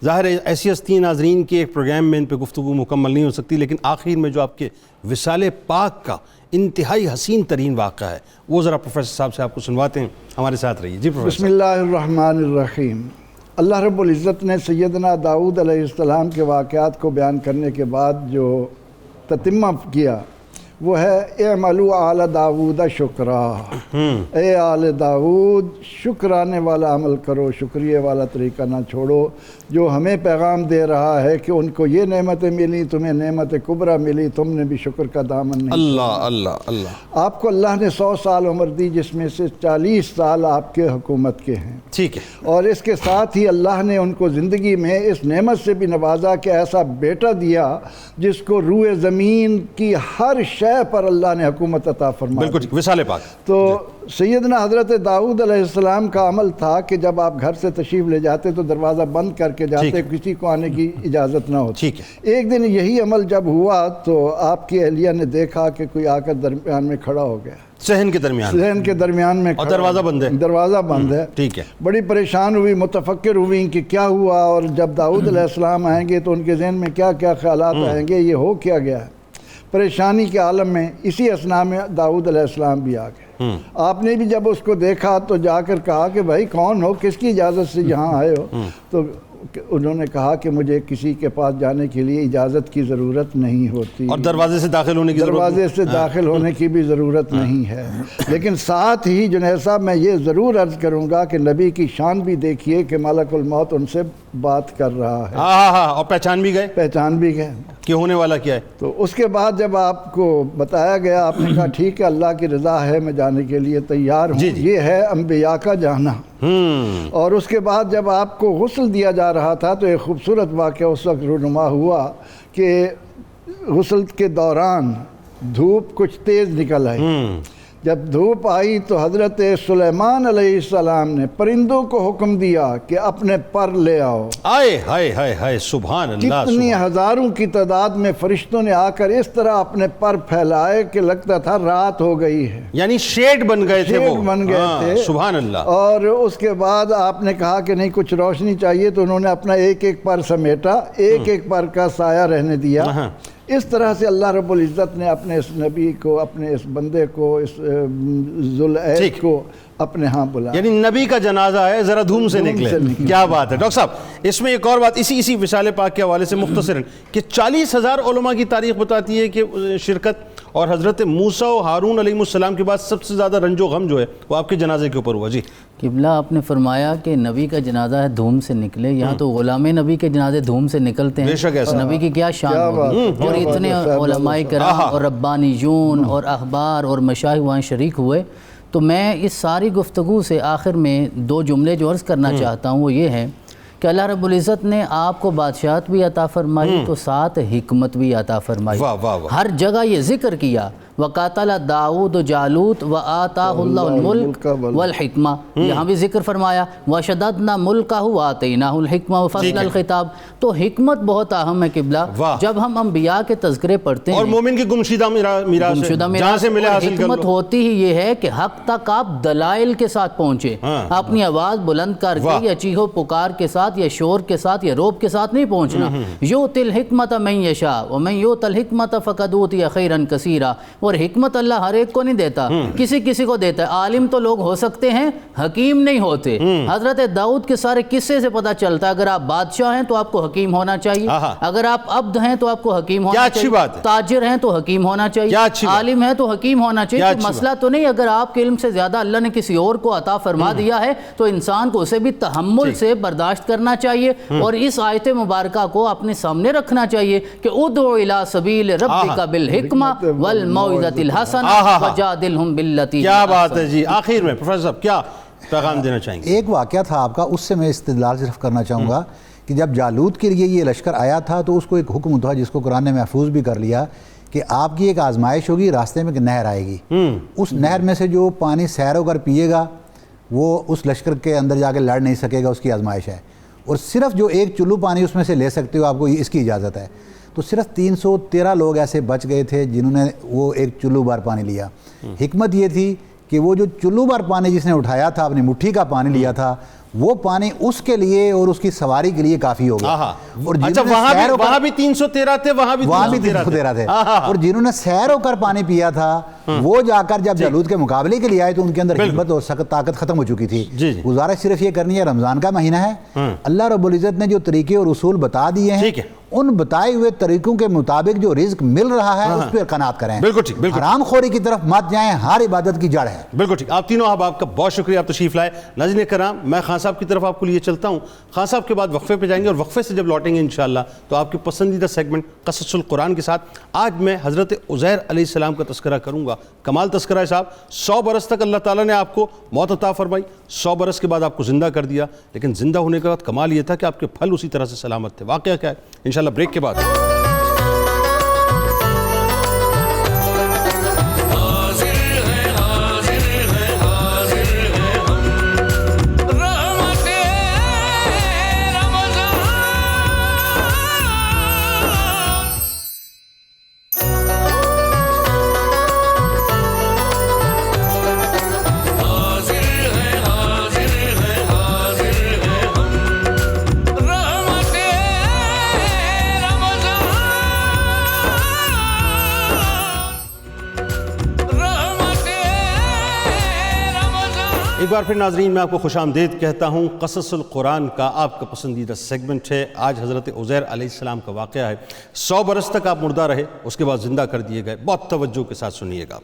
ظاہر ہے ایسی ہستیاں ناظرین کی ایک پروگرام میں ان پہ گفتگو مکمل نہیں ہو سکتی, لیکن آخر میں جو آپ کے وصال پاک کا انتہائی حسین ترین واقعہ ہے وہ ذرا پروفیسر صاحب سے آپ کو سنواتے ہیں. ہمارے ساتھ رہیے. جی پروفیسر. بسم اللہ الرحمن الرحیم. اللہ رب العزت نے سیدنا داؤد علیہ السلام کے واقعات کو بیان کرنے کے بعد جو تتمہ کیا وہ ہے اعملوا آل داود شکرا. اے آل داود شکرانے والا عمل کرو, شکریہ والا طریقہ نہ چھوڑو. جو ہمیں پیغام دے رہا ہے کہ ان کو یہ نعمتیں ملی, تمہیں نعمت کبریٰ ملی, تم نے بھی شکر کا دامن نہیں. اللہ اللہ اللہ. آپ کو اللہ نے 100 سال عمر دی جس میں سے 40 سال آپ کے حکومت کے ہیں. ٹھیک ہے. اور اس کے ساتھ ہی اللہ نے ان کو زندگی میں اس نعمت سے بھی نوازا کہ ایسا بیٹا دیا جس کو روئے زمین کی ہر شے پر اللہ نے حکومت عطا فرمائی. بالکل وصال پاک. تو سیدنا حضرت داؤد علیہ السلام کا عمل تھا کہ جب آپ گھر سے تشریف لے جاتے تو دروازہ بند کر کے جاتے, کسی کو آنے کی اجازت نہ ہوتی. ٹھیک ہے. ایک دن یہی عمل جب ہوا تو آپ کی اہلیہ نے دیکھا کہ کوئی آ کر درمیان میں کھڑا ہو گیا, صحن کے درمیان, صحن کے درمیان میں, اور دروازہ بند ہے. دروازہ بند ہے. ٹھیک ہے. بڑی پریشان ہوئی, متفکر ہوئی کہ کیا ہوا, اور جب داؤد علیہ السلام آئیں گے تو ان کے ذہن میں کیا کیا خیالات آئیں گے, یہ ہو کیا گیا. پریشانی کے عالم میں اسی اثناء میں داؤد علیہ السلام بھی آ گئے. آپ نے بھی جب اس کو دیکھا تو جا کر کہا کہ بھائی کون ہو, کس کی اجازت سے یہاں آئے ہو؟ تو انہوں نے کہا کہ مجھے کسی کے پاس جانے کے لیے اجازت کی ضرورت نہیں ہوتی, اور دروازے سے داخل ہونے کی دروازے سے داخل ہونے کی بھی ضرورت نہیں ہے. لیکن ساتھ ہی جنید صاحب میں یہ ضرور عرض کروں گا کہ نبی کی شان بھی دیکھیے کہ ملک الموت ان سے بات کر رہا ہے. اور پہچان بھی گئے کہ ہونے والا کیا ہے. تو اس کے بعد جب آپ کو بتایا گیا آپ نے کہا ٹھیک ہے اللہ کی رضا ہے, میں جانے کے لیے تیار ہوں. یہ ہے انبیاء کا جانا. اور اس کے بعد جب آپ کو غسل دیا جا رہا تھا تو ایک خوبصورت واقعہ اس وقت رونما ہوا کہ غسل کے دوران دھوپ کچھ تیز نکل آئی. جب دھوپ آئی تو حضرت سلیمان علیہ السلام نے پرندوں کو حکم دیا کہ اپنے پر لے آؤ. آئے سبحان اللہ. کتنی ہزاروں کی تعداد میں فرشتوں نے آ کر اس طرح اپنے پر پھیلائے کہ لگتا تھا رات ہو گئی ہے. یعنی شیڈ بن گئے تھے وہ. بن گئے تھے. سبحان اللہ. اور اس کے بعد آپ نے کہا کہ نہیں کچھ روشنی چاہیے تو انہوں نے اپنا ایک ایک پر سمیٹا, ایک ایک پر کا سایہ رہنے دیا. اس طرح سے اللہ رب العزت نے اپنے اس نبی کو, اپنے اس بندے کو, اس ذوالعید کو اپنے ہاں بلا. یعنی نبی کا جنازہ ہے, ذرا دھوم سے نکلے. کیا بات ہے ڈاکٹر صاحب. اس میں ایک اور بات اسی وصال پاک کے حوالے سے مختصراً کہ 40,000 علماء کی تاریخ بتاتی ہے کہ شرکت, اور حضرت موسیٰ و ہارون علیہ السلام کے بعد سب سے زیادہ رنج و غم جو ہے وہ آپ کے جنازے کے اوپر ہوا. جی قبلہ آپ نے فرمایا کہ نبی کا جنازہ ہے دھوم سے نکلے, یہاں تو غلام نبی کے جنازے دھوم سے نکلتے ہیں. بے شک ایسا. نبی کی کیا شان ہوگی. اور اتنے علماء کرام اور ربانیون اور احبار اور مشایخ وہاں شریک ہوئے. تو میں اس ساری گفتگو سے آخر میں 2 جملے جو عرض کرنا چاہتا ہوں وہ یہ ہے کہ اللہ رب العزت نے آپ کو بادشاہت بھی عطا فرمائی تو ساتھ حکمت بھی عطا فرمائی. ہر جگہ یہ ذکر کیا وقاتل داؤد جالوت وآتاہ اللہ الملک والحکمہ، یہاں بھی ذکر فرمایا وشددنا ملکہ وآتیناہ الحکمہ وفصل الخطاب۔ تو حکمت بہت اہم ہے قبلہ، جب ہم انبیاء کے تذکرے پڑھتے ہیں اور مومن کی گمشدہ میراث ہے، جہاں سے ملے حاصل کر لو۔ حکمت ہوتی ہی یہ ہے کہ حق تک آپ دلائل کے ساتھ پہنچے، اپنی آواز بلند کر کے یا چیخو پکار کے ساتھ یا شور کے ساتھ یا روب کے ساتھ نہیں پہنچنا۔ یؤتی الحکمت من یشاء ومن یؤت الحکمت فقد اوتی خیرا کثیرا۔ اور حکمت اللہ ہر ایک کو نہیں دیتا، کسی کسی کو دیتا ہے۔ عالم تو لوگ ہو سکتے ہیں، حکیم نہیں ہوتے۔ حضرت داؤد کے سارے قصے سے پتہ چلتا ہے اگر آپ بادشاہ ہیں تو آپ کو حکیم ہونا چاہیے، اگر آپ عبد ہیں تو آپ کو حکیم ہونا چاہیے، تاجر ہیں تو حکیم ہونا چاہیے، عالم ہے تو حکیم ہونا چاہیے۔ تو مسئلہ تو نہیں اگر آپ کے علم سے زیادہ اللہ نے کسی اور کو عطا فرما دیا ہے تو انسان کو اسے بھی تحمل سے برداشت کرنا چاہیے، اور اس آیت مبارکہ کو اپنے سامنے رکھنا چاہیے کہ ادعو الی سبیل ربک بالحکمہ والموعظۃ الحسنہ وجادلہم باللتی۔ کیا بات ہے جی۔ آخر میں پروفیسر صاحب کیا پیغام دینا چاہیں گے؟ ایک واقعہ تھا آپ کا، اس سے میں استدلال صرف کرنا چاہوں گا کہ جب جالوت کے لیے یہ لشکر آیا تھا تو اس کو ایک حکم تھا جس کو قرآن نے محفوظ بھی کر لیا کہ آپ کی ایک آزمائش ہوگی، راستے میں ایک نہر آئے گی، اس نہر میں سے جو پانی سیر ہو کر پیے گا وہ اس لشکر کے اندر جا کے لڑ نہیں سکے گا، اس کی آزمائش ہے، اور صرف جو ایک چلو پانی اس میں سے لے سکتے ہو آپ کو اس کی اجازت ہے۔ تو صرف 313 لوگ ایسے بچ گئے تھے جنہوں نے وہ ایک چلو بھر پانی لیا۔ حکمت یہ تھی کہ وہ جو چلو بھر پانی جس نے اٹھایا تھا، اپنی مٹھی کا پانی لیا تھا، وہ پانی اس کے لیے اور اس کی سواری کے لیے کافی ہوگا۔ اور اچھا وہاں بھی 313 تھے، وہاں بھی 313 تھے، اور جنہوں نے سیر ہو کر پانی پیا تھا وہ جا کر جب جالوت کے مقابلے کے لیے آئے تو ان کے اندر حکمت اور سخت طاقت ختم ہو چکی تھی۔ گزارش صرف یہ کرنی ہے، رمضان کا مہینہ ہے، اللہ رب العزت نے جو طریقے اور اصول بتا دیے ہیں ان بتائے ہوئے طریقوں کے مطابق جو رزق مل رہا ہے اس پہ قناعت کریں، بالکل ٹھیک، بالکل حرام خوری کی طرف مت جائیں، ہر عبادت کی جڑ ہے۔ بالکل ٹھیک۔ آپ تینوں آپ کا بہت شکریہ، آپ تشریف لائے۔ ناظرین کرام، میں خان صاحب کی طرف آپ کو لیے چلتا ہوں، خان صاحب کے بعد وقفے پہ جائیں گے، اور وقفے سے جب لوٹیں گے انشاءاللہ تو آپ کی پسندیدہ سیگمنٹ قصص القرآن کے ساتھ آج میں حضرت عزیر علیہ السلام کا تذکرہ کروں گا۔ کمال تذکرہ ہے صاحب، 100 برس تک اللہ تعالیٰ نے آپ کو موت عطا فرمائی، 100 برس کے بعد آپ کو زندہ کر دیا، لیکن زندہ ہونے کے بعد کمال یہ تھا کہ آپ کے پھل اسی طرح سے سلامت تھے۔ واقعہ کیا ہے انشاءاللہ بریک کے بعد۔ ایک بار پھر ناظرین میں آپ کو خوش آمدید کہتا ہوں۔ قصص القرآن کا آپ کا پسندیدہ سیگمنٹ ہے۔ آج حضرت عزیر علیہ السلام کا واقعہ ہے۔ 100 برس تک آپ مردہ رہے، اس کے بعد زندہ کر دیے گئے۔ بہت توجہ کے ساتھ سنیے گا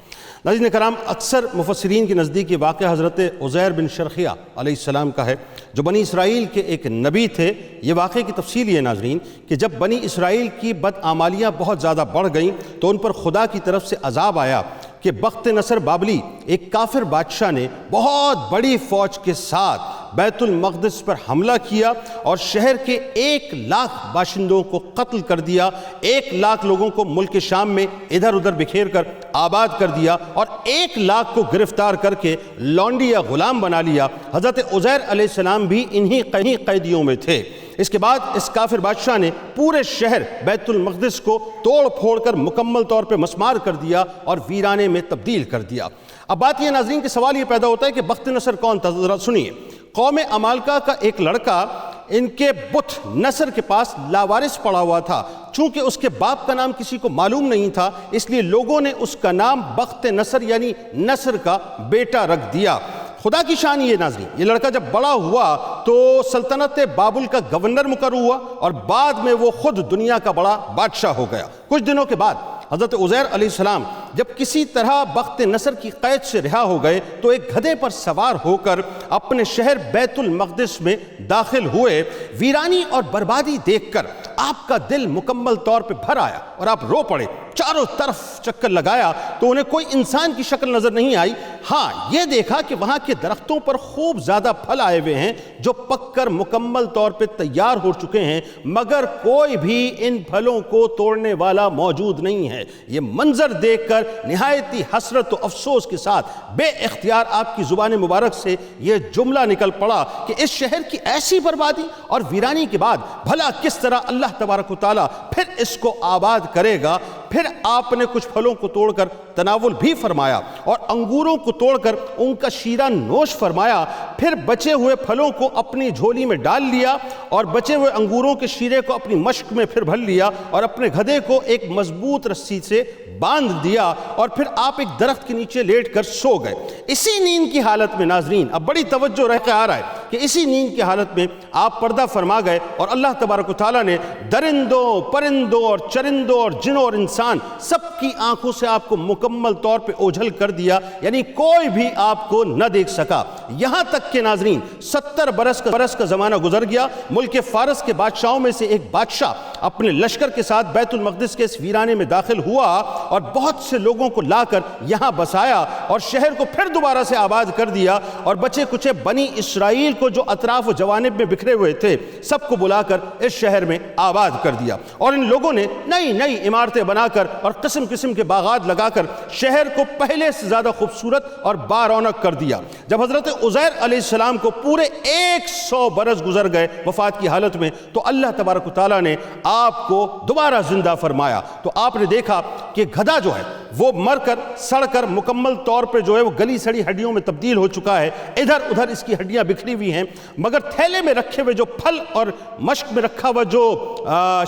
ناظرین کرام۔ اکثر مفسرین کے نزدیک یہ واقعہ حضرت عزیر بن شرخیہ علیہ السلام کا ہے، جو بنی اسرائیل کے ایک نبی تھے۔ یہ واقعے کی تفصیل یہ ناظرین کہ جب بنی اسرائیل کی بدعمالیاں بہت زیادہ بڑھ گئیں تو ان پر خدا کی طرف سے عذاب آیا کہ بخت نصر بابلی ایک کافر بادشاہ نے بہت بڑی فوج کے ساتھ بیت المقدس پر حملہ کیا اور شہر کے 1,00,000 باشندوں کو قتل کر دیا، 1,00,000 لوگوں کو ملک شام میں ادھر ادھر بکھیر کر آباد کر دیا، اور 1,00,000 کو گرفتار کر کے لونڈی یا غلام بنا لیا۔ حضرت عزیر علیہ السلام بھی انہی قیدیوں میں تھے۔ اس کے بعد اس کافر بادشاہ نے پورے شہر بیت المقدس کو توڑ پھوڑ کر مکمل طور پہ مسمار کر دیا اور ویرانے میں تبدیل کر دیا۔ اب بات یہ ناظرین کہ سوال یہ پیدا ہوتا ہے کہ بخت نصر کون تھا؟ ذرا سنیے۔ قوم عمالقہ کا ایک لڑکا ان کے بت نصر کے پاس لاوارث پڑا ہوا تھا۔ چونکہ اس کے باپ کا نام کسی کو معلوم نہیں تھا، اس لیے لوگوں نے اس کا نام بخت نصر یعنی نصر کا بیٹا رکھ دیا۔ خدا کی شان یہ ناظرین، یہ لڑکا جب بڑا ہوا تو سلطنت بابل کا گورنر مقرر ہوا اور بعد میں وہ خود دنیا کا بڑا بادشاہ ہو گیا۔ کچھ دنوں کے بعد حضرت عزیر علیہ السلام جب کسی طرح بخت نصر کی قید سے رہا ہو گئے تو ایک گدھے پر سوار ہو کر اپنے شہر بیت المقدس میں داخل ہوئے۔ ویرانی اور بربادی دیکھ کر آپ کا دل مکمل طور پہ بھر آیا اور آپ رو پڑے۔ چاروں طرف چکر لگایا تو انہیں کوئی انسان کی شکل نظر نہیں آئی. ہاں یہ دیکھا کہ وہاں کے درختوں پر خوب زیادہ پھل آئے ہوئے ہیں جو پک کر مکمل طور پہ تیار ہو چکے ہیں، مگر کوئی بھی ان پھلوں کو توڑنے والا موجود نہیں ہے. یہ منظر دیکھ کر نہایت ہی حسرت و افسوس کے ساتھ بے اختیار آپ کی زبان مبارک سے یہ جملہ نکل پڑا کہ اس شہر کی ایسی بربادی اور ویرانی کے بعد بھلا کس طرح اللہ تبارک و تعالیٰ پھر اس کو آباد کرے گا. پھر آپ نے کچھ پھلوں کو توڑ کر تناول بھی فرمایا اور انگوروں کو توڑ کر ان کا شیرہ نوش فرمایا. پھر بچے ہوئے پھلوں کو اپنی جھولی میں ڈال لیا اور بچے ہوئے انگوروں کے شیرے کو اپنی مشک میں پھر بھر لیا اور اپنے گدھے کو ایک مضبوط رسی سے باندھ دیا اور پھر آپ ایک درخت کے نیچے لیٹ کر سو گئے. اسی نیند کی حالت میں ناظرین، اب بڑی توجہ رہ کے آ رہا ہے کہ اسی نیند کی حالت میں آپ پردہ فرما گئے اور اللہ تبارک و تعالیٰ نے درندوں، پرندوں اور چرندوں اور جنوں اور انسان سب کی آنکھوں سے آپ کو مکمل طور پہ اوجھل کر دیا، یعنی کوئی بھی آپ کو نہ دیکھ سکا. یہاں تک کہ ناظرین 70 برس کا زمانہ گزر گیا. ملک فارس کے بادشاہوں میں سے ایک بادشاہ اپنے لشکر کے ساتھ بیت المقدس کے اس ویرانے میں داخل ہوا اور بہت سے لوگوں کو لا کر یہاں بسایا اور شہر کو پھر دوبارہ سے آباد کر دیا اور بچے کچے بنی اسرائیل کو جو اطراف و جوانب میں بکھرے ہوئے تھے سب کو بلا کر اس شہر میں آباد کر دیا. اور ان لوگوں نے نئی نئی عمارتیں بنا کر اور قسم قسم کے باغات لگا کر شہر کو پہلے سے زیادہ خوبصورت اور بارونق کر دیا. جب حضرت عزیر علیہ السلام کو پورے 100 برس گزر گئے وفات کی حالت میں تو اللہ تبارک و تعالیٰ نے آپ کو دوبارہ زندہ فرمایا. تو آپ نے دیکھا کہ گدھا جو ہے وہ مر کر سڑ کر مکمل طور پہ جو ہے وہ گلی سڑی ہڈیوں میں تبدیل ہو چکا ہے. ادھر ادھر اس کی ہڈیاں بکھری ہوئی ہیں، مگر تھیلے میں رکھے ہوئے جو پھل اور مشک میں رکھا ہوا جو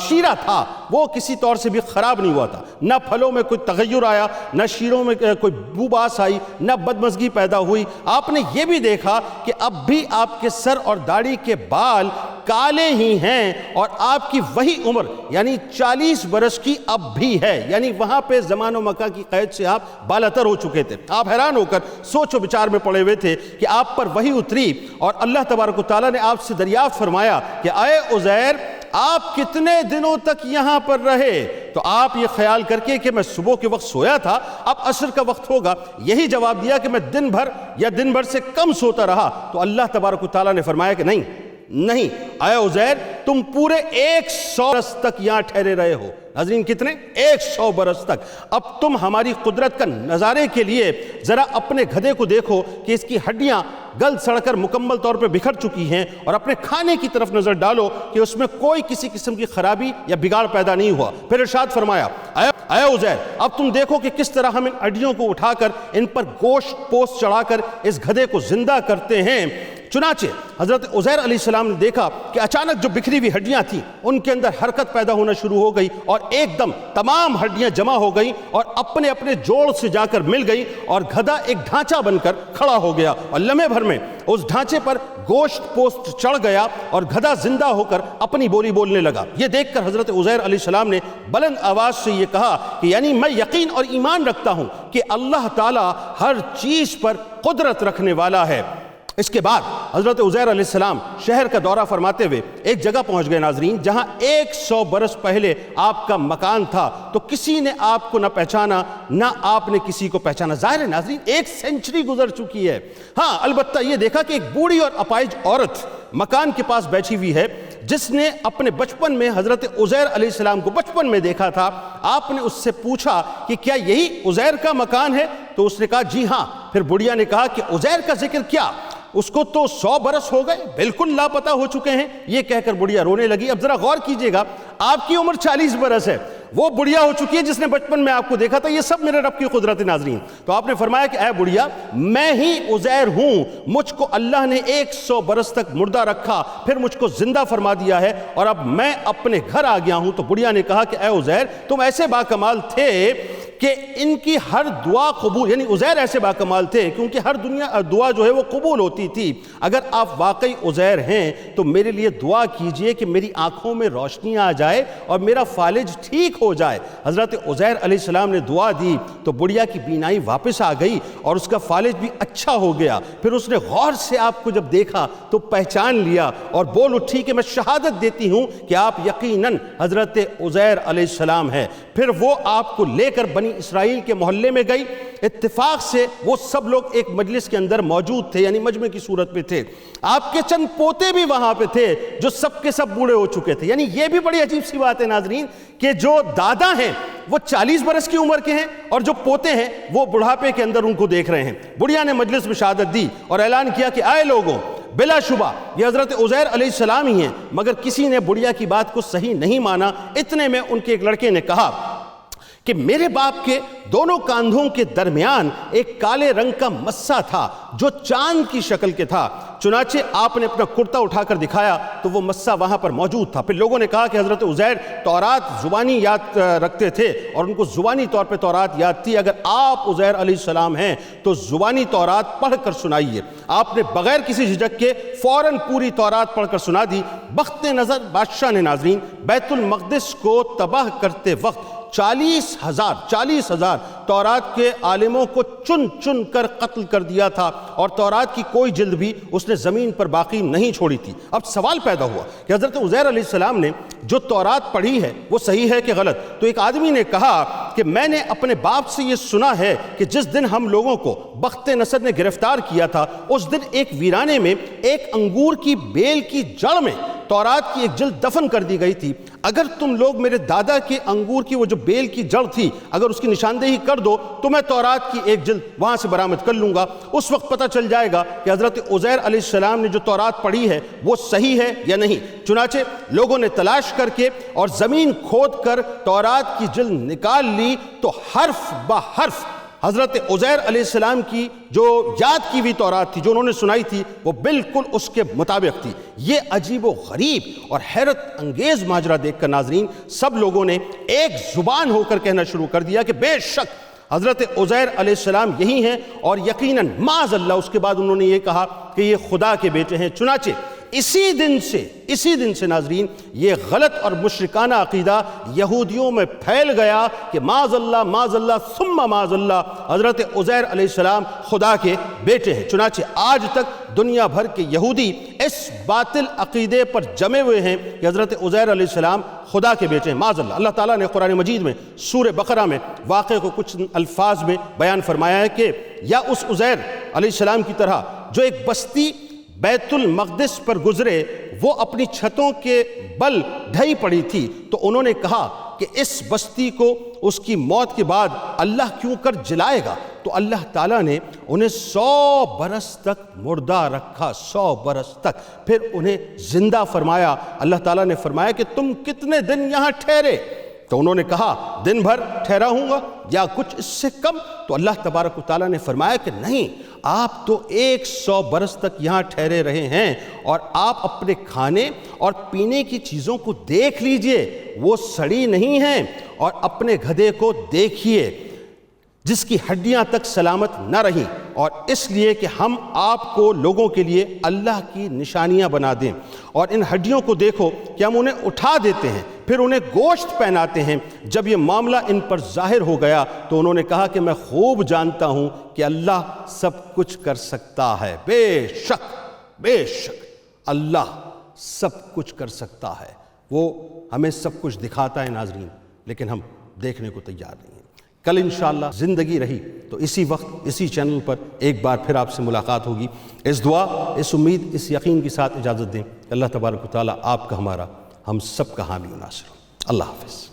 شیرہ تھا وہ کسی طور سے بھی خراب نہیں ہوا تھا. نہ پھلوں میں کوئی تغیر آیا، نہ شیروں میں کوئی بوباس آئی، نہ بدمزگی پیدا ہوئی. آپ نے یہ بھی دیکھا کہ اب بھی آپ کے سر اور داڑھی کے بال کالے ہی ہیں اور آپ کی وہی عمر یعنی 40 برس کی اب بھی ہے، یعنی وہاں پہ زمان و مکان کی قید سے آپ بالاتر ہو چکے تھے. آپ حیران ہو کر سوچ و بچار میں پڑے ہوئے تھے کہ آپ پر وحی اتری اور اللہ تبارک و تعالیٰ نے آپ سے دریافت فرمایا کہ اے عزیر آپ کتنے دنوں تک یہاں پر رہے؟ تو آپ یہ خیال کر کے کہ میں صبح کے وقت سویا تھا، اب عصر کا وقت ہوگا، یہی جواب دیا کہ میں دن بھر یا دن بھر سے کم سوتا رہا. تو اللہ تبارک و تعالیٰ نے فرمایا کہ نہیں اے عزیر تم پورے 100 برس تک یہاں ٹھہرے رہے ہو. ناظرین کتنے؟ 100 برس تک. اب تم ہماری قدرت کا نظارے کے لیے ذرا اپنے گدھے کو دیکھو کہ اس کی ہڈیاں گل سڑ کر مکمل طور پہ بکھر چکی ہیں اور اپنے کھانے کی طرف نظر ڈالو کہ اس میں کوئی کسی قسم کی خرابی یا بگاڑ پیدا نہیں ہوا. پھر ارشاد فرمایا اے عزیر اب تم دیکھو کہ کس طرح ہم ان ہڈیوں کو اٹھا کر ان پر گوشت پوست چڑھا کر اس گدھے کو زندہ کرتے ہیں. چنانچہ حضرت عزیر علیہ السلام نے دیکھا کہ اچانک جو بکھری ہوئی ہڈیاں تھیں ان کے اندر حرکت پیدا ہونا شروع ہو گئی اور ایک دم تمام ہڈیاں جمع ہو گئیں اور اپنے اپنے جوڑ سے جا کر مل گئی اور گدھا ایک ڈھانچہ بن کر کھڑا ہو گیا اور لمحے بھر میں اس ڈھانچے پر گوشت پوست چڑھ گیا اور گدھا زندہ ہو کر اپنی بولی بولنے لگا. یہ دیکھ کر حضرت عزیر علیہ السلام نے بلند آواز سے یہ کہا کہ یعنی میں یقین اور ایمان رکھتا ہوں کہ اللہ تعالیٰ ہر چیز پر قدرت رکھنے والا ہے. اس کے بعد حضرت عزیر علیہ السلام شہر کا دورہ فرماتے ہوئے ایک جگہ پہنچ گئے ناظرین جہاں 100 برس پہلے آپ کا مکان تھا. تو کسی نے آپ کو نہ پہچانا نہ آپ نے کسی کو پہچانا. ظاہر ہے ناظرین 1 سینچری گزر چکی ہے. ہاں البتہ یہ دیکھا کہ ایک بوڑھی اور اپائج عورت مکان کے پاس بیٹھی ہوئی ہے جس نے اپنے بچپن میں حضرت عزیر علیہ السلام کو بچپن میں دیکھا تھا. آپ نے اس سے پوچھا کہ کیا یہی عزیر کا مکان ہے؟ تو اس نے کہا جی ہاں. پھر بڑھیا نے کہا کہ عزیر کا ذکر کیا؟ اس کو تو 100 برس ہو گئے، بالکل لاپتہ ہو چکے ہیں. یہ کہہ کر بڑھیا رونے لگی. اب ذرا غور کیجئے گا آپ کی عمر 40 برس ہے، وہ بڑھیا ہو چکی ہے جس نے بچپن میں آپ کو دیکھا تھا. یہ سب میرے رب کی قدرت ناظرین. تو آپ نے فرمایا کہ اے بڑھیا میں ہی عزیر ہوں، مجھ کو اللہ نے 100 برس تک مردہ رکھا پھر مجھ کو زندہ فرما دیا ہے اور اب میں اپنے گھر آ گیا ہوں. تو بڑھیا نے کہا کہ اے عزیر تم ایسے باکمال تھے کہ ان کی ہر دعا قبول، یعنی عزیر ایسے باکمال تھے کہ ان کی ہر دعا جو ہے وہ قبول ہوتی تھی. اگر آپ واقعی عزیر ہیں تو میرے لیے دعا کیجئے کہ میری آنکھوں میں روشنی آ جائے اور میرا فالج ٹھیک ہو جائے. حضرت عزیر علیہ السلام نے دعا دی تو بڑھیا کی بینائی واپس آ گئی اور اس کا فالج بھی اچھا ہو گیا. پھر اس نے غور سے آپ کو جب دیکھا تو پہچان لیا اور بول اٹھی کہ میں شہادت دیتی ہوں کہ آپ یقیناً حضرت عزیر علیہ السلام ہے. پھر وہ آپ کو لے کر بنی اسرائیل کے محلے میں گئی. اتفاق سے وہ سب لوگ ایک مجلس کے اندر موجود تھے، یعنی مجمع کی صورت میں تھے. آپ کے چند پوتے بھی وہاں پہ تھے جو سب کے سب بوڑھے ہو چکے تھے. یعنی یہ بھی بڑی عجیب سی بات ہے ناظرین کہ جو دادا ہیں وہ 40 برس کی عمر کے ہیں اور جو پوتے ہیں وہ بڑھاپے کے اندر ان کو دیکھ رہے ہیں. بڑھیا نے مجلس میں شہادت دی اور اعلان کیا کہ آئے لوگوں، بلا شبہ یہ حضرت عزیر علیہ السلام ہی ہیں. مگر کسی نے بڑھیا کی بات کو صحیح نہیں مانا. اتنے میں ان کے ایک لڑکے نے کہا کہ میرے باپ کے دونوں کاندھوں کے درمیان ایک کالے رنگ کا مسا تھا جو چاند کی شکل کے تھا. چنانچہ آپ نے اپنا کرتا اٹھا کر دکھایا تو وہ مسا وہاں پر موجود تھا. پھر لوگوں نے کہا کہ حضرت عزیر تورات زبانی یاد رکھتے تھے اور ان کو زبانی طور پہ تورات یاد تھی. اگر آپ عزیر علیہ السلام ہیں تو زبانی تورات پڑھ کر سنائیے. آپ نے بغیر کسی جھجک کے فوراً پوری تورات پڑھ کر سنا دی. بخت نظر بادشاہ نے ناظرین بیت المقدس کو تباہ کرتے وقت 40,000 تورات کے عالموں کو چن چن کر قتل کر دیا تھا اور تورات کی کوئی جلد بھی اس نے زمین پر باقی نہیں چھوڑی تھی. اب سوال پیدا ہوا کہ حضرت عزیر علیہ السلام نے جو تورات پڑھی ہے وہ صحیح ہے کہ غلط؟ تو ایک آدمی نے کہا کہ میں نے اپنے باپ سے یہ سنا ہے کہ جس دن ہم لوگوں کو بخت نصر نے گرفتار کیا تھا اس دن ایک ویرانے میں ایک انگور کی بیل کی جڑ میں تورات کی ایک جلد دفن کر دی گئی تھی. اگر تم لوگ میرے دادا کے انگور کی وہ جو بیل کی جڑ تھی اگر اس کی نشاندہی کر دو تو میں تورات کی ایک جلد وہاں سے برآمد کر لوں گا. اس وقت پتہ چل جائے گا کہ حضرت عزیر علیہ السلام نے جو تورات پڑھی ہے وہ صحیح ہے یا نہیں. چنانچہ لوگوں نے تلاش کر کے اور زمین کھود کر تورات کی جلد نکال لی تو حرف بہ حرف حضرت عزیر علیہ السلام کی جو یاد کی ہوئی تورات تھی جو انہوں نے سنائی تھی وہ بالکل اس کے مطابق تھی. یہ عجیب و غریب اور حیرت انگیز ماجرا دیکھ کر ناظرین سب لوگوں نے ایک زبان ہو کر کہنا شروع کر دیا کہ بے شک حضرت عزیر علیہ السلام یہی ہیں اور یقیناً معاذ اللہ. اس کے بعد انہوں نے یہ کہا کہ یہ خدا کے بیٹے ہیں. چنانچہ اسی دن سے ناظرین یہ غلط اور مشرکانہ عقیدہ یہودیوں میں پھیل گیا کہ معاذ اللہ ثم معاذ اللہ حضرت عزیر علیہ السلام خدا کے بیٹے ہیں. چنانچہ آج تک دنیا بھر کے یہودی اس باطل عقیدے پر جمے ہوئے ہیں کہ حضرت عزیر علیہ السلام خدا کے بیٹے ہیں معاذ اللہ. اللہ تعالیٰ نے قرآن مجید میں سورہ بقرہ میں واقعے کو کچھ الفاظ میں بیان فرمایا ہے کہ یا اس عزیر علیہ السلام کی طرح جو ایک بستی بیت المقدس پر گزرے وہ اپنی چھتوں کے بل ڈھئی پڑی تھی تو انہوں نے کہا کہ اس بستی کو اس کی موت کے بعد اللہ کیوں کر جلائے گا. تو اللہ تعالیٰ نے انہیں 100 برس تک مردہ رکھا. 100 برس تک پھر انہیں زندہ فرمایا. اللہ تعالیٰ نے فرمایا کہ تم کتنے دن یہاں ٹھہرے؟ تو انہوں نے کہا دن بھر ٹھہرا ہوں گا یا کچھ اس سے کم. تو اللہ تبارک و تعالیٰ نے فرمایا کہ نہیں، آپ تو 100 برس تک یہاں ٹھہرے رہے ہیں اور آپ اپنے کھانے اور پینے کی چیزوں کو دیکھ لیجئے وہ سڑی نہیں ہیں اور اپنے گدھے کو دیکھیے جس کی ہڈیاں تک سلامت نہ رہیں اور اس لیے کہ ہم آپ کو لوگوں کے لیے اللہ کی نشانیاں بنا دیں اور ان ہڈیوں کو دیکھو کہ ہم انہیں اٹھا دیتے ہیں پھر انہیں گوشت پہناتے ہیں. جب یہ معاملہ ان پر ظاہر ہو گیا تو انہوں نے کہا کہ میں خوب جانتا ہوں کہ اللہ سب کچھ کر سکتا ہے. بے شک اللہ سب کچھ کر سکتا ہے. وہ ہمیں سب کچھ دکھاتا ہے ناظرین لیکن ہم دیکھنے کو تیار نہیں ہیں. کل انشاءاللہ زندگی رہی تو اسی وقت اسی چینل پر ایک بار پھر آپ سے ملاقات ہوگی. اس دعا، اس امید، اس یقین کے ساتھ اجازت دیں. اللہ تبارک و تعالیٰ آپ کا، ہمارا، ہم سب کا حامی و ناصر ہو. اللہ حافظ.